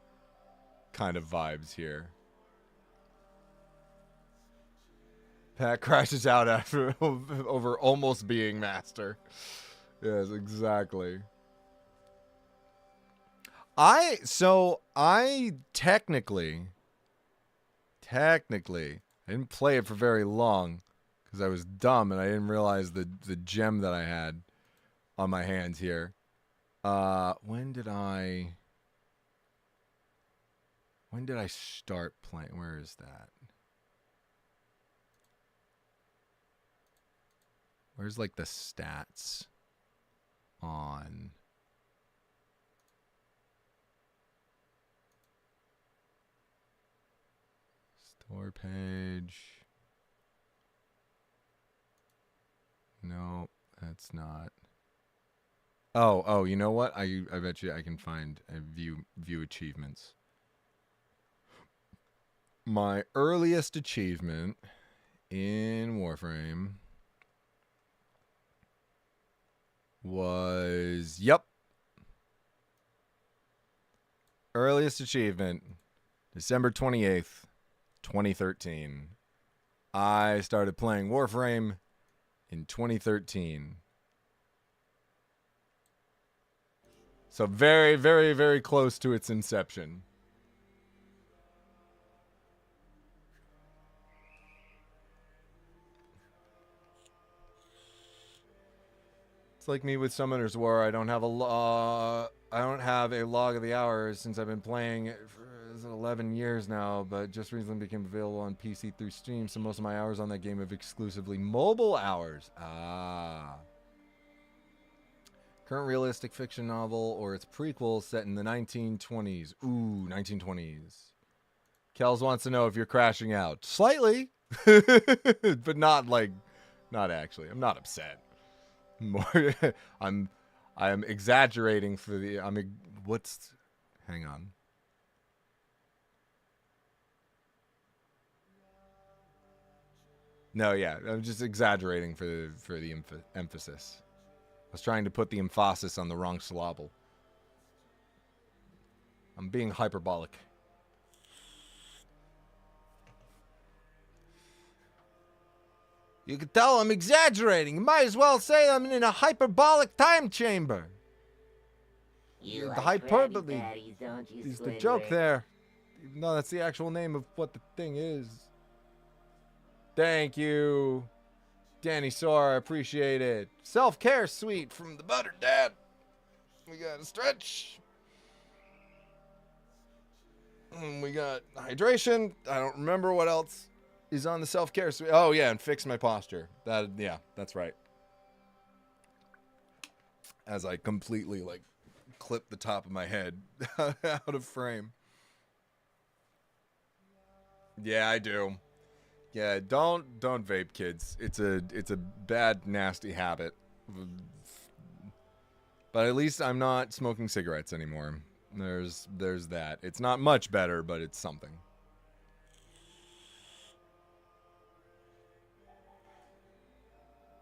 kind of vibes here. Pat crashes out after over almost being master. Yes, exactly. I technically I didn't play it for very long because I was dumb and I didn't realize the gem that I had on my hands here. When did I start playing? Where is that? Where's the stats on store page? No, that's not. Oh, you know what? I bet you I can find a view achievements. My earliest achievement in Warframe was, earliest achievement, December 28th, 2013. I started playing Warframe in 2013. So very, very, very close to its inception. It's like me with Summoner's War. I don't have a log of the hours since I've been playing it for 11 years now, but just recently became available on PC through Steam, so most of my hours on that game have exclusively mobile hours. Current realistic fiction novel or its prequel set in the 1920s. Ooh, 1920s. Kels wants to know if you're crashing out. Slightly, but not actually. I'm not upset. More, I am exaggerating for the. Hang on. No, yeah, I'm just exaggerating for the emphasis. I was trying to put the emphasis on the wrong syllable. I'm being hyperbolic. You can tell I'm exaggerating. You might as well say I'm in a hyperbolic time chamber. You The like hyperbole Krabby Patties, don't you, is the Squidward? joke there. Even though that's the actual name of what the thing is. Thank you, Danny Sora. I appreciate it. Self-care suite from the Butter Dad. We got a stretch. We got hydration. I don't remember what else is on the self-care suite. Oh, yeah, and fix my posture. That's right. as I completely like clip the top of my head out of frame. Yeah, I do. Yeah, don't vape, kids. It's a bad, nasty habit. But at least I'm not smoking cigarettes anymore. There's that. It's not much better, but it's something.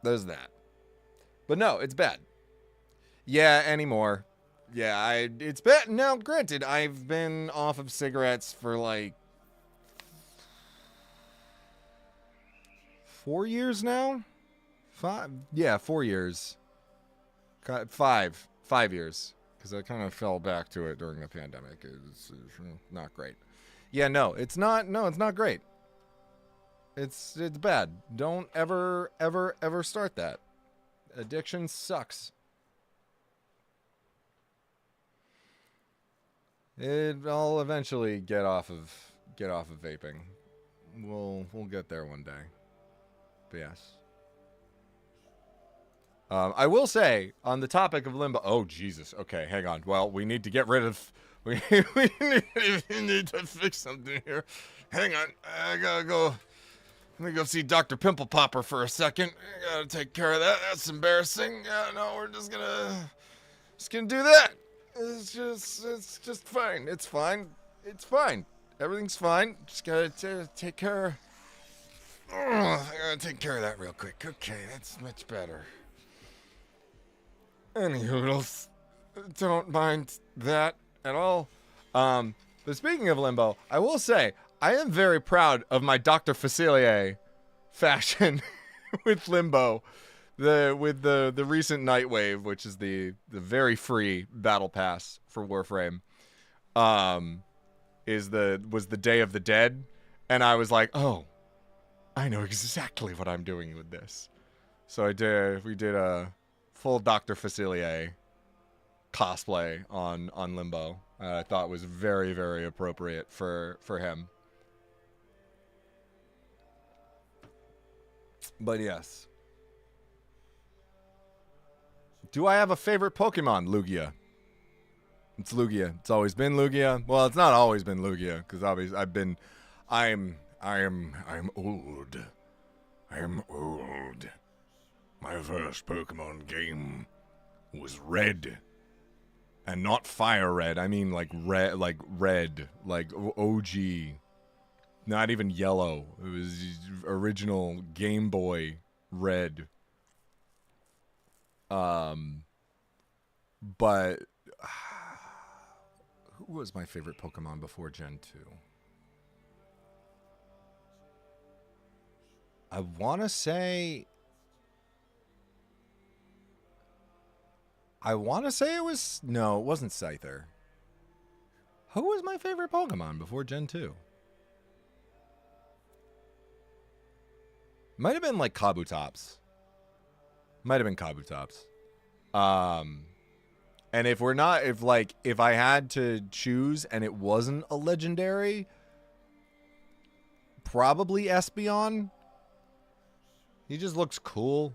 There's that. But no, it's bad. Yeah, anymore. Yeah, it's bad. Now, granted, I've been off of cigarettes for like 4 years now? 5? Yeah, 4 years. 5 years. Because I kind of fell back to it during the pandemic. It's not great. Yeah, no, it's not. No, it's not great. It's bad. Don't ever start that. Addiction sucks. I'll eventually get off of vaping. We'll get there one day. But yes. I will say on the topic of limbo. Oh Jesus. Okay, hang on. Well, we need to get rid of. We need to fix something here. Hang on. I gotta go. Let me go see Dr. Pimple Popper for a second. I gotta take care of that. That's embarrassing. Yeah, no, we're just gonna do that. It's just fine. It's fine. It's fine. Everything's fine. Just gotta take care. I gotta take care of that real quick. Okay, that's much better. Any hoodles. Don't mind that at all. But speaking of limbo, I will say I am very proud of my Dr. Facilier fashion with limbo. With the recent Nightwave, which is the very free battle pass for Warframe, was the Day of the Dead, and I was like, oh, I know exactly what I'm doing with this. So we did a full Dr. Facilier cosplay on Limbo. I thought was very, very appropriate for him. But yes. Do I have a favorite Pokemon? Lugia. It's Lugia. It's always been Lugia. Well, it's not always been Lugia, because obviously I am old. I am old. My first Pokemon game was Red. And not Fire Red. I mean like red, like OG. Not even yellow. It was original Game Boy Red. But who was my favorite Pokemon before Gen 2? I want to say it was... No, it wasn't Scyther. Who was my favorite Pokemon before Gen 2? Might have been like Kabutops. Might have been Kabutops. And if I had to choose and it wasn't a legendary, probably Espeon. He just looks cool.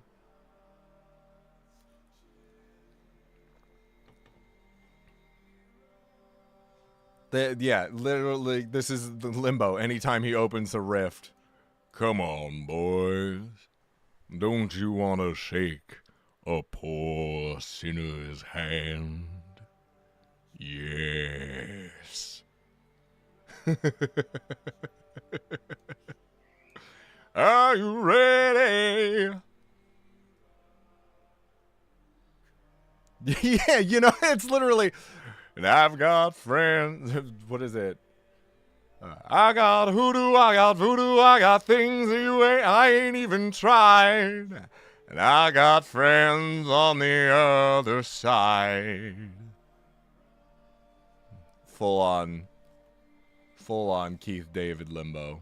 Yeah, literally, this is the Limbo. Anytime he opens a rift. Come on, boys. Don't you want to shake a poor sinner's hand? Yes. Are you ready? Yeah, you know, it's literally... And I've got friends... What is it? I got hoodoo, I got voodoo, I got things I ain't even tried. And I got friends on the other side. Full on Keith David Limbo.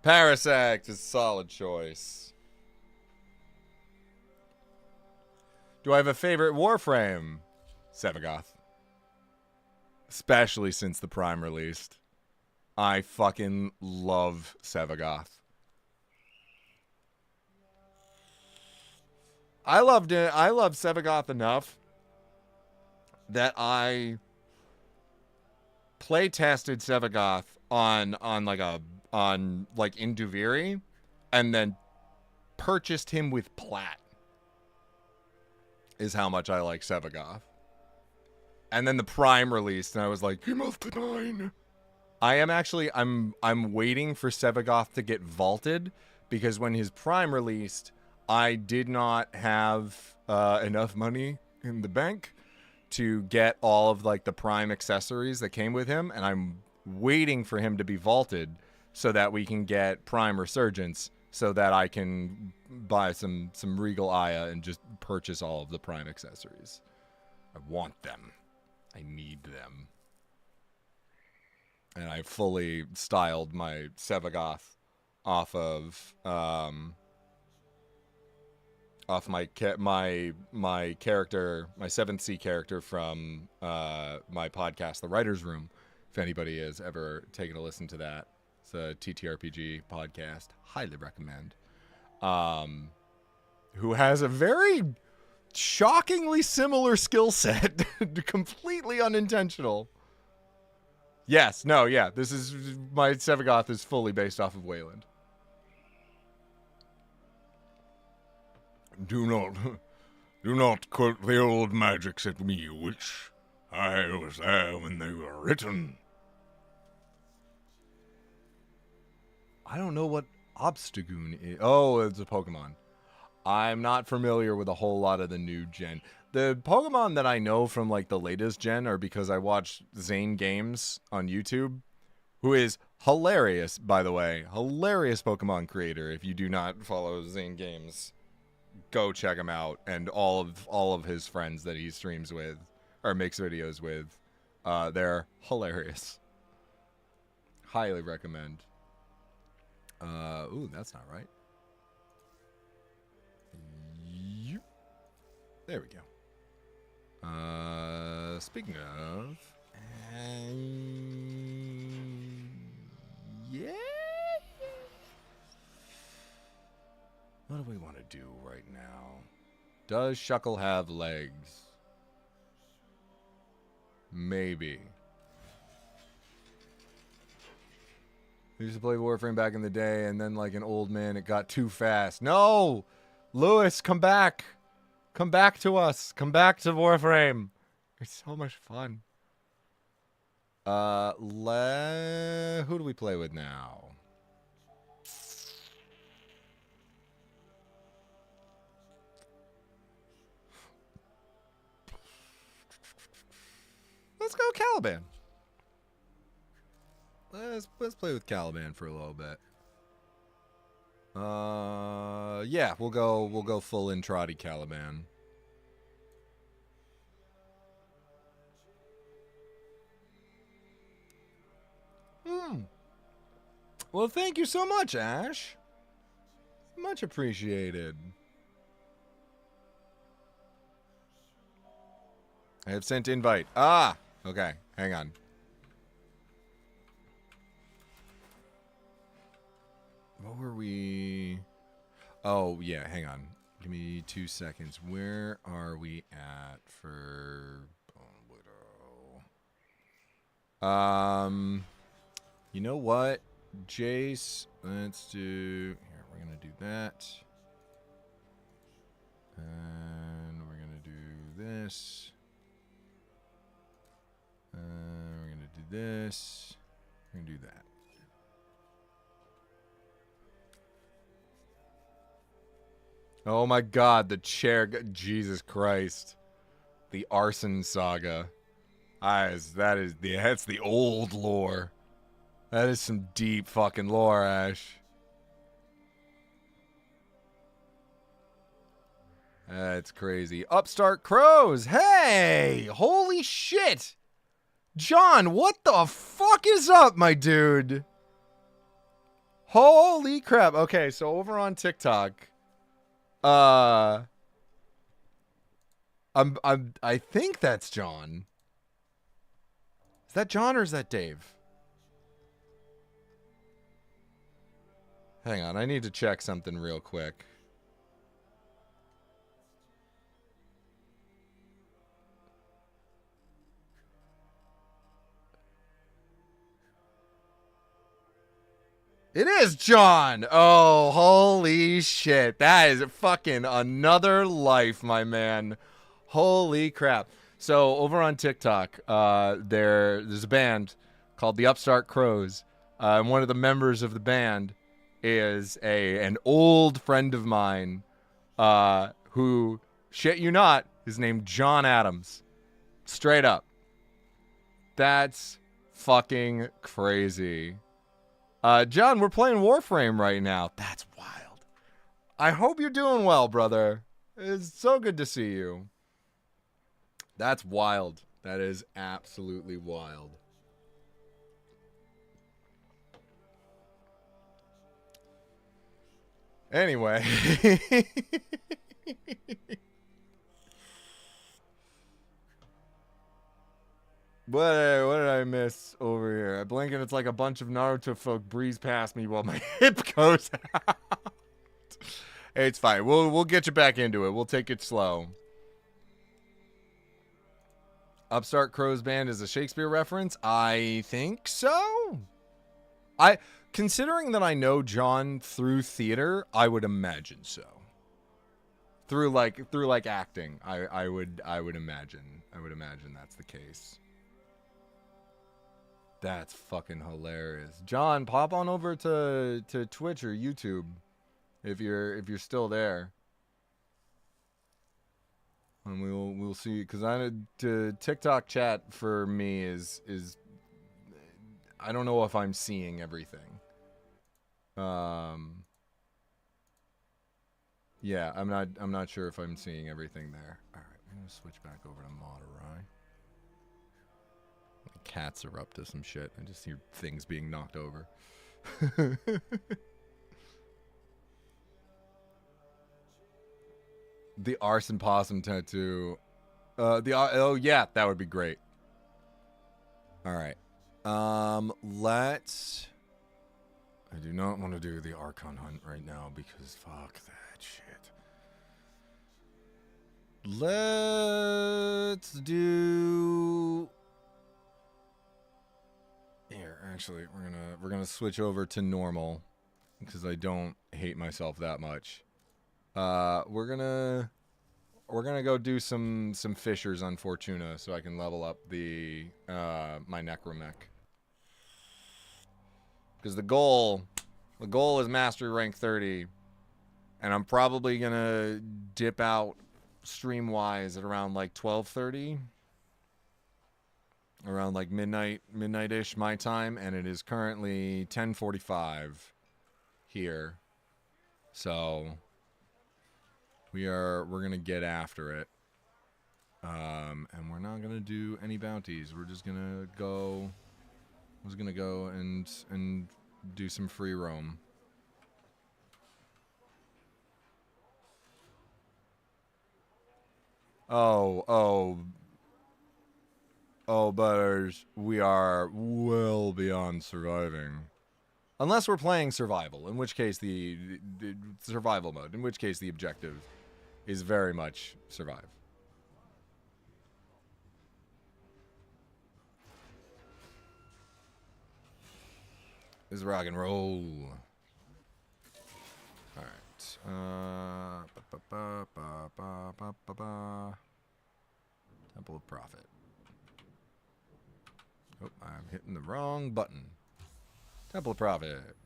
Parasect is a solid choice. Do I have a favorite Warframe? Sevagoth. Especially since the Prime released. I fucking love Sevagoth. I loved it. I loved Sevagoth enough that I play tested Sevagoth on in Duviri, and then purchased him with Plat. Is how much I like Sevagoth. And then the Prime released, and I was like, Game of the Nine. I'm waiting for Sevagoth to get vaulted, because when his Prime released, I did not have enough money in the bank to get all of like the Prime accessories that came with him, and I'm waiting for him to be vaulted so that we can get Prime Resurgence, so that I can buy some Regal Aya and just purchase all of the Prime accessories. I want them. I need them. And I fully styled my Sevagoth off of my character, my 7th Sea character from my podcast, The Writer's Room. If anybody has ever taken a listen to that, it's a TTRPG podcast. Highly recommend. Who has a very shockingly similar skill set. Completely unintentional. Yes, no, yeah. This is my Sevagoth is fully based off of Wayland. Do not quote the old magics at me, witch. I was there when they were written. I don't know what Obstagoon is. Oh, it's a Pokemon. I'm not familiar with a whole lot of the new gen. The Pokemon that I know from like the latest gen are because I watch Zane Games on YouTube, who is hilarious, by the way. Hilarious Pokemon creator. If you do not follow Zane Games, go check him out. And all of his friends that he streams with or makes videos with, they're hilarious. Highly recommend. Ooh, that's not right. There we go. Speaking of, yeah. What do we want to do right now? Does Shuckle have legs? Maybe. We used to play Warframe back in the day, and then like an old man, it got too fast. No! Lewis, come back! Come back to us! Come back to Warframe! It's so much fun. Who do we play with now? Let's go Caliban. Let's play with Caliban for a little bit. Yeah, we'll go full in trotty Caliban. Well, thank you so much, Ash. Much appreciated. I have sent invite. Ah, okay. Hang on. What were we? Oh, yeah, hang on. Give me 2 seconds. Where are we at for Bone Widow? You know what? Jace, let's do... Here, we're going to do that. And we're going to do this. We're going to do this. We're going to do that. Oh my god, the chair... Jesus Christ. The Arson Saga. That's the old lore. That is some deep fucking lore, Ash. That's crazy. Upstart Crows! Hey! Holy shit! John, what the fuck is up, my dude? Holy crap. Okay, so over on TikTok... I think that's John. Is that John or is that Dave? Hang on, I need to check something real quick. It is John. Oh, holy shit. That is fucking another life, my man. Holy crap. So over on TikTok, there's a band called the Upstart Crows. And one of the members of the band is an old friend of mine who, shit you not, is named John Adams. Straight up. That's fucking crazy. John, we're playing Warframe right now. That's wild. I hope you're doing well, brother. It's so good to see you. That's wild. That is absolutely wild. Anyway. What did I miss over here? I blink and it's like a bunch of Naruto folk breeze past me while my hip goes out. Hey, it's fine. We'll get you back into it. We'll take it slow. Upstart Crows Band is a Shakespeare reference? I think so. Considering that I know John through theater, I would imagine so. Through like acting, I would imagine that's the case. That's fucking hilarious. John, pop on over to Twitch or YouTube if you're still there. And we'll see, because TikTok chat for me is I don't know if I'm seeing everything. Yeah, I'm not sure if I'm seeing everything there. All right, I'm gonna switch back over to Moderai. My cats are up to some shit. I just hear things being knocked over. The arson possum tattoo. Oh yeah, that would be great. All right. Let's. I do not want to do the Archon hunt right now because fuck that shit. Let's do. Here, actually, we're gonna switch over to normal because I don't hate myself that much. We're gonna go do some fishers on Fortuna so I can level up the my Necromech. Because the goal is mastery rank 30, and I'm probably gonna dip out stream wise at around like 12:30, around like midnight-ish my time, and it is currently 10:45 here, so we're gonna get after it, and we're not gonna do any bounties. We're just gonna go. I was gonna go and do some free roam. Oh, Butters, we are well beyond surviving. Unless we're playing survival, in which case the survival mode, in which case the objective is very much survive. This is rock and roll. Alright. Temple of Prophet. Oh, I'm hitting the wrong button. Temple of Prophet.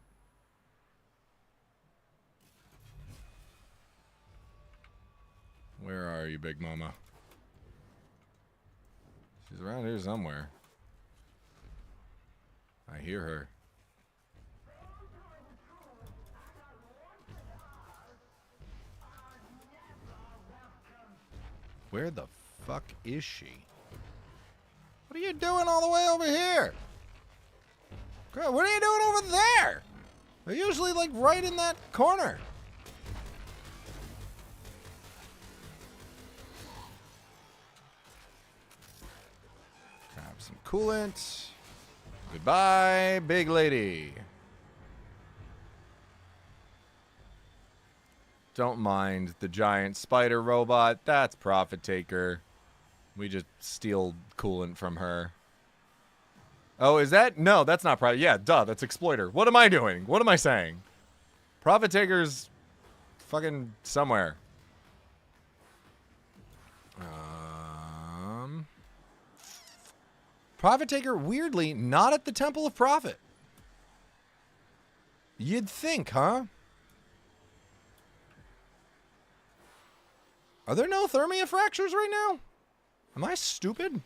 Where are you, Big Mama? She's around here somewhere. I hear her. Where the fuck is she? What are you doing all the way over here? Girl, what are you doing over there? They're usually like right in that corner. Grab some coolant. Goodbye, big lady. Don't mind the giant spider robot. That's Profit Taker. We just steal coolant from her. Oh, is that? No, that's not Profit. Yeah, duh, that's Exploiter. What am I doing? What am I saying? Profit Taker's fucking somewhere. Profit Taker, weirdly, not at the Temple of Profit. You'd think, huh? Are there no Thermia fractures right now? Am I stupid?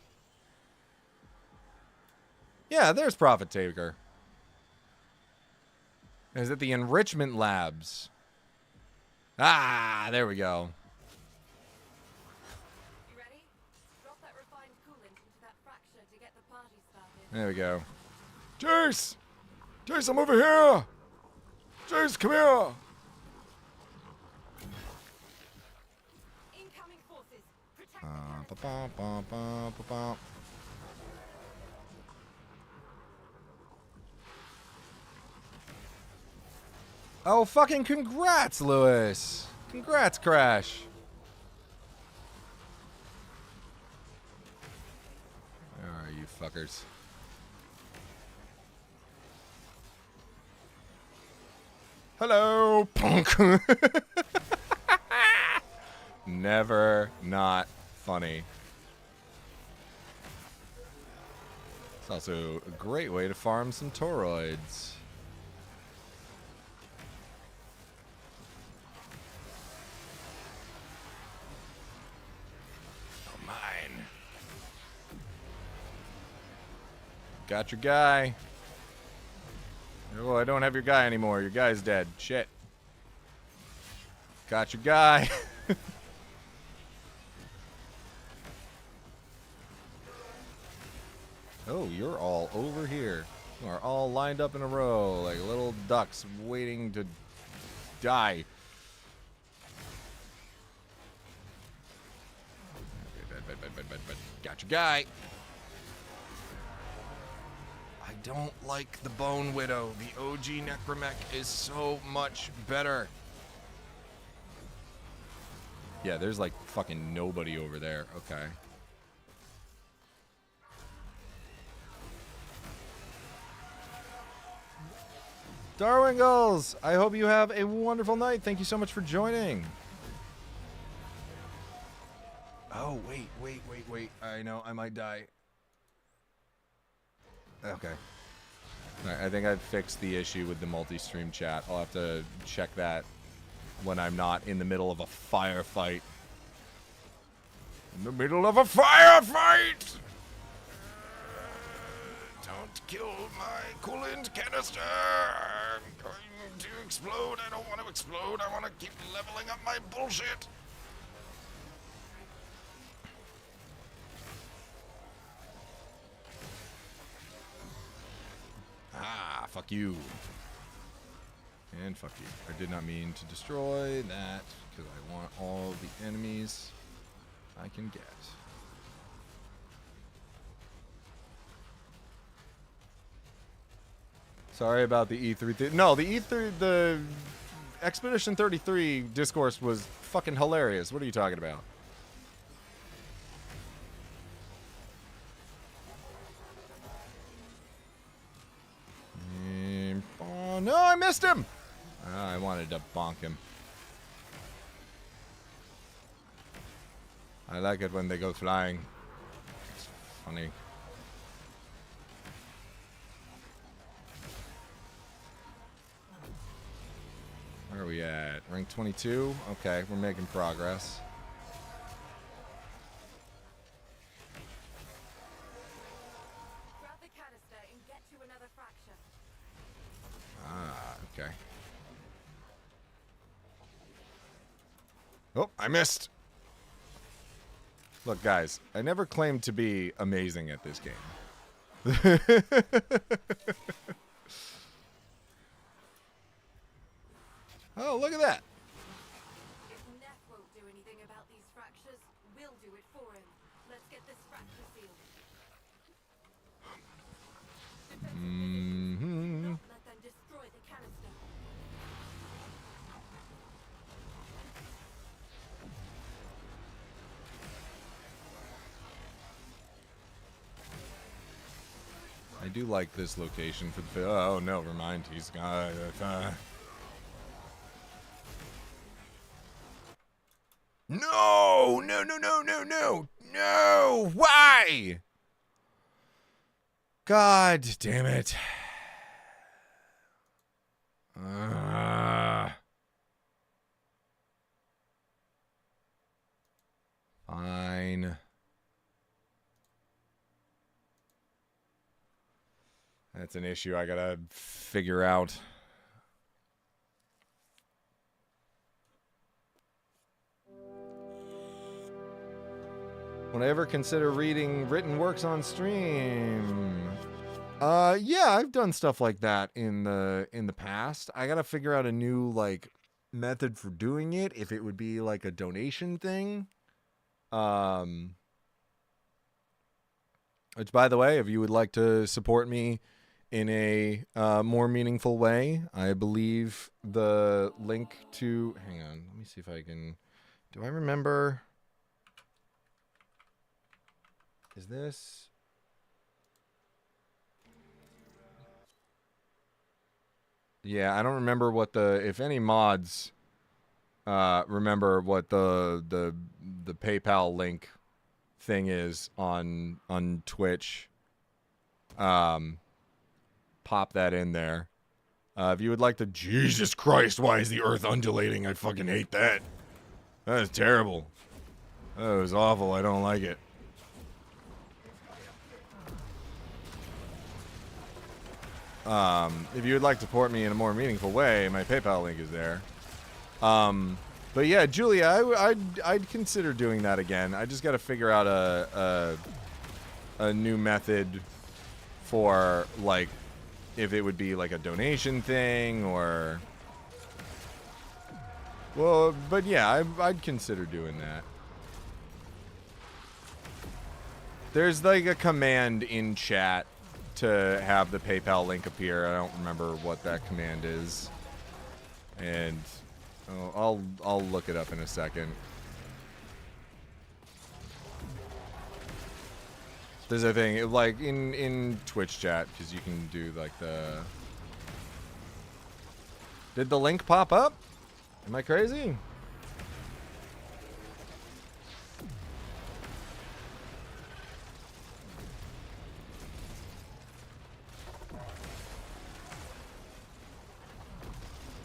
Yeah, there's Profit Taker. Is it the Enrichment Labs? Ah, there we go. You ready? Drop that refined coolant into that fracture to get the party started. There we go. Jace! Jace, I'm over here! Jace, come here! Incoming forces. Protect Oh, fucking congrats, Lewis! Congrats, Crash! Where are you fuckers? Hello, punk! Never not funny. It's also a great way to farm some toroids. Oh, mine. Got your guy. Oh, I don't have your guy anymore. Your guy's dead. Shit. Got your guy. Oh, you're all over here. You are all lined up in a row like little ducks waiting to die. Got your guy. I don't like the Bone Widow. The OG Necromech is so much better. Yeah, there's like fucking nobody over there. Okay. Darwingles, I hope you have a wonderful night. Thank you so much for joining. Oh, wait. I know, I might die. Okay. Alright, I think I've fixed the issue with the multi-stream chat. I'll have to check that when I'm not in the middle of a firefight. In the middle of a firefight! Don't kill my coolant canister! I'm going to explode. I don't want to explode. I want to keep leveling up my bullshit. Ah, fuck you. And fuck you. I did not mean to destroy that because I want all the enemies I can get. Sorry about the E3. No, the E3, the Expedition 33 discourse was fucking hilarious. What are you talking about? Oh, no, I missed him! I wanted to bonk him. I like it when they go flying. It's funny. Where are we at? Rank 22? Okay, we're making progress. Grab the canister and get to another fracture. Ah, okay. Oh, I missed. Look, guys, I never claimed to be amazing at this game. Oh, look at that. If Neff won't do anything about these fractures, we'll do it for him. Let's get this fracture sealed. Mm-hmm. Don't let them destroy the canister. I do like this location for the. Oh, no, never mind. He's got. No! No! No! No! No! No! No! Why? God damn it! Fine. That's an issue I gotta figure out. Would I ever consider reading written works on stream? Yeah, I've done stuff like that in the past. I gotta figure out a new like method for doing it. If it would be like a donation thing. Which, by the way, if you would like to support me in a more meaningful way, I believe the link to. Hang on, let me see if I can. Do I remember? Is this? Yeah, I don't remember what the. If any mods remember what the PayPal link thing is on Twitch, pop that in there. If you would like to. Jesus Christ, why is the earth undulating? I fucking hate that. That is terrible. That was awful. I don't like it. If you would like to support me in a more meaningful way, my PayPal link is there. But yeah, Julia, I'd consider doing that again. I just got to figure out a new method for like if it would be like a donation thing or. Well, but yeah, I'd consider doing that. There's like a command in chat to have the PayPal link appear. I don't remember what that command is, and I'll look it up in a second. There's a thing like in Twitch chat because you can do like the. Did the link pop up? Am I crazy?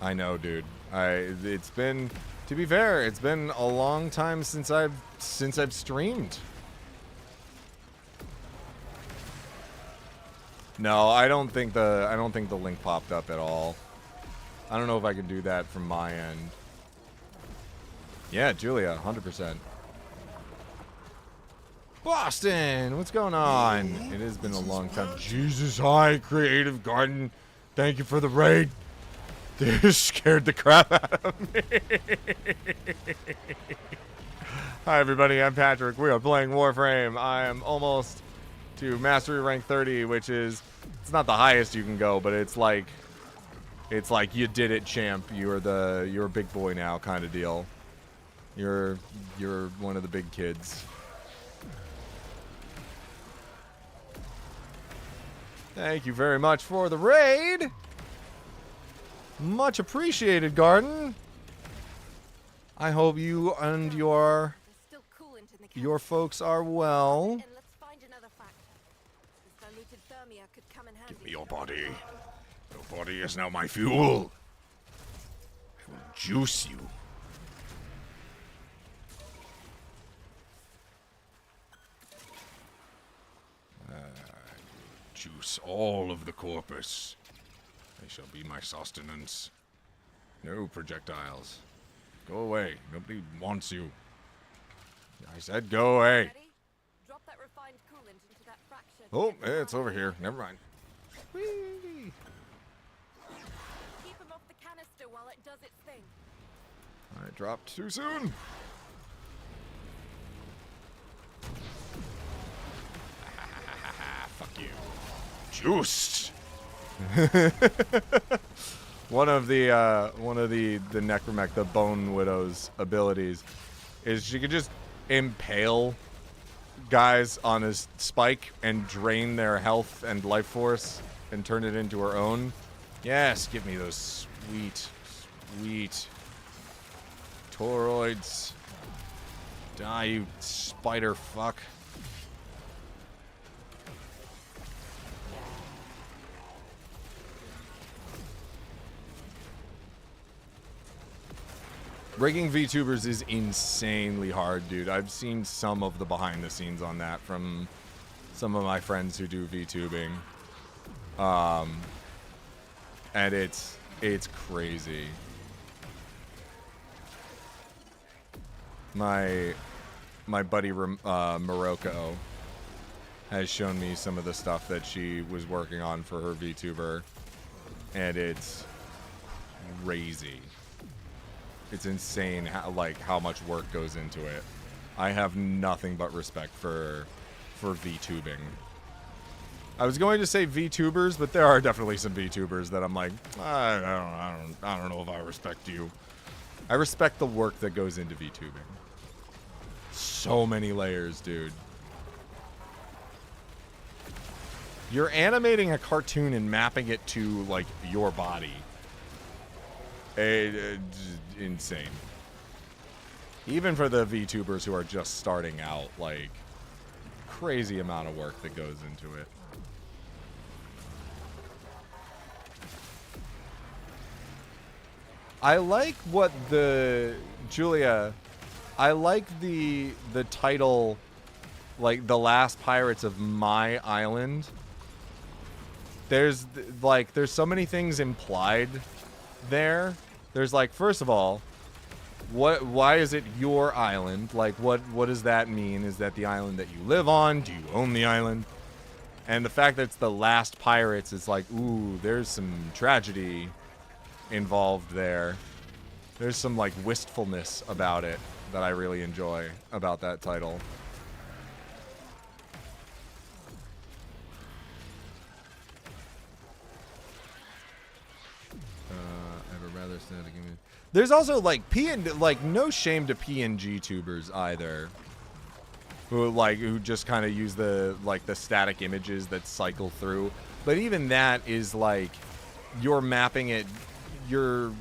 I know, dude. It's been, to be fair, it's been a long time since I've streamed. No, I don't think the link popped up at all. I don't know if I can do that from my end. Yeah, Julia, 100%. Boston, what's going on? It has been a long time. Jesus, hi, Creative Garden. Thank you for the raid. This scared the crap out of me. Hi, everybody. I'm Patrick. We are playing Warframe. I am almost to Mastery Rank 30, which is, it's not the highest you can go, but it's like you did it, champ. You're a big boy now, kind of deal. You're one of the big kids. Thank you very much for the raid. Much appreciated, Garden. I hope you and your folks are well. Give me your body. Your body is now my fuel. I will juice you. Juice all of the corpus. They shall be my sustenance. No projectiles. Go away. Nobody wants you. I said go away. Drop that refined coolant into that fraction. Oh, it's over here. Never mind. Whee! Keep him off the canister while it does its thing. I dropped too soon. Fuck you. Juiced. one of the Necromech, the Bone Widow's abilities, is she could just impale guys on his spike and drain their health and life force and turn it into her own. Yes, give me those sweet, sweet toroids. Die, you spider fuck. Rigging VTubers is insanely hard, dude. I've seen some of the behind the scenes on that from some of my friends who do VTubing. And it's crazy. My buddy Morocco has shown me some of the stuff that she was working on for her VTuber, and it's crazy. It's insane how much work goes into it. I have nothing but respect for VTubing. I was going to say VTubers, but there are definitely some VTubers that I'm like, I don't know if I respect you. I respect the work that goes into VTubing. So many layers, dude. You're animating a cartoon and mapping it to like your body. Insane. Even for the VTubers who are just starting out, like, crazy amount of work that goes into it. I like what Julia, I like the title, like, The Last Pirates of My Island. There's so many things implied there. There's like, first of all, why is it your island? Like, what does that mean? Is that the island that you live on? Do you own the island? And the fact that it's the last pirates is like, ooh, there's some tragedy involved there. There's some like wistfulness about it that I really enjoy about that title. There's also like no shame to PNG tubers either, who just kind of use the static images that cycle through. But even that is like, you're mapping it, you're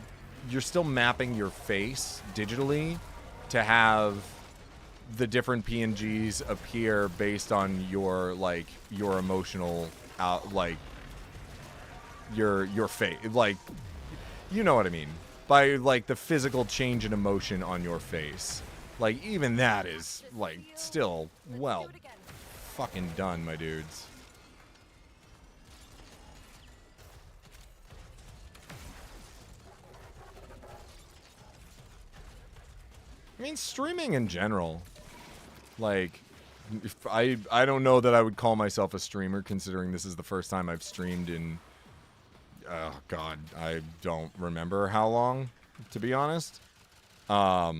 still mapping your face digitally to have the different PNGs appear based on your emotional your face, like, you know what I mean, by like the physical change in emotion on your face. Like, even that is like still well fucking done, my dudes. I mean, streaming in general, like, I don't know that I would call myself a streamer, considering this is the first time I've streamed in, oh god, I don't remember how long, to be honest. But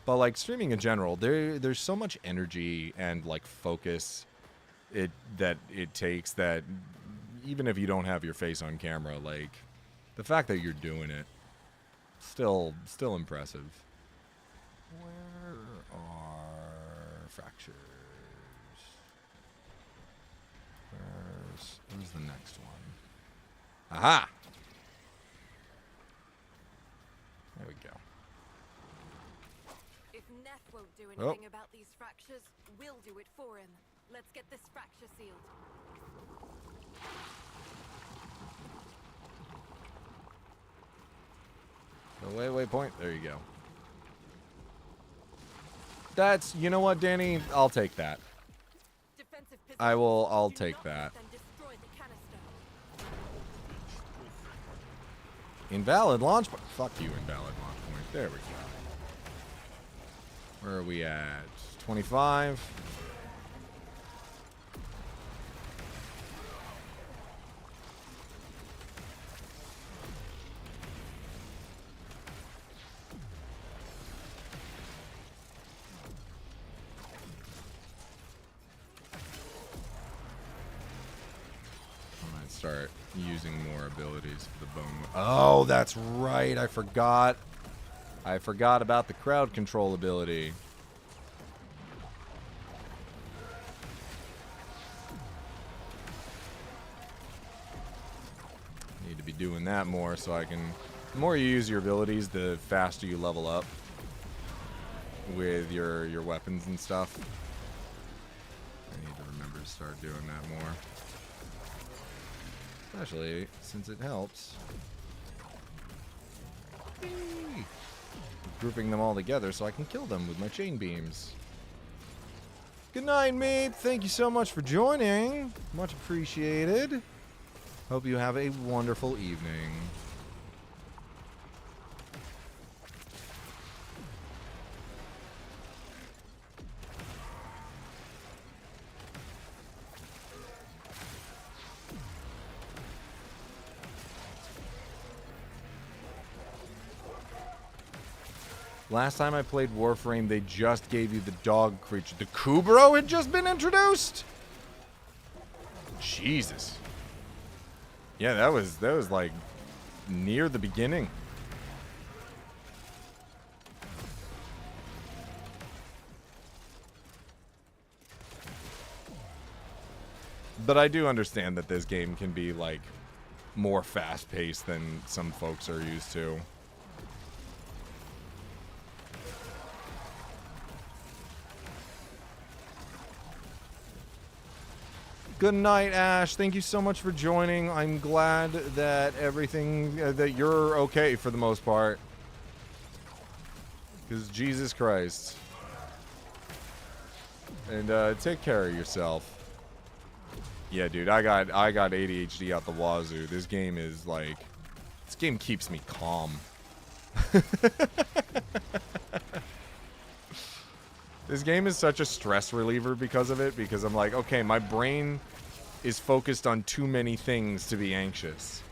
like, streaming in general, there's so much energy and like focus that it takes, that even if you don't have your face on camera, like, the fact that you're doing it, still impressive. Where are fractures? Where's the next one? Aha! There we go. If Neff won't do anything about these fractures, we'll do it for him. Let's get this fracture sealed. The waypoint. There you go. That's, you know what, Danny? I'll take that. I'll take that. Invalid launch point. Fuck you, invalid launch point. There we go. Where are we at? 25. Start using more abilities for the bone. Oh, that's right. I forgot about the crowd control ability. be doing that more so I can... The more you use your abilities, the faster you level up with your weapons and stuff. I need to remember to start doing that more. Especially since it helps. Whee! Grouping them all together so I can kill them with my chain beams. Good night, Meep. Thank you so much for joining. Much appreciated. Hope you have a wonderful evening. Last time I played Warframe, they just gave you the dog creature. The Kubro had just been introduced? Jesus. Yeah, that was like near the beginning. But I do understand that this game can be like more fast-paced than some folks are used to. Good night, Ash. Thank you so much for joining. I'm glad that everything, that you're okay for the most part. Because Jesus Christ. And take care of yourself. Yeah, dude, I got ADHD out the wazoo. This game is like, this game keeps me calm. This game is such a stress reliever because of it, because I'm like, okay, my brain is focused on too many things to be anxious.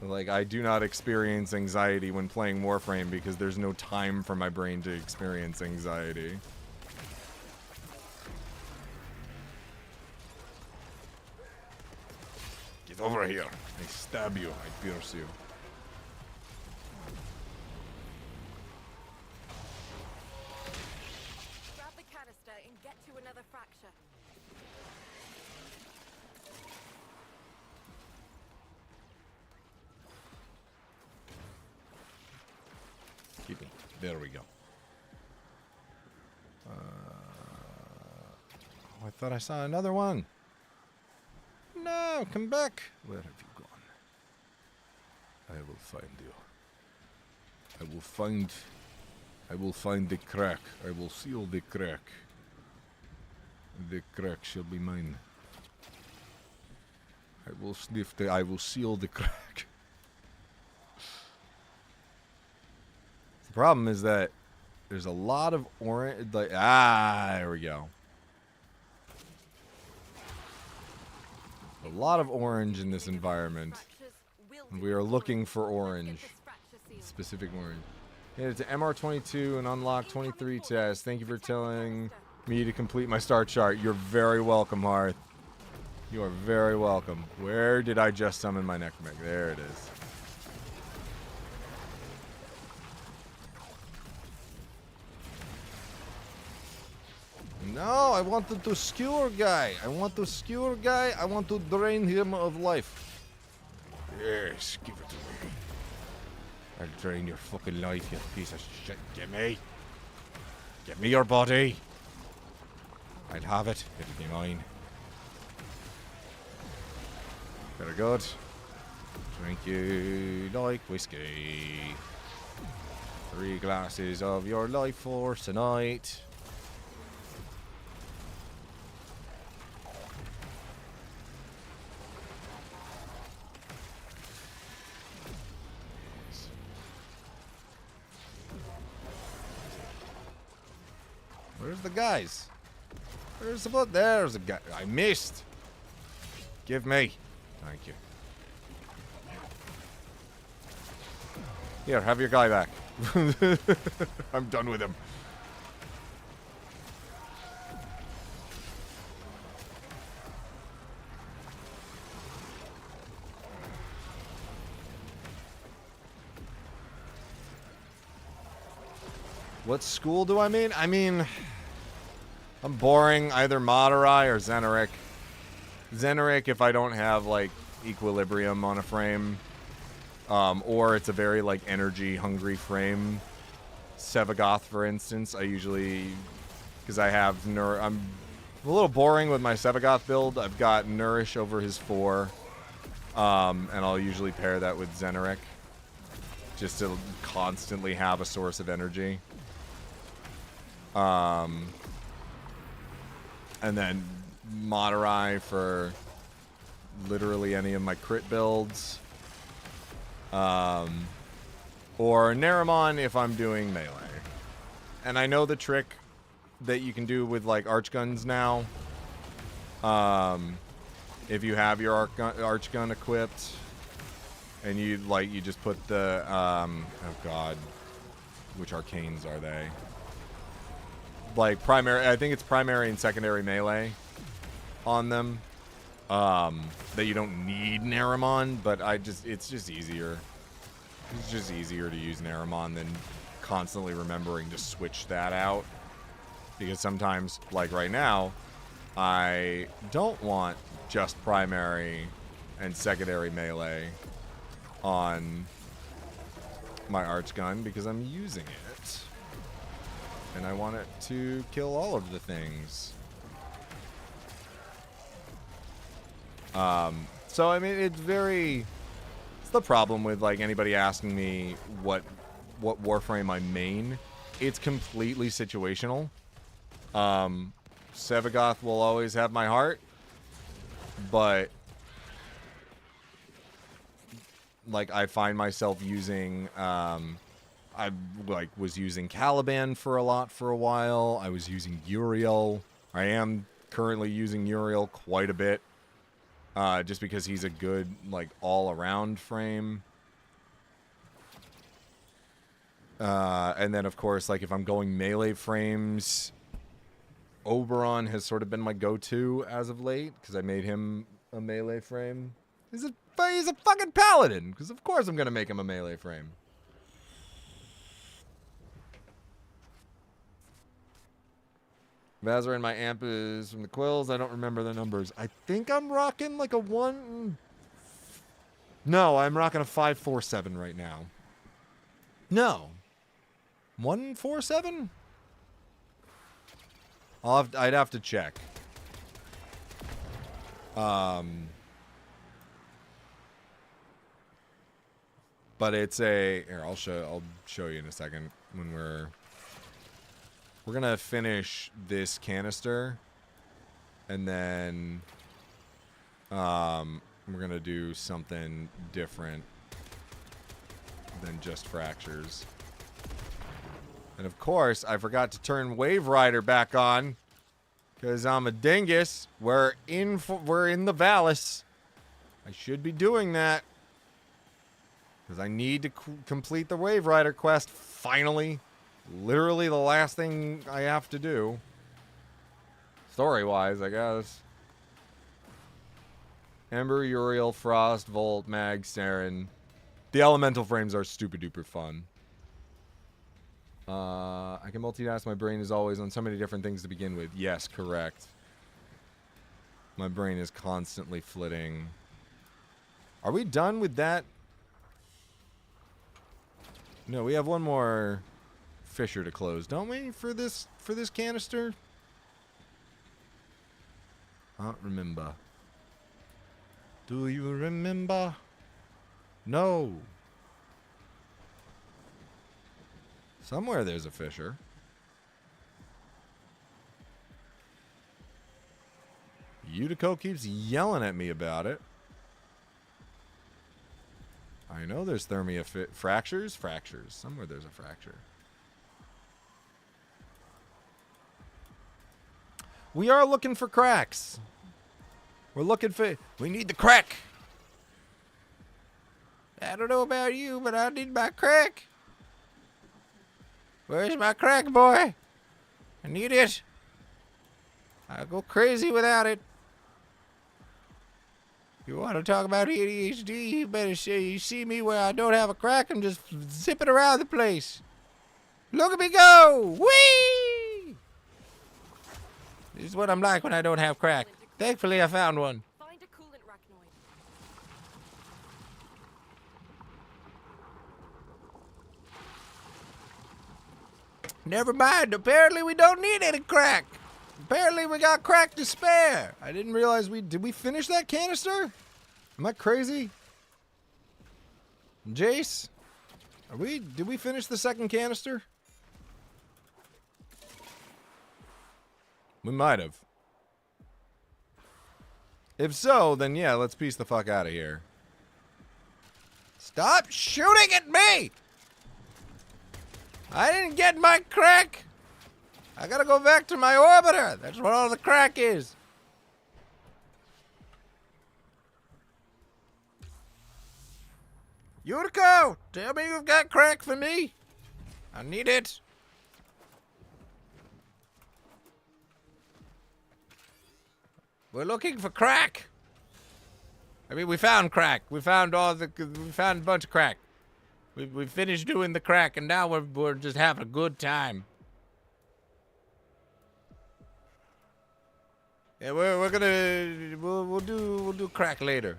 Like, I do not experience anxiety when playing Warframe because there's no time for my brain to experience anxiety. Get over here. I stab you. I pierce you. Grab the canister and get to another fracture. Keep me. There we go. Oh, I thought I saw another one. No, come back. Where have you gone? I will find you. I will find the crack. I will seal the crack. The crack shall be mine. I will seal the crack. The problem is that there's a lot of orange, like, there we go. A lot of orange in this environment. We are looking for orange. Specific orange. Yeah, it's an MR22 and unlock 23 test. Thank you for telling me to complete my star chart. You're very welcome, Hearth. You are very welcome. Where did I just summon my necromancer? There it is. No, I wanted to skewer guy. I want to skewer guy. I want to drain him of life. Yes, give it to me. I'll drain your fucking life, you piece of shit. Get me. Get me your body. I'll have it. It'll be mine. Very good. Drink you like whiskey. 3 glasses of your life force tonight. Where's the guys? Where's the blood? There's a guy. I missed. Give me. Thank you. Here, have your guy back. I'm done with him. What school do I mean? I mean, I'm boring. Either Madurai or Zeneric. Zeneric if I don't have, like, equilibrium on a frame. Or it's a very, like, energy-hungry frame. Sevagoth, for instance, I usually... Because I have... I'm a little boring with my Sevagoth build. I've got Nourish over his 4. And I'll usually pair that with Zeneric. Just to constantly have a source of energy. And then Madurai for literally any of my crit builds. Or Naramon if I'm doing melee. And I know the trick that you can do with, like, Archguns now. If you have your Archgun equipped, and you just put the, oh god, which arcanes are they? Like, primary, I think it's primary and secondary melee on them. That you don't need Naramon, but it's just easier. It's just easier to use Naramon than constantly remembering to switch that out. Because sometimes, like right now, I don't want just primary and secondary melee on my Archgun because I'm using it. And I want it to kill all of the things. So, I mean, it's the problem with, like, anybody asking me what Warframe I main. It's completely situational. Sevagoth will always have my heart, but, like, I find myself using, I, like, was using Caliban for a while. I was using Uriel. I am currently using Uriel quite a bit. Just because he's a good, like, all-around frame. And then, of course, like, if I'm going melee frames, Oberon has sort of been my go-to as of late, because I made him a melee frame. He's a fucking paladin, because of course I'm going to make him a melee frame. Vazarin, my amp is from the Quills. I don't remember the numbers. I think I'm rocking like a 1... No, I'm rocking a 547 right now. No. 147? I'd have to check. But it's a... Here, I'll show you in a second when we're gonna finish this canister, and then we're gonna do something different than just fractures. And of course, I forgot to turn Wave Rider back on because I'm a dingus. We're in the Valis. I should be doing that because I need to complete the Wave Rider quest finally. Literally the last thing I have to do. Story-wise, I guess. Ember, Uriel, Frost, Volt, Mag, Saren. The elemental frames are super-duper fun. I can multitask. My brain is always on so many different things to begin with. Yes, correct. My brain is constantly flitting. Are we done with that? No, we have one more fissure to close, don't we, for this canister? I don't remember. Do you remember? No. Somewhere there's a fissure. Utico keeps yelling at me about it. I know there's Thermia fractures. Somewhere there's a fracture. We are looking for cracks. We're looking for... We need the crack. I don't know about you, but I need my crack. Where's my crack, boy? I need it. I'll go crazy without it. You want to talk about ADHD, you better say you see me where I don't have a crack and just zipping around the place. Look at me go! Whee! This is what I'm like when I don't have crack. Thankfully, I found one. Find a coolant rachnoid. Never mind. Apparently, we don't need any crack. Apparently, we got crack to spare. I didn't realize did we finish that canister? Am I crazy? Jace? Did we finish the second canister? We might have. If so, then yeah, let's piece the fuck out of here. Stop shooting at me! I didn't get my crack. I gotta go back to my orbiter. That's what all the crack is. Yuriko, tell me you've got crack for me. I need it. We're looking for crack. I mean, we found crack. We found a bunch of crack. We finished doing the crack, and now we're just having a good time. Yeah, we'll do crack later.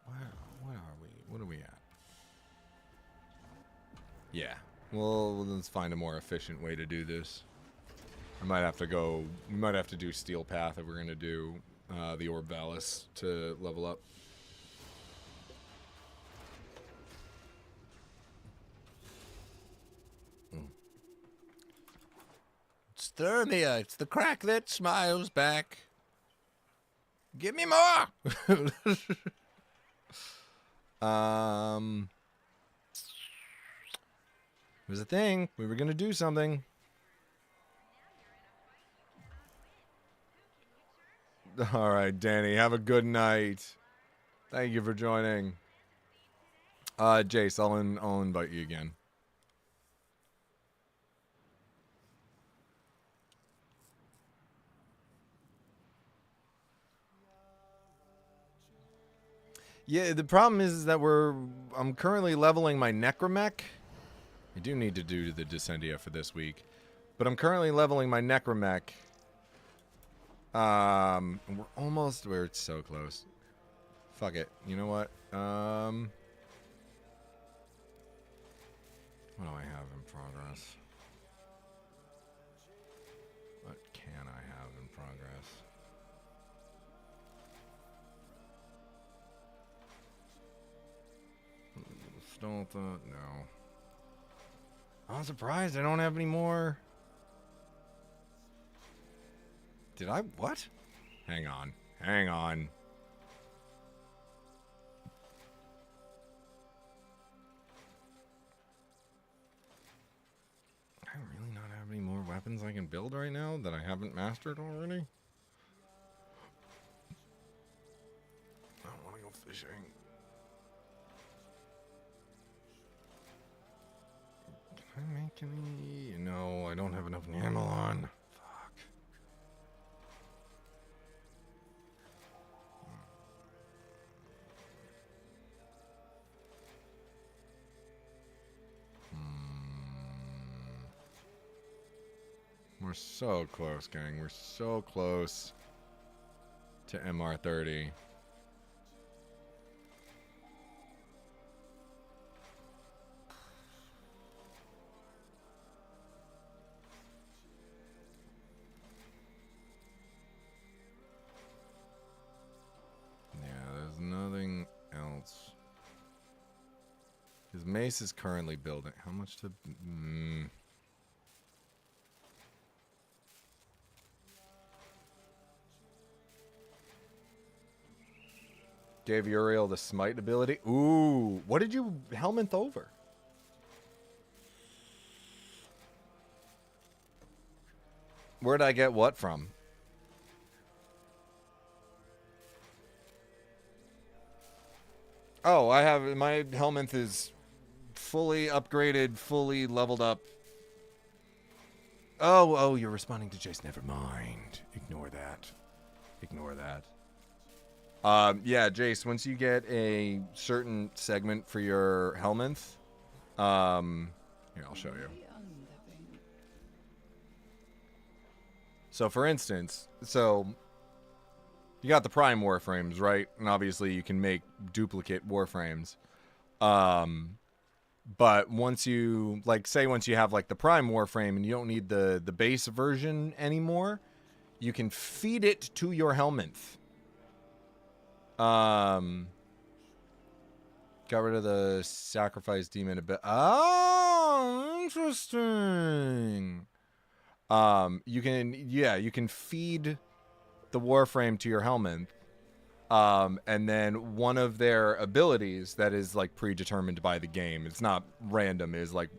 What are we? What are we at? Yeah. Well, let's find a more efficient way to do this. We might have to do Steel Path if we're gonna do the Orbalis to level up. It's thermia. It's the crack that smiles back. Give me more. Here's the thing. We were gonna do something. All right, Danny. Have a good night. Thank you for joining. Jace, I'll invite you again. Yeah, the problem is that I'm currently leveling my Necromech. I do need to do the Descendia for this week. But I'm currently leveling my Necromech. And we're so close. Fuck it. You know what? What do I have in progress? What can I have in progress? Stolta, no. I'm surprised I don't have any more. Did I? What? Hang on. Hang on. I really not have any more weapons I can build right now that I haven't mastered already? I want to go fishing. Can I make any? No, I don't have enough Namalon. Fuck. We're so close, gang. We're so close to MR30. Yeah, there's nothing else. His mace is currently building. How much to... Gave Uriel the smite ability. Ooh, what did you Helminth over? Where'd I get what from? Oh, I have my Helminth is fully upgraded, fully leveled up. Oh, you're responding to Jace. Never mind. Ignore that. Ignore that. Yeah, Jace, once you get a certain segment for your Helminth, Here, I'll show you. So, for instance, you got the Prime Warframes, right? And obviously you can make duplicate Warframes. But once you, like, say once you have, like, the Prime Warframe and you don't need the base version anymore, you can feed it to your Helminth. Got rid of the sacrifice demon a bit. Oh, interesting. You can feed the Warframe to your Helminth. And then one of their abilities that is like predetermined by the game, it's not random, is like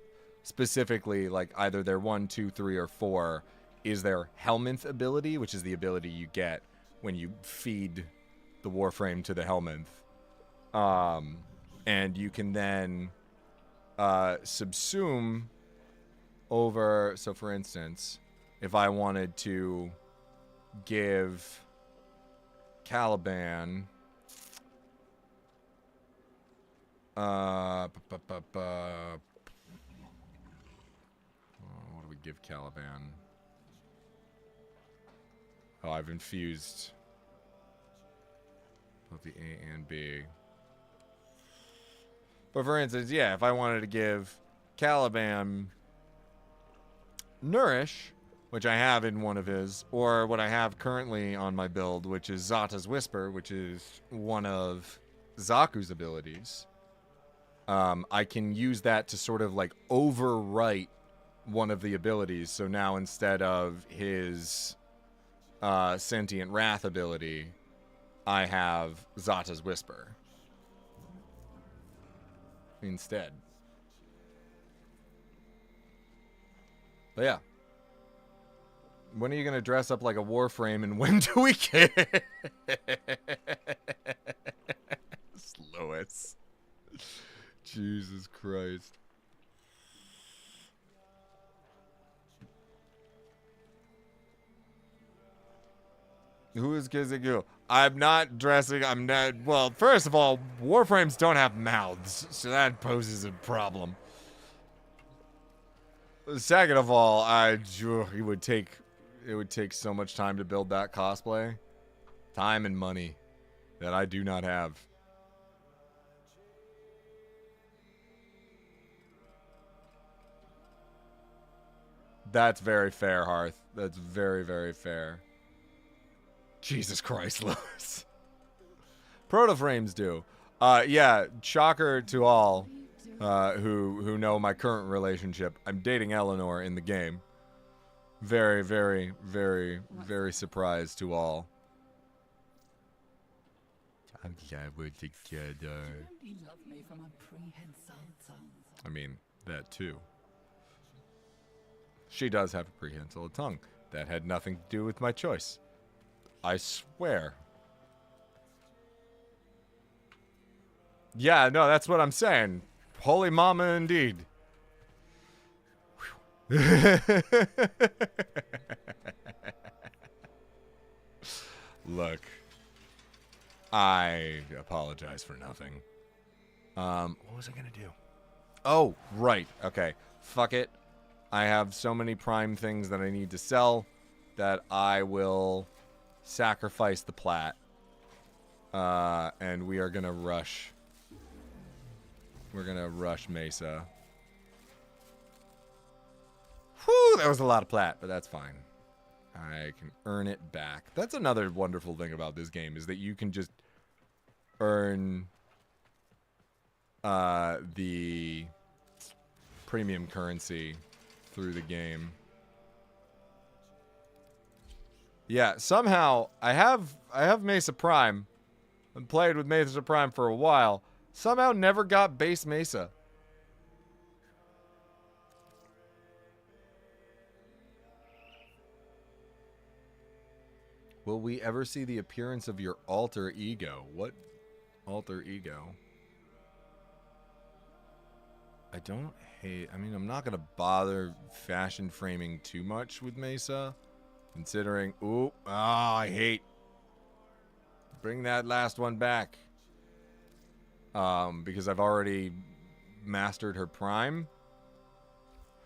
specifically like either their 1, 2, 3, or 4 is their Helminth ability, which is the ability you get when you feed the Warframe to the Helminth. And you can then subsume over, so for instance, if I wanted to give Caliban what do we give Caliban? Oh, I've infused both the A and B. But for instance, yeah, if I wanted to give Caliban Nourish, which I have in one of his, or what I have currently on my build, which is Zata's Whisper, which is one of Zaku's abilities, I can use that to sort of like overwrite one of the abilities. So now instead of his Sentient Wrath ability, I have Zata's Whisper instead. But yeah. When are you going to dress up like a Warframe, and when do we get Lois? Jesus Christ. Who is Kizigu? I'm not dressing. I'm not. Well, first of all, Warframes don't have mouths, so that poses a problem. Second of all, it would take so much time to build that cosplay. Time and money that I do not have. That's very fair, Hearth. That's very, very fair. Jesus Christ, Lewis. Protoframes do. Yeah, shocker to all who know my current relationship. I'm dating Eleanor in the game. Very, very, very, very surprised to all. I'm glad we're together. I mean, that too. She does have a prehensile tongue. That had nothing to do with my choice. I swear. Yeah, no, that's what I'm saying. Holy mama indeed. Look, I apologize for nothing. What was I gonna do? Oh, right. Okay. Fuck it. I have so many Prime things that I need to sell that I will sacrifice the plat. And we are gonna rush. We're gonna rush Mesa. Whew, that was a lot of plat, but that's fine. I can earn it back. That's another wonderful thing about this game, is that you can just earn the premium currency through the game. Yeah, somehow I have Mesa Prime. I've played with Mesa Prime for a while. Somehow never got base Mesa. Will we ever see the appearance of your alter ego? What alter ego? I don't hate... I mean, I'm not going to bother fashion framing too much with Mesa. Considering... Ooh. Ah, I hate... Bring that last one back. Because I've already mastered her prime.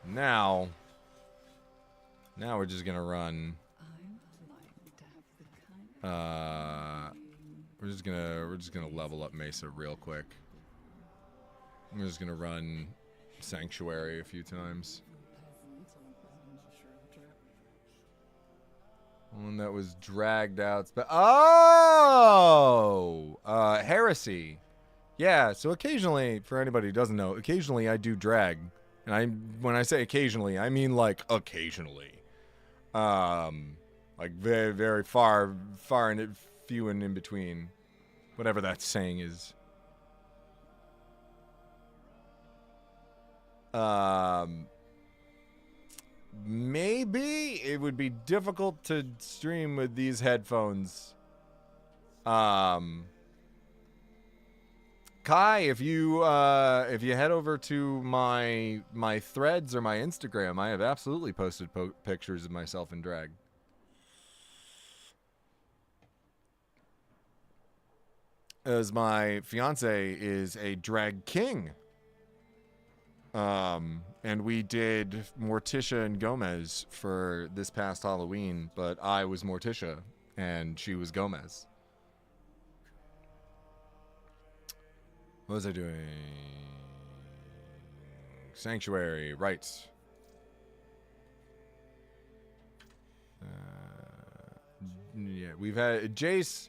Now we're just gonna run. We're just gonna level up Mesa real quick. I'm just gonna run Sanctuary a few times. One that was dragged out. Heresy. Yeah, so occasionally, for anybody who doesn't know, occasionally I do drag. And when I say occasionally, I mean like occasionally. Like very, very far and few and in between. Whatever that saying is. Maybe it would be difficult to stream with these headphones. Kai, if you head over to my threads or my Instagram, I have absolutely posted pictures of myself in drag. As my fiance is a drag king. And we did Morticia and Gomez for this past Halloween, but I was Morticia and she was Gomez. What was I doing? Sanctuary, right. Yeah, we've had Jace.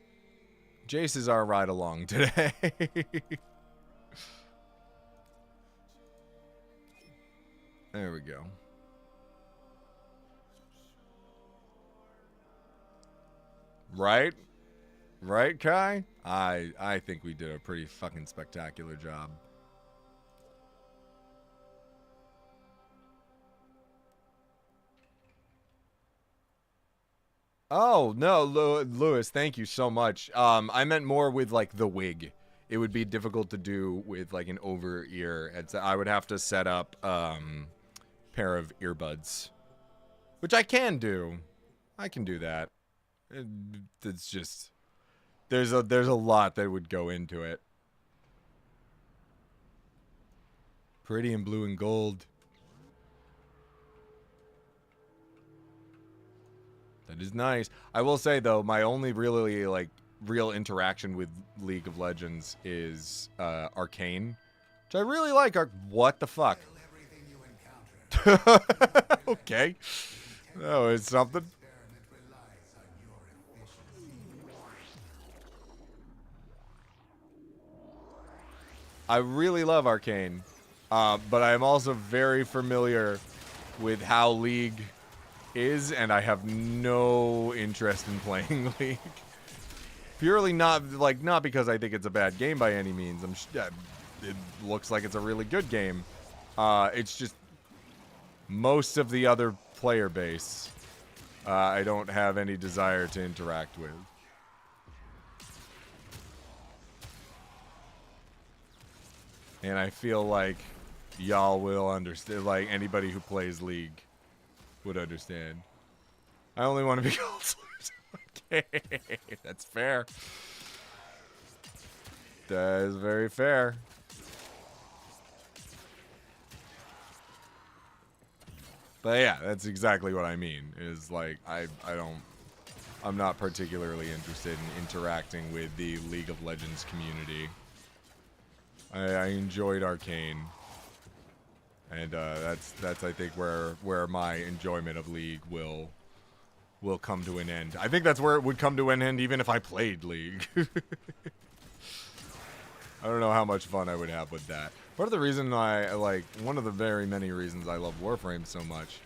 Jace is our ride along today. There we go. Right? Right, Kai? I think we did a pretty fucking spectacular job. Oh, no, Lewis, thank you so much. I meant more with, like, the wig. It would be difficult to do with, like, an over-ear headset. I would have to set up, pair of earbuds, which I can do. I can do that. It's just there's a lot that would go into it. Pretty in blue and gold. That is nice. I will say though, my only really like real interaction with League of Legends is Arcane, which I really like. What the fuck? Okay. Oh, it's something. I really love Arcane, but I'm also very familiar with how League is, and I have no interest in playing League. Purely not because I think it's a bad game by any means. It looks like it's a really good game. It's just most of the other player base, I don't have any desire to interact with. And I feel like y'all will understand, like anybody who plays League would understand. I only want to be called okay, that's fair. That is very fair. But yeah, that's exactly what I mean. Is like I'm not particularly interested in interacting with the League of Legends community. I enjoyed Arcane, and that's I think where my enjoyment of League will come to an end. I think that's where it would come to an end even if I played League. I don't know how much fun I would have with that. Part of the reason one of the very many reasons I love Warframe so much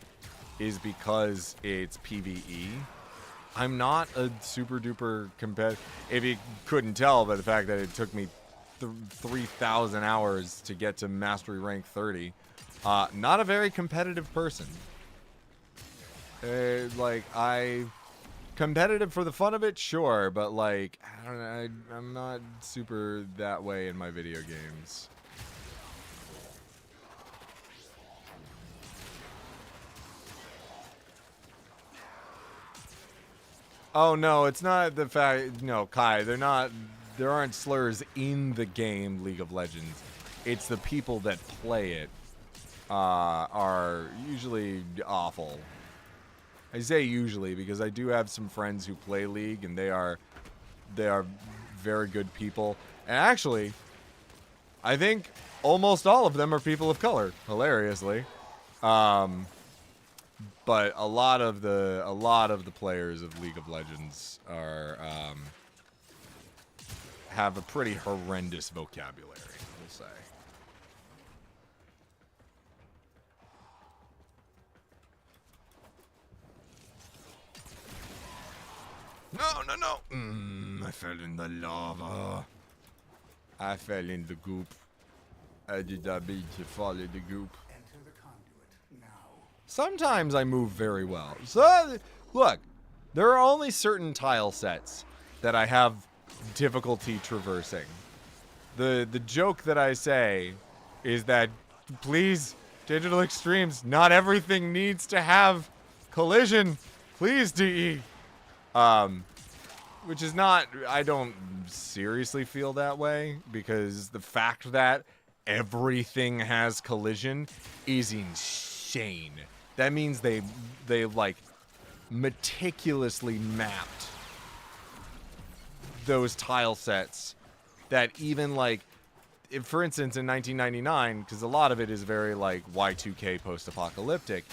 is because it's PvE. I'm not a super duper competitive, if you couldn't tell by the fact that it took me 3,000 hours to get to Mastery Rank 30. Not a very competitive person. Competitive for the fun of it, sure, but like, I don't know, I'm not super that way in my video games. Oh no, it's not the fact, no, Kai, there aren't slurs in the game League of Legends. It's the people that play it are usually awful. I say usually because I do have some friends who play League, and they are very good people. And actually, I think almost all of them are people of color, hilariously. But a lot of the players of League of Legends are have a pretty horrendous vocabulary, we'll say. No, no, no. I fell in the lava. I fell in the goop. I did not mean to fall in the goop. Enter the conduit now. Sometimes I move very well. So, look, there are only certain tile sets that I have difficulty traversing. The joke that I say is that, please, Digital Extremes, not everything needs to have collision. Please, DE. Which is not, I don't seriously feel that way, because the fact that everything has collision is insane. That means they like meticulously mapped those tile sets that even like, if, for instance, in 1999, because a lot of it is very like Y2K post-apocalyptic,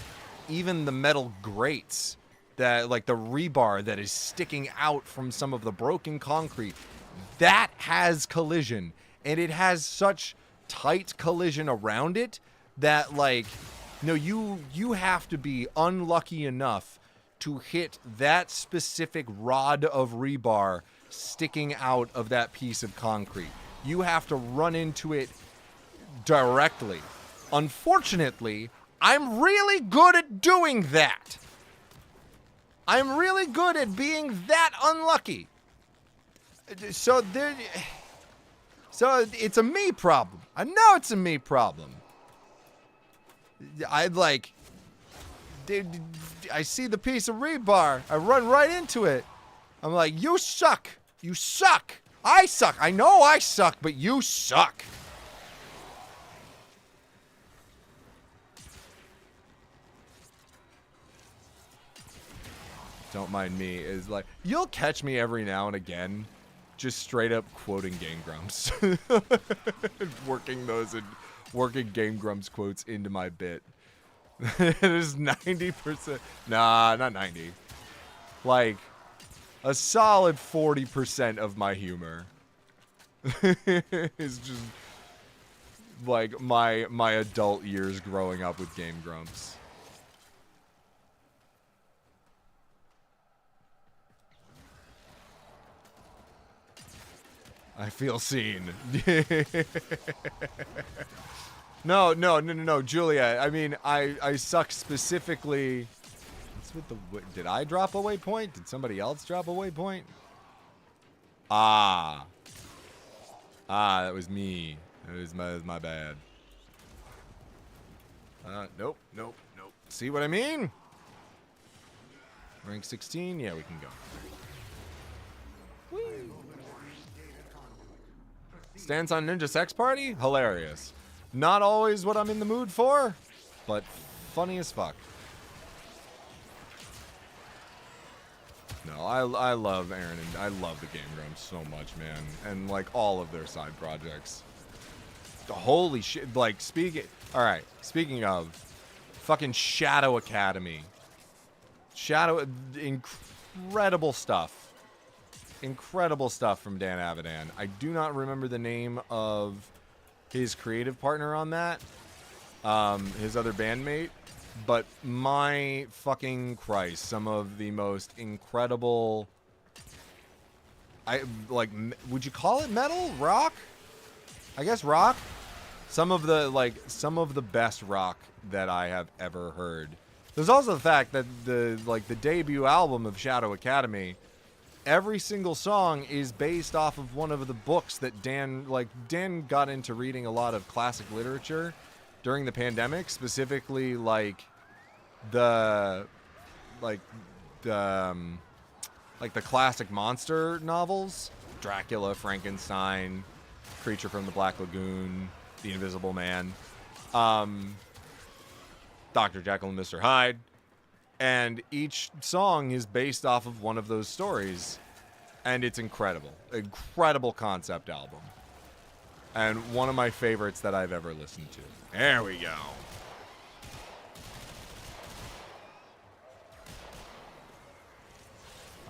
even the metal grates, that like the rebar that is sticking out from some of the broken concrete, that has collision, and it has such tight collision around it that like, no, you have to be unlucky enough to hit that specific rod of rebar sticking out of that piece of concrete. You have to run into it directly. Unfortunately, I'm really good at doing that. I'm really good at being that unlucky. So it's a me problem. I know it's a me problem. I see the piece of rebar. I run right into it. I'm like, you suck. You suck. I suck. I know I suck, but you suck. Don't mind me, is like, you'll catch me every now and again just straight up quoting Game Grumps. Working Game Grumps quotes into my bit. It is 90%. Nah, not 90. Like, a solid 40% of my humor is just like my adult years growing up with Game Grumps. I feel seen. No, Julia. I mean, I suck specifically. What's with the? Did I drop a waypoint? Did somebody else drop a waypoint? That was me. That was my bad. Nope. See what I mean? Rank 16. Yeah, we can go. Whee. Stance on Ninja Sex Party? Hilarious. Not always what I'm in the mood for, but funny as fuck. No, I love Aaron, and I love the Game Grumps so much, man. And like all of their side projects. Holy shit. Like, speaking of fucking Shadow Academy. Incredible stuff. Incredible stuff from Dan Avidan. I do not remember the name of his creative partner on that, his other bandmate, but my fucking Christ, some of the most incredible, would you call it metal? Rock? I guess rock? Some of the best rock that I have ever heard. There's also the fact that the debut album of Shadow Academy, every single song is based off of one of the books that Dan got into reading a lot of classic literature during the pandemic, specifically the classic monster novels, Dracula, Frankenstein, Creature from the Black Lagoon, The Invisible Man. Dr. Jekyll and Mr. Hyde. And each song is based off of one of those stories. And it's incredible. Incredible concept album. And one of my favorites that I've ever listened to. There we go.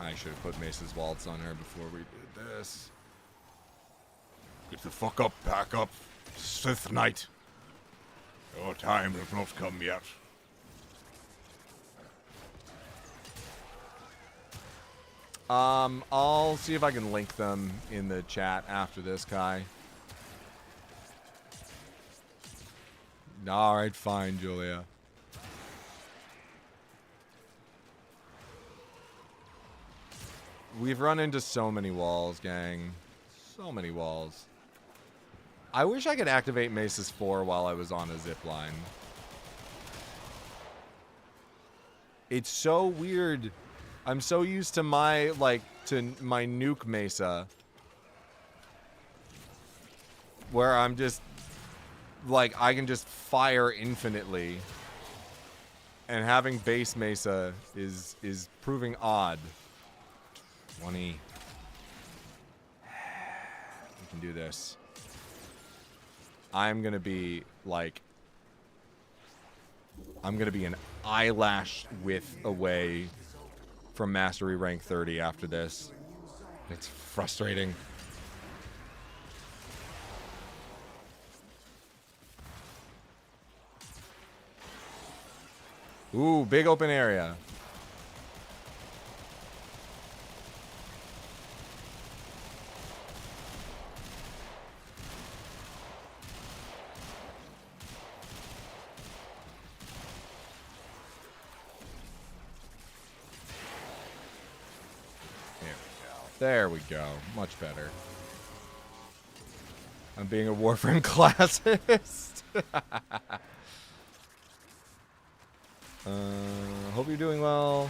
I should have put Mace's waltz on her before we did this. Get the fuck up, pack up, Sith Knight. Your time has not come yet. I'll see if I can link them in the chat after this, Kai. Alright, fine, Julia. We've run into so many walls, gang. So many walls. I wish I could activate Mace's 4 while I was on a zip line. It's so weird. I'm so used to my, to my nuke Mesa. Where I'm just, I can just fire infinitely. And having base Mesa is proving odd. 20. We can do this. I'm gonna be an eyelash width away from Mastery Rank 30 after this. It's frustrating. Ooh, big open area. There we go. Much better. I'm being a Warframe classist. Hope you're doing well.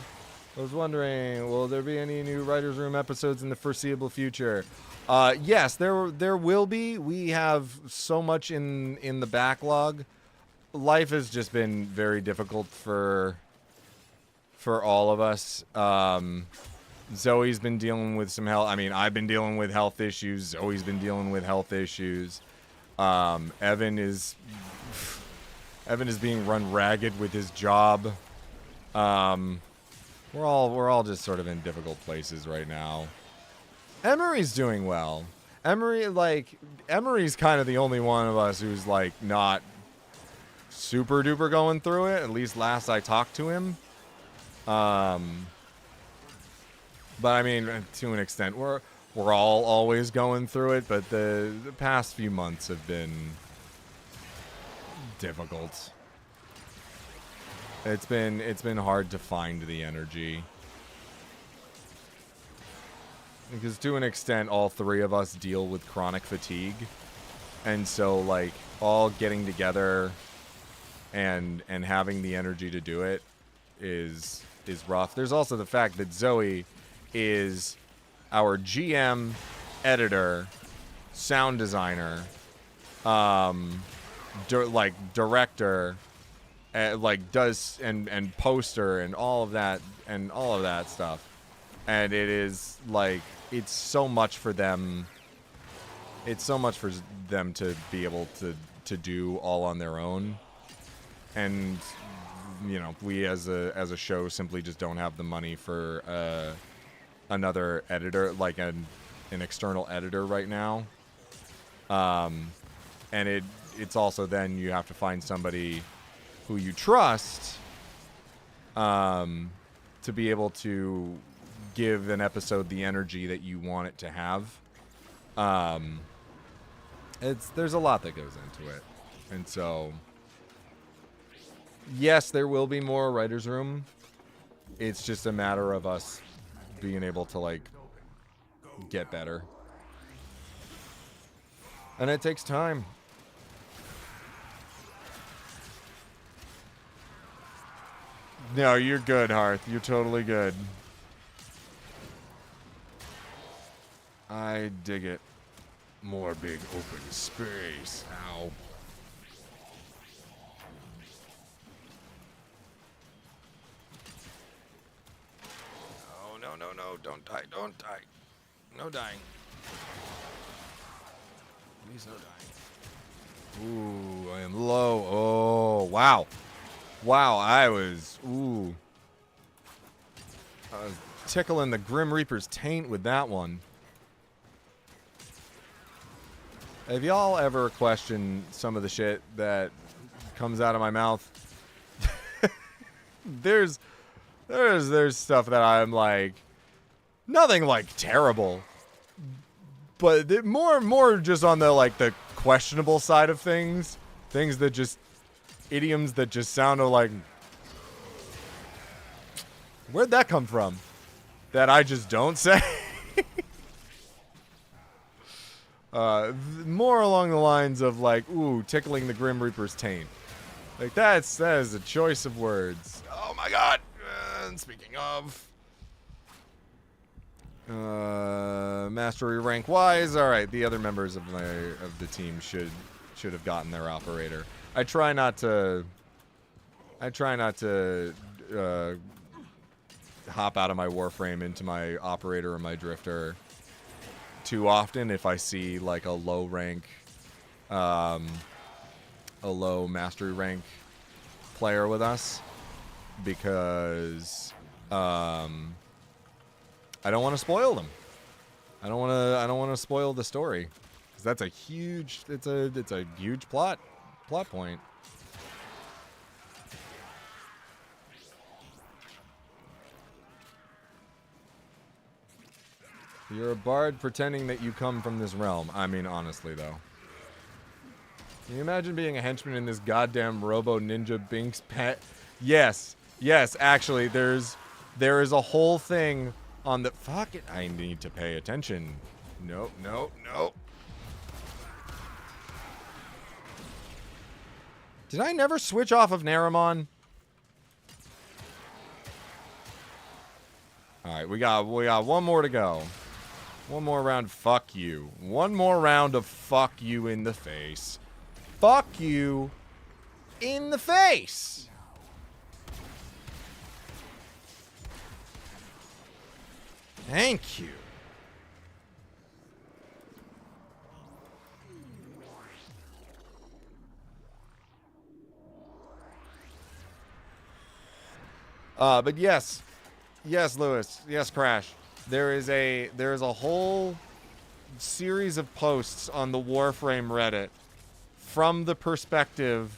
I was wondering, will there be any new Writers Room episodes in the foreseeable future? Yes, there will be. We have so much in the backlog. Life has just been very difficult for all of us. Zoe's been dealing with some health. I mean, I've been dealing with health issues. Zoe's been dealing with health issues. Evan is being run ragged with his job. We're all just sort of in difficult places right now. Emery's doing well. Emery's kind of the only one of us who's not super duper going through it. At least last I talked to him. But I mean, to an extent, we're all always going through it. But the past few months have been difficult. It's been hard to find the energy. Because to an extent, all three of us deal with chronic fatigue. And so, all getting together and having the energy to do it is rough. There's also the fact that Zoe is our GM, editor, sound designer, director, does and poster and all of that stuff. And it is it's so much for them. It's so much for them to be able to do all on their own. And we as a show simply just don't have the money for another editor, an external editor right now. And it's also then you have to find somebody who you trust to be able to give an episode the energy that you want it to have. There's a lot that goes into it. And so yes, there will be more Writers Room. It's just a matter of us being able to get better. And it takes time. No, you're good, Hearth. You're totally good. I dig it. More big open space. Ow. no, don't die, don't die. No dying. Please no dying. Ooh, I am low. Oh, wow. Wow, I was tickling the Grim Reaper's taint with that one. Have y'all ever questioned some of the shit that comes out of my mouth? there's stuff that I'm like, nothing like terrible, but more just on the like the questionable side of things that just idioms that just sound like, where'd that come from? That I just don't say. More along the lines of like, ooh, tickling the Grim Reaper's taint. Like that is a choice of words. Oh my god. And speaking of mastery rank wise, all right, the other members of the team should have gotten their operator. I try not to hop out of my Warframe into my operator or my drifter too often if I see like a low rank, a low mastery rank player with us, because I don't want to spoil them. I don't want to spoil the story, because that's a huge plot point. You're a bard pretending that you come from this realm. I mean, honestly, though. Can you imagine being a henchman in this goddamn Robo Ninja Binks pet? Yes. Yes, actually, there is a whole thing on the... Fuck it. I need to pay attention. Nope, nope, nope. Did I never switch off of Naramon? Alright, we got one more to go. One more round, fuck you. One more round of fuck you in the face. Fuck you in the face. Thank you. But yes. Yes, Lewis. Yes, Crash. There is a whole series of posts on the Warframe Reddit from the perspective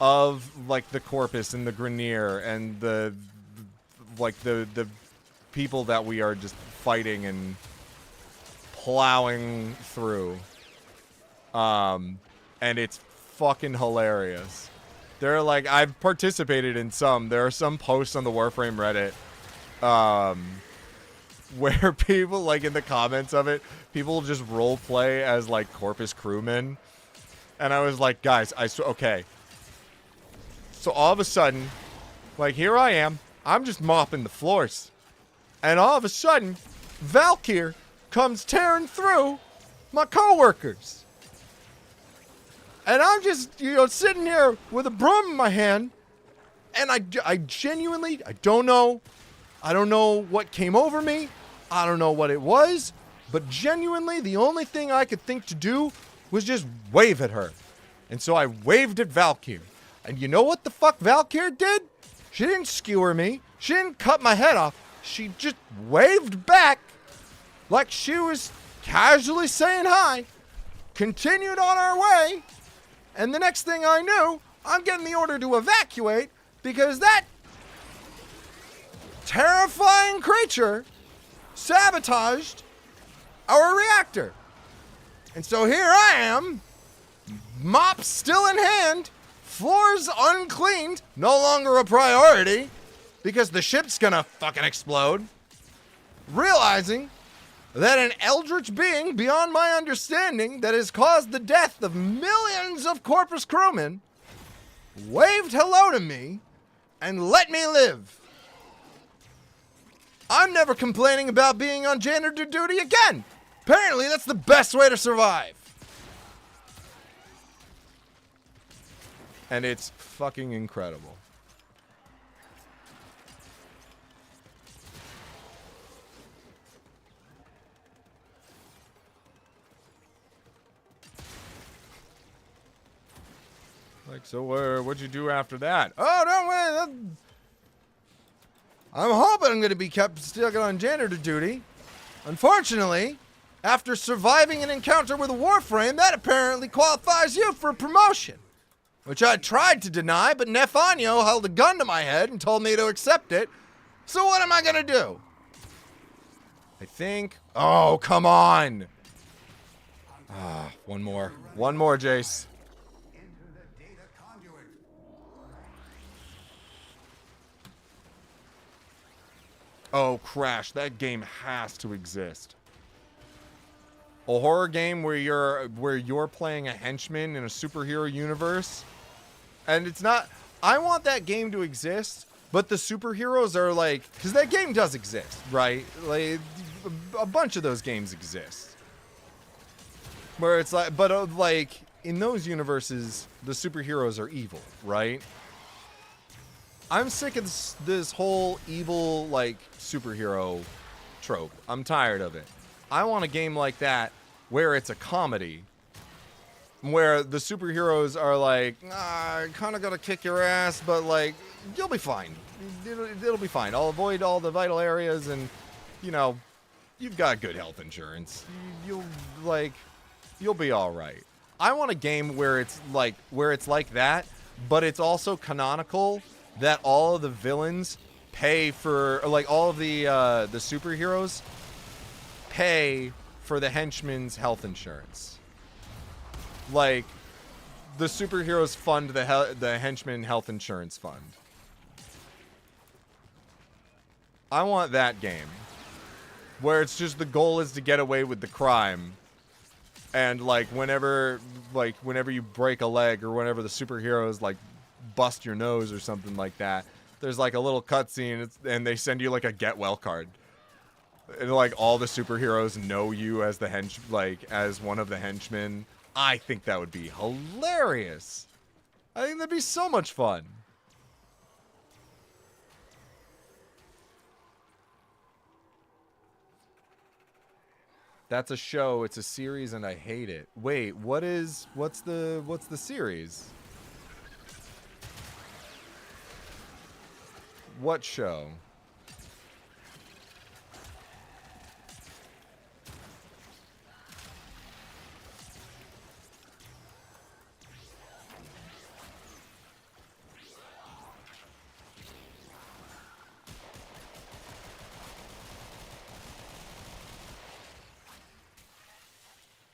of like the Corpus and the Grineer and the people that we are just fighting and plowing through. And it's fucking hilarious. They're like, I've participated in some. There are some posts on the Warframe Reddit where people, like, in the comments of it, people just role play as like Corpus crewmen. And I was like, guys, okay. So all of a sudden, like, here I am. I'm just mopping the floors. And all of a sudden, Valkyr comes tearing through my coworkers. And I'm just, sitting here with a broom in my hand. And I genuinely, I don't know what came over me. I don't know what it was. But genuinely, the only thing I could think to do was just wave at her. And so I waved at Valkyr. And you know what the fuck Valkyr did? She didn't skewer me. She didn't cut my head off. She just waved back like she was casually saying hi. Continued on our way. And the next thing I knew, I'm getting the order to evacuate because that terrifying creature sabotaged our reactor. And so here I am, mop still in hand, floors uncleaned, no longer a priority because the ship's gonna fucking explode, realizing that an eldritch being beyond my understanding that has caused the death of millions of Corpus crewmen waved hello to me and let me live. I'm never complaining about being on janitor duty again. Apparently, that's the best way to survive. And it's fucking incredible. Like, so what'd you do after that? Oh, no, wait. I'm hoping I'm going to be kept stuck on janitor duty. Unfortunately, after surviving an encounter with a Warframe, that apparently qualifies you for a promotion. Which I tried to deny, but Nefanyo held a gun to my head and told me to accept it. So what am I going to do? I think... Oh, come on! Ah, one more. One more, Jace. Enter the data conduit. Oh, Crash, that game has to exist. A horror game where you're playing a henchman in a superhero universe. And it's not... I want that game to exist, but the superheroes are like... Because that game does exist, right? Like, a bunch of those games exist. Where it's like... But, like, in those universes, the superheroes are evil, right? I'm sick of this whole evil, like, superhero trope. I'm tired of it. I want a game like that where it's a comedy. Where the superheroes are like, I kind of gotta kick your ass, but, like, you'll be fine. It'll be fine. I'll avoid all the vital areas and, you know, you've got good health insurance. You'll be all right. I want a game where it's like that, but it's also canonical that all of the villains pay for, like, all of the superheroes pay for the henchman's health insurance. Like, the superheroes fund the henchman health insurance fund. I want that game. Where it's just the goal is to get away with the crime. And, like, whenever you break a leg or whenever the superheroes, like, bust your nose or something like that, there's, like, a little cutscene and they send you, like, a get well card. And, like, all the superheroes know you as the as one of the henchmen. I think that would be hilarious. I think that'd be so much fun. That's a show, it's a series, and I hate it. Wait, what's the series? What show?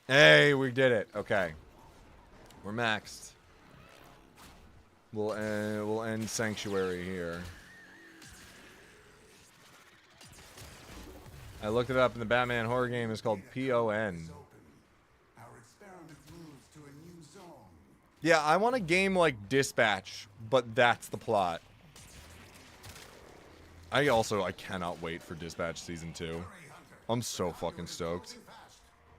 Hey, we did it. Okay. We're maxed. We'll end Sanctuary here. I looked it up and the Batman horror game is called PON. Our experiment moves to a new zone. Yeah, I want a game like Dispatch, but that's the plot. I cannot wait for Dispatch Season 2. I'm so fucking stoked.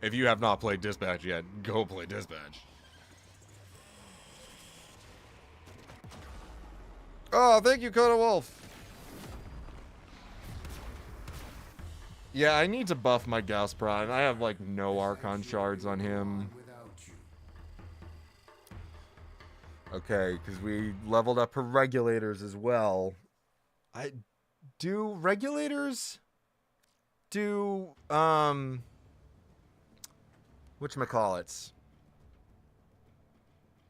If you have not played Dispatch yet, go play Dispatch. Oh, thank you, Coda Wolf. Yeah, I need to buff my Gauss Prime. I have, like, no Archon shards on him. Okay, because we leveled up her regulators as well. Do regulators do, whatchamacallits?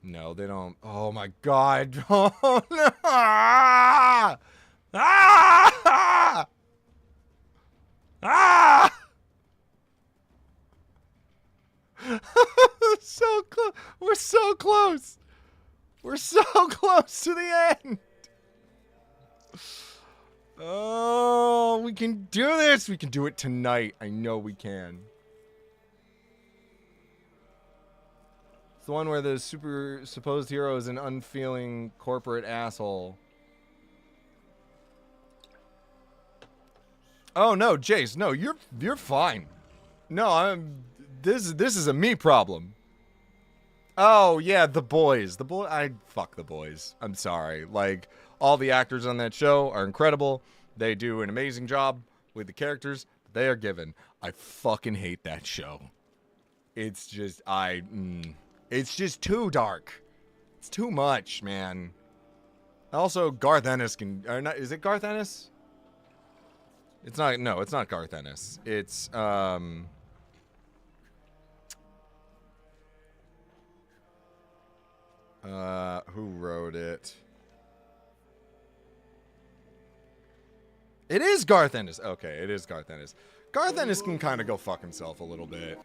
No, they don't. Oh my god. Oh no! Ah! Ah! Ah! So close. We're so close. We're so close to the end. Oh, we can do this. We can do it tonight. I know we can. It's the one where the supposed hero is an unfeeling corporate asshole. Oh no, Jace, no, you're fine. No, this is a me problem. Oh yeah, The Boys. Fuck The Boys. I'm sorry. Like, all the actors on that show are incredible. They do an amazing job with the characters they are given. I fucking hate that show. It's just it's just too dark. It's too much, man. Also, Garth Ennis can... Or not, is it Garth Ennis? It's not... No, it's not Garth Ennis. It's, who wrote it? It is Garth Ennis. Okay, it is Garth Ennis. Garth Ennis can kind of go fuck himself a little bit.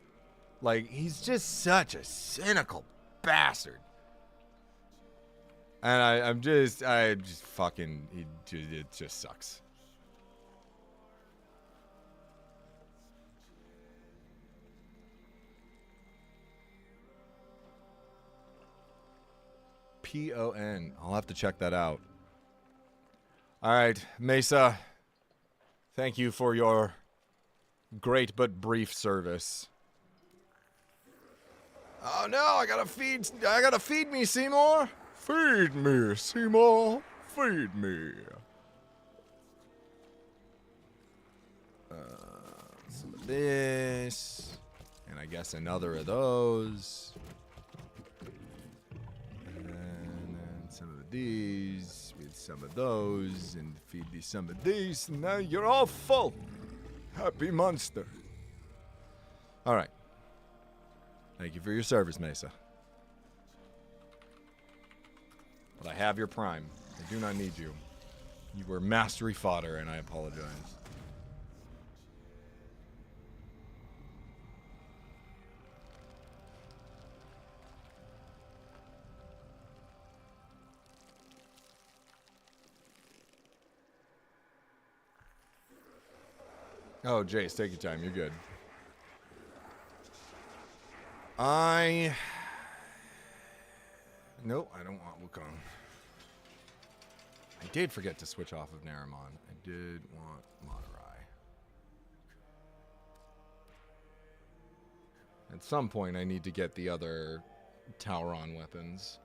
Like, he's just such a cynical bastard. And I just fucking, it just sucks. PON. I'll have to check that out. All right, Mesa. Thank you for your great but brief service. Oh no, I gotta feed me, Seymour. Feed me, Seymour. Feed me. Some of this. And I guess another of those. And then some of these. With some of those. And feed you some of these. And now you're all full. Happy monster. Alright. Thank you for your service, Mesa. But I have your prime. I do not need you. You were mastery fodder, and I apologize. Oh, Jace, take your time. You're good. Nope, I don't want Wukong. I did forget to switch off of Naramon. I did want Madurai. At some point, I need to get the other Tauron weapons.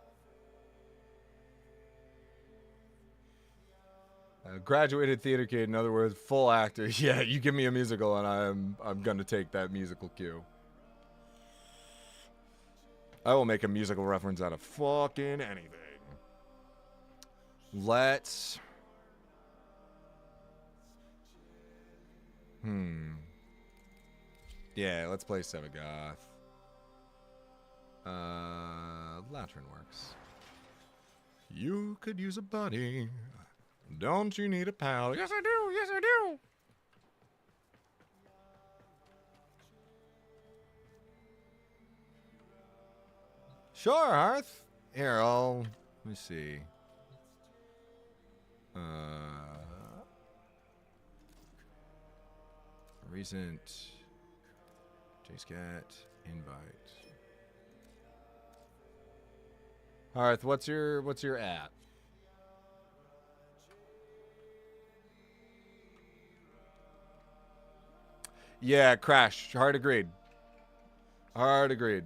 Graduated theater kid, in other words, full actor. Yeah, you give me a musical, and I'm gonna take that musical cue. I will make a musical reference out of fucking anything. Let's... Yeah, let's play Sevagoth. Latrin works. You could use a buddy. Don't you need a pal? Yes, I do. Yes, I do. Sure, Hearth. Here, let me see. Recent JSCAT invite. Hearth, what's your at? Yeah, Crash. Hard agreed. Hard agreed.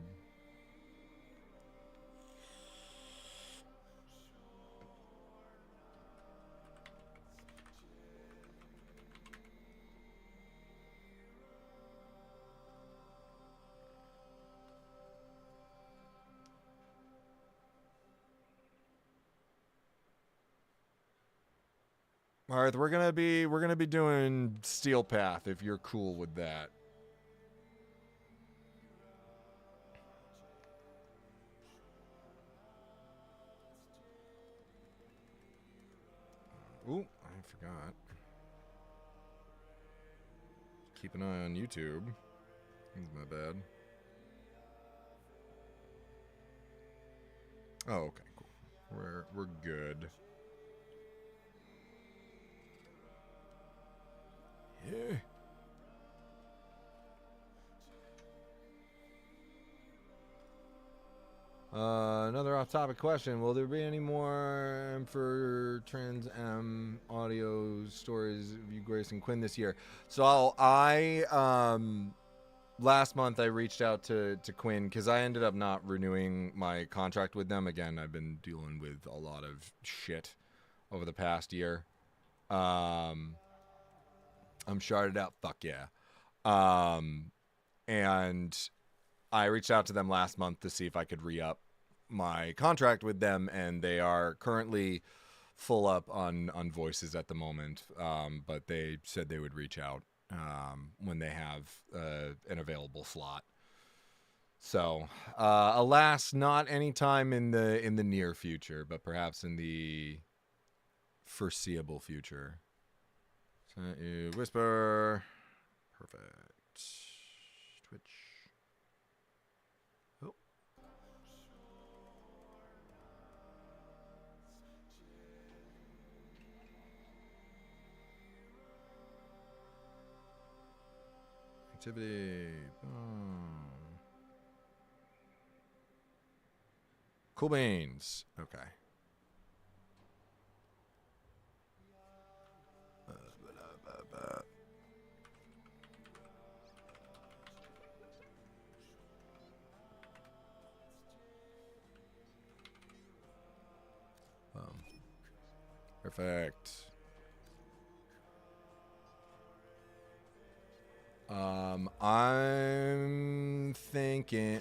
Alright, we're gonna be doing Steel Path if you're cool with that. Ooh, I forgot. Keep an eye on YouTube. That's my bad. Oh, okay, cool. We're good. Yeah. Another off-topic question. Will there be any more for Trans M audio stories of you, Grace, and Quinn this year? So last month I reached out to Quinn because I ended up not renewing my contract with them. Again, I've been dealing with a lot of shit over the past year. I'm sharded out. Fuck yeah. And I reached out to them last month to see if I could re-up my contract with them, and they are currently full up on voices at the moment. But they said they would reach out when they have an available slot. So, alas, not anytime in the near future, but perhaps in the foreseeable future. So you whisper. Perfect. Twitch. Oh. Activity. Cool beans. Okay. Perfect. I'm thinking.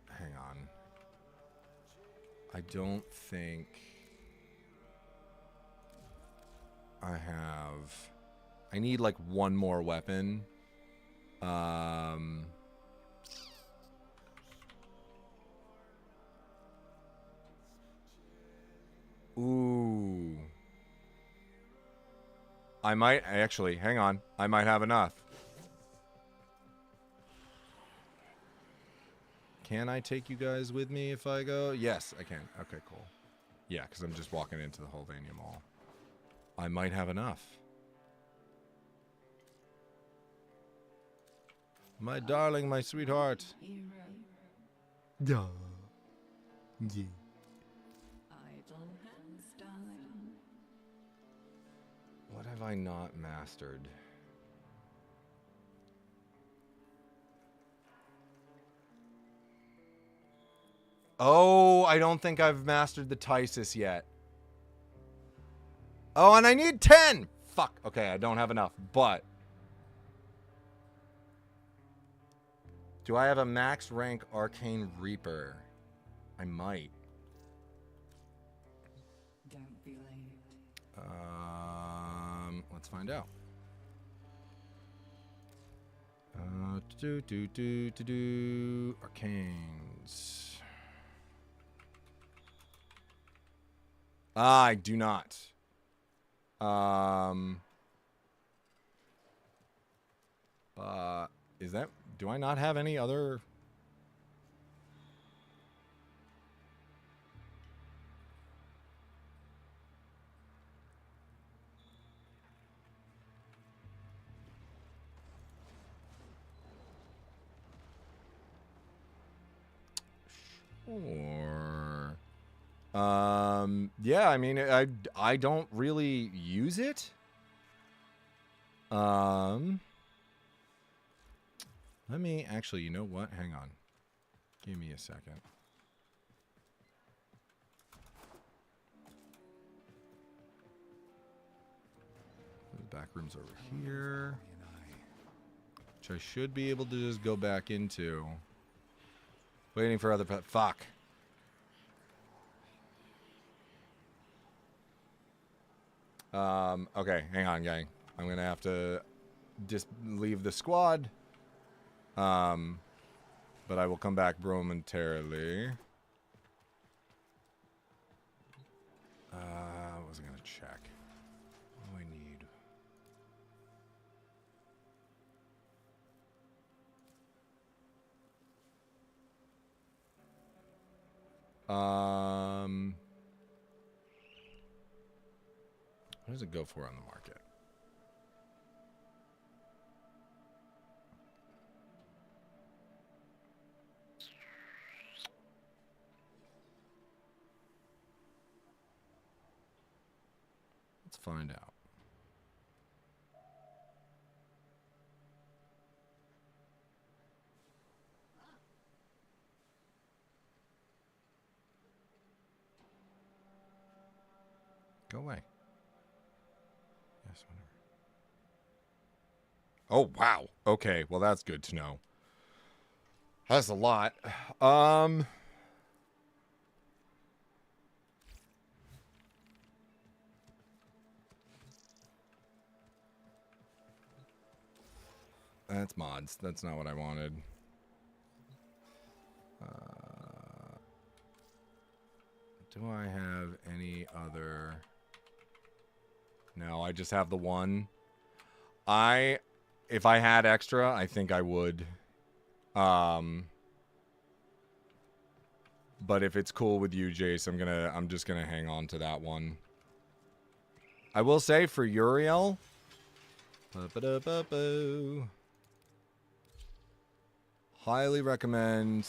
Hang on. I don't think I have. I need like one more weapon. Ooh. I might actually, hang on. I might have enough. Can I take you guys with me if I go? Yes, I can. Okay, cool. Yeah, because I'm just walking into the Hulvania Mall. I might have enough. My darling, my sweetheart. Duh. Yeah. Idle hands, darling. What have I not mastered? Oh, I don't think I've mastered the Tysis yet. Oh, and I need 10! Fuck. Okay, I don't have enough, but... Do I have a max rank Arcane Reaper? I might. Don't be late. Let's find out. Arcanes. I do not. Is that... Do I not have any other... Sure. Yeah, I mean, I don't really use it. Let me actually, you know what? Hang on. Give me a second. The back room's over here. Which I should be able to just go back into. Waiting for other fuck. Okay, hang on, gang. I'm gonna have to just leave the squad. But I will come back momentarily. I wasn't gonna check. What do I need? What does it go for on the market? Let's find out. Go away. Yes, whatever. Oh, wow. Okay, well, that's good to know. That's a lot. That's mods. That's not what I wanted. Do I have any other? No, I just have the one. If I had extra, I think I would. But if it's cool with you, Jace, I'm just gonna hang on to that one. I will say for Uriel, highly recommend.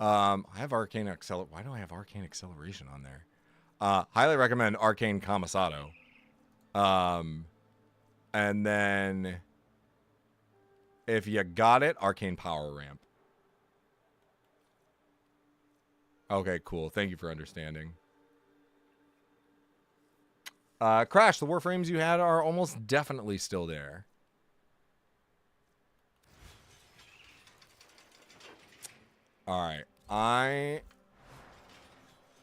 I have Arcane Acceleration. Why do I have Arcane Acceleration on there? Highly recommend Arcane Kamisado. And then if you got it, Arcane Power Ramp. Okay, cool. Thank you for understanding. Crash, the Warframes you had are almost definitely still there. Alright.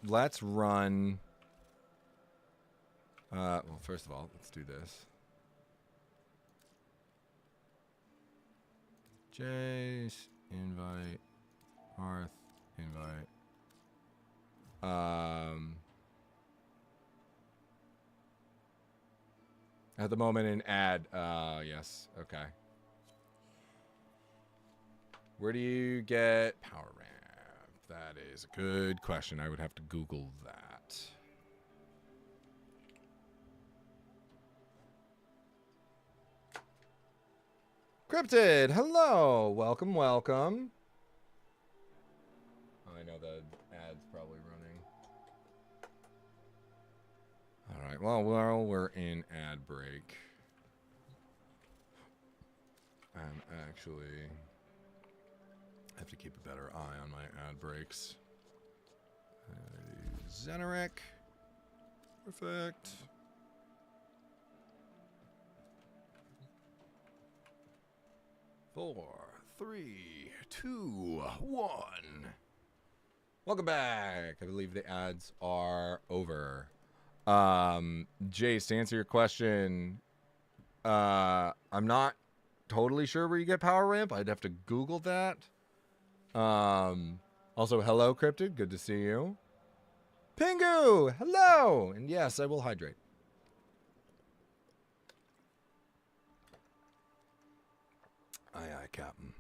Let's run... well, first of all, let's do this. Jace, invite, Hearth, invite. At the moment in ad, yes, okay. Where do you get power ramp? That is a good question. I would have to Google that. Cryptid, hello, welcome, welcome. I know the ad's probably running. All right, well, we're in ad break. And actually, I have to keep a better eye on my ad breaks. Zeneric. Perfect. Four, three, two, one. Welcome back. I believe the ads are over. Jace, to answer your question, I'm not totally sure where you get power ramp. I'd have to Google that. Also, hello, Cryptid. Good to see you. Pingu, hello. And yes, I will hydrate. Aye, aye, Captain.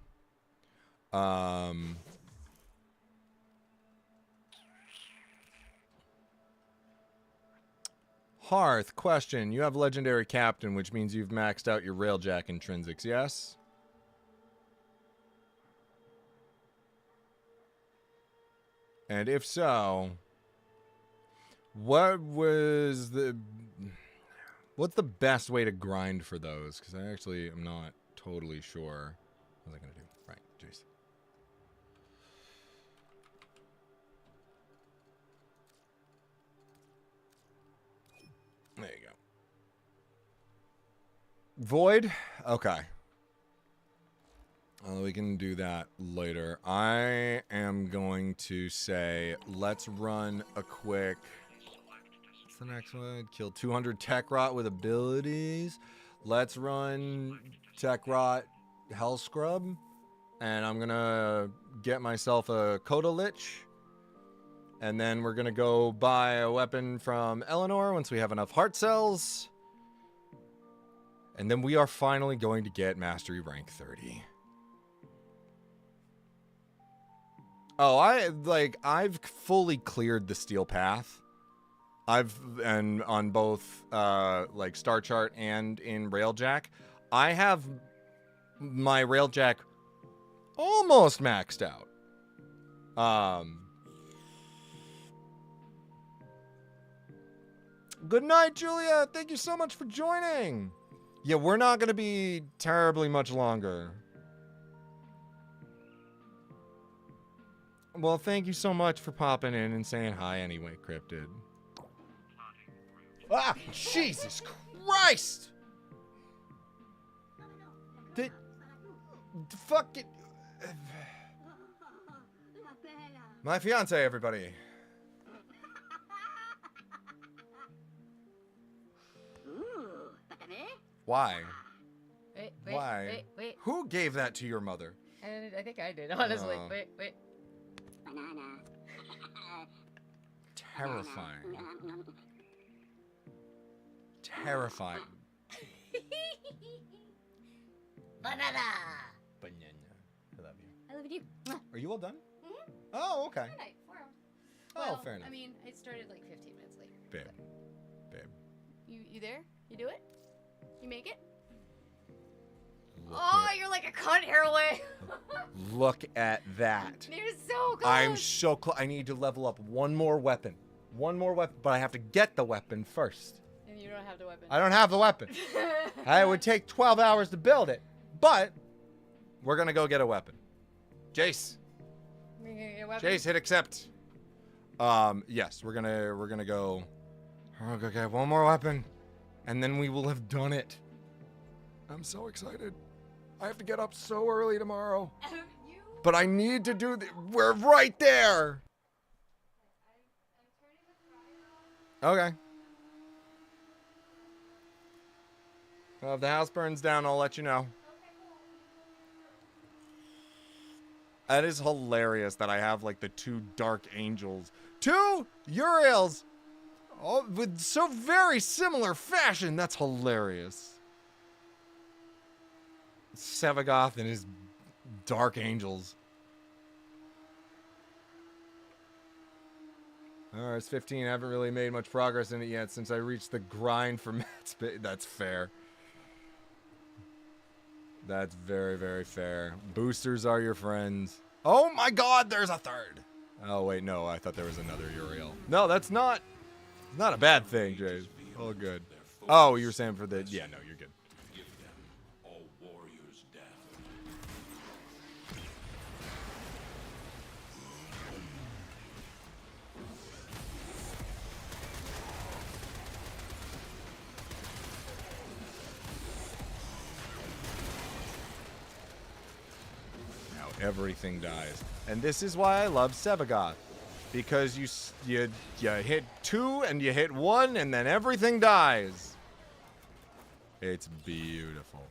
Hearth, question. You have Legendary Captain, which means you've maxed out your Railjack intrinsics, yes? And if so, what's the best way to grind for those? Because I actually am not totally sure. What was I going to do? Right, jeez. There you go. Void? Okay. We can do that later. I am going to say, let's run a quick... What's the next one? Kill 200 Tech Rot with abilities. Let's run Tech Rot Hell Scrub. And I'm going to get myself a Coda Lich. And then we're going to go buy a weapon from Eleanor once we have enough heart cells. And then we are finally going to get Mastery Rank 30. Oh, I've fully cleared the Steel Path. And on both, like, Star Chart and in Railjack. I have my Railjack almost maxed out. Good night, Julia. Thank you so much for joining. Yeah, we're not going to be terribly much longer. Well, thank you so much for popping in and saying hi anyway, Cryptid. Ah, Jesus Christ! The fuck it. My fiance, everybody. Why? wait, Why? Wait, wait. Who gave that to your mother? I think I did, honestly. Oh. Wait. Banana. Terrifying. Terrifying. Banana. Banana. I love you. I love you. Are you all done? Mm-hmm. Oh, okay. Good night. 4 hours. Oh, Well, fair enough. I mean, I started like 15 minutes later. Babe. Babe. You there? You do it? You make it? Look Oh, at, you're like a cunt hair away. look at that. You're so close. I'm so close. I need to level up one more weapon. One more weapon, but I have to get the weapon first. And you don't have the weapon. I don't have the weapon. It would take 12 hours to build it, but we're gonna go get a weapon. Jace. You're gonna get a weapon? Jace, hit accept. Yes, we're gonna go. We're gonna get one more weapon, and then we will have done it. I'm so excited. I have to get up so early tomorrow. But I need to do we're right there. Okay. Well, if the house burns down, I'll let you know. That is hilarious that I have like the 2 dark angels. 2 Uriels! Oh, with so very similar fashion. That's hilarious. Sevagoth and his dark angels. It's 15. I haven't really made much progress in it yet since I reached the grind for Matt's bit. That's fair. That's very, very fair. Boosters are your friends. Oh my god, there's a 3rd. Oh, wait, no. I thought there was another Uriel. No, that's not a bad thing, Jay. All good. Oh, you were saying for the... Yeah, no, you're good. Give them all warriors' death. Now everything dies. And this is why I love Sevagoth. Because you hit 2 and you hit 1 and then everything dies. It's beautiful.